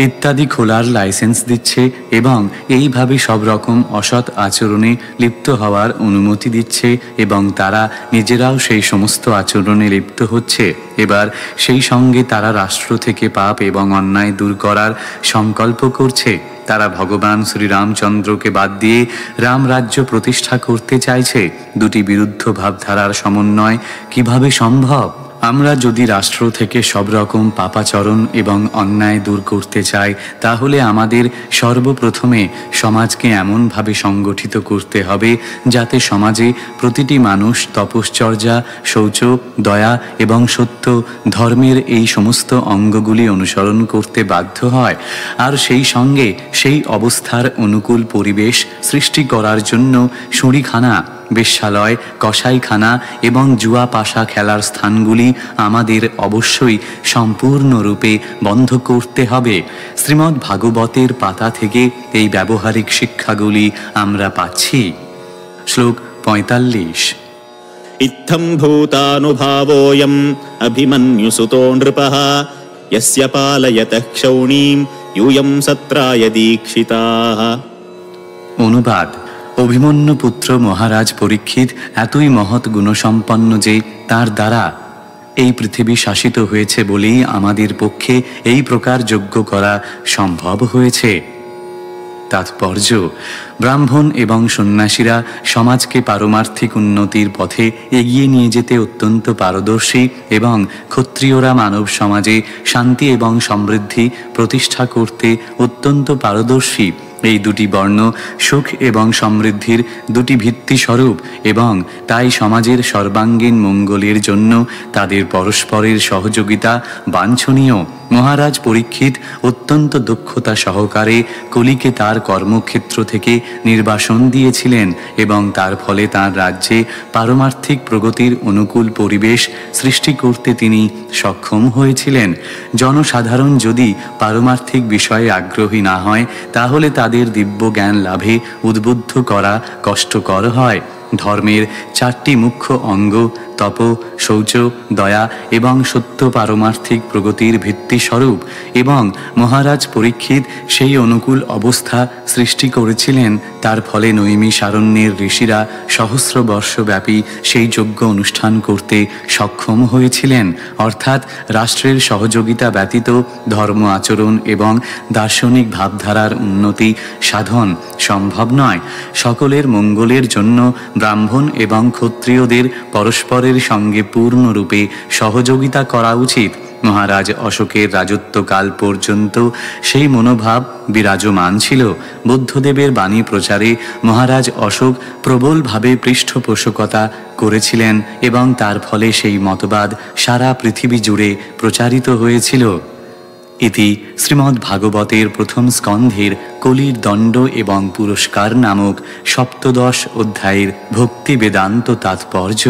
ইত্যাদি খোলার লাইসেন্স দিচ্ছে এবং এইভাবে সব রকম অসৎ আচরণে লিপ্ত হওয়ার অনুমতি দিচ্ছে, এবং তারা নিজেরাও সেই সমস্ত আচরণে লিপ্ত হচ্ছে। এবার সেই সঙ্গে তারা রাষ্ট্র থেকে পাপ এবং অন্যায় দূর করার সংকল্প করছে। তারা ভগবান শ্রীরামচন্দ্রকে বাদ দিয়ে রাম রাজ্য প্রতিষ্ঠা করতে চাইছে। দুটি বিরুদ্ধ ভাবধারার সমন্বয় কিভাবে সম্ভব? আমরা যদি রাষ্ট্র থেকে সব রকম পাপাচরণ এবং অন্যায় দূর করতে চাই তাহলে আমাদের সর্বপ্রথমে সমাজকে এমনভাবে সংগঠিত করতে হবে যাতে সমাজে প্রতিটি মানুষ তপশ্চর্যা, শৌচ, দয়া এবং সত্য ধর্মের এই সমস্ত অঙ্গগুলি অনুসরণ করতে বাধ্য হয়। আর সেই সঙ্গে সেই অবস্থার অনুকূল পরিবেশ সৃষ্টি করার জন্য শুঁড়িখানা, বেশ্যালয়, কসাইখানা এবং জুয়া পাশা খেলার স্থানগুলি আমাদের অবশ্যই সম্পূর্ণরূপে বন্ধ করতে হবে। শ্রীমদ্ ভাগবতের পাতা থেকে এই ব্যবহারিক শিক্ষাগুলি আমরা পাচ্ছি। শ্লোক 45। ইত্থং ভূতানুভাবোऽয়म् অভিমন্যুসুতো নৃপः यस्य পালয়তঃ ক্ষৌণীম यूयं সত্রায় দীক্ষিতাः। অনুবাদ: অভিমন্যু পুত্র মহারাজ পরীক্ষিত এতই মহৎ গুণসম্পন্ন যে তার দ্বারা এই পৃথিবী শাসিত হয়েছে বলেই আমাদের পক্ষে এই প্রকার যজ্ঞ করা সম্ভব হয়েছে। তাৎপর্য: ব্রাহ্মণ এবং সন্ন্যাসীরা সমাজকে পারমার্থিক উন্নতির পথে এগিয়ে নিয়ে যেতে অত্যন্ত পারদর্শী, এবং ক্ষত্রিয়রা মানব সমাজে শান্তি এবং সমৃদ্ধি প্রতিষ্ঠা করতে অত্যন্ত পারদর্শী। এই দুটি বর্ণ সুখ এবং সমৃদ্ধির দুটি ভিত্তি স্বরূপ, এবং তাই সমাজের সর্বাঙ্গীন মঙ্গলের জন্য তাদের পরস্পরের সহযোগিতা বাঞ্ছনীয়। মহারাজ পরীক্ষিত অত্যন্ত দক্ষতা সহকারে কলিকে তার কর্মক্ষেত্র থেকে নির্বাসন দিয়েছিলেন, এবং তার ফলে তার রাজ্যে পারমার্থিক প্রগতির অনুকূল পরিবেশ সৃষ্টি করতে তিনি সক্ষম হয়েছিলেন। জনসাধারণ যদি পারমার্থিক বিষয়ে আগ্রহী না হয় তাহলে তাদের দিব্য জ্ঞান লাভে উদ্বুদ্ধ করা কষ্টকর হয়। ধর্মের চারটি মুখ্য অঙ্গ তপ, শৌচ, দয়া এবং সত্য পারমার্থিক প্রগতির ভিত্তি স্বরূপ, এবং মহারাজ পরীক্ষিত সেই অনুকূল অবস্থা সৃষ্টি করেছিলেন। তার ফলে নৈমিষারণ্যের ঋষিরা সহস্র বর্ষব্যাপী সেই যজ্ঞ অনুষ্ঠান করতে সক্ষম হয়েছিলেন। অর্থাৎ রাষ্ট্রের সহযোগিতা ব্যতীত ধর্ম আচরণ এবং দার্শনিক ভাবধারার উন্নতি সাধন সম্ভব নয়। সকলের মঙ্গলের জন্য ব্রাহ্মণ এবং ক্ষত্রিয়দের পরস্পরের সঙ্গে পূর্ণরূপে সহযোগিতা করা উচিত। মহারাজ অশোকের রাজত্বকাল পর্যন্ত সেই মনোভাব বিরাজমান ছিল। বুদ্ধদেবের বাণী প্রচারে মহারাজ অশোক প্রবলভাবে পৃষ্ঠপোষকতা করেছিলেন, এবং তার ফলে সেই মতবাদ সারা পৃথিবী জুড়ে প্রচারিত হয়েছিল। ইতি শ্রীমদ্ ভাগবতের প্রথম স্কন্ধের কলির দণ্ড এবং পুরস্কার নামক সপ্তদশ অধ্যায়ের ভক্তি বেদান্ত তাৎপর্য।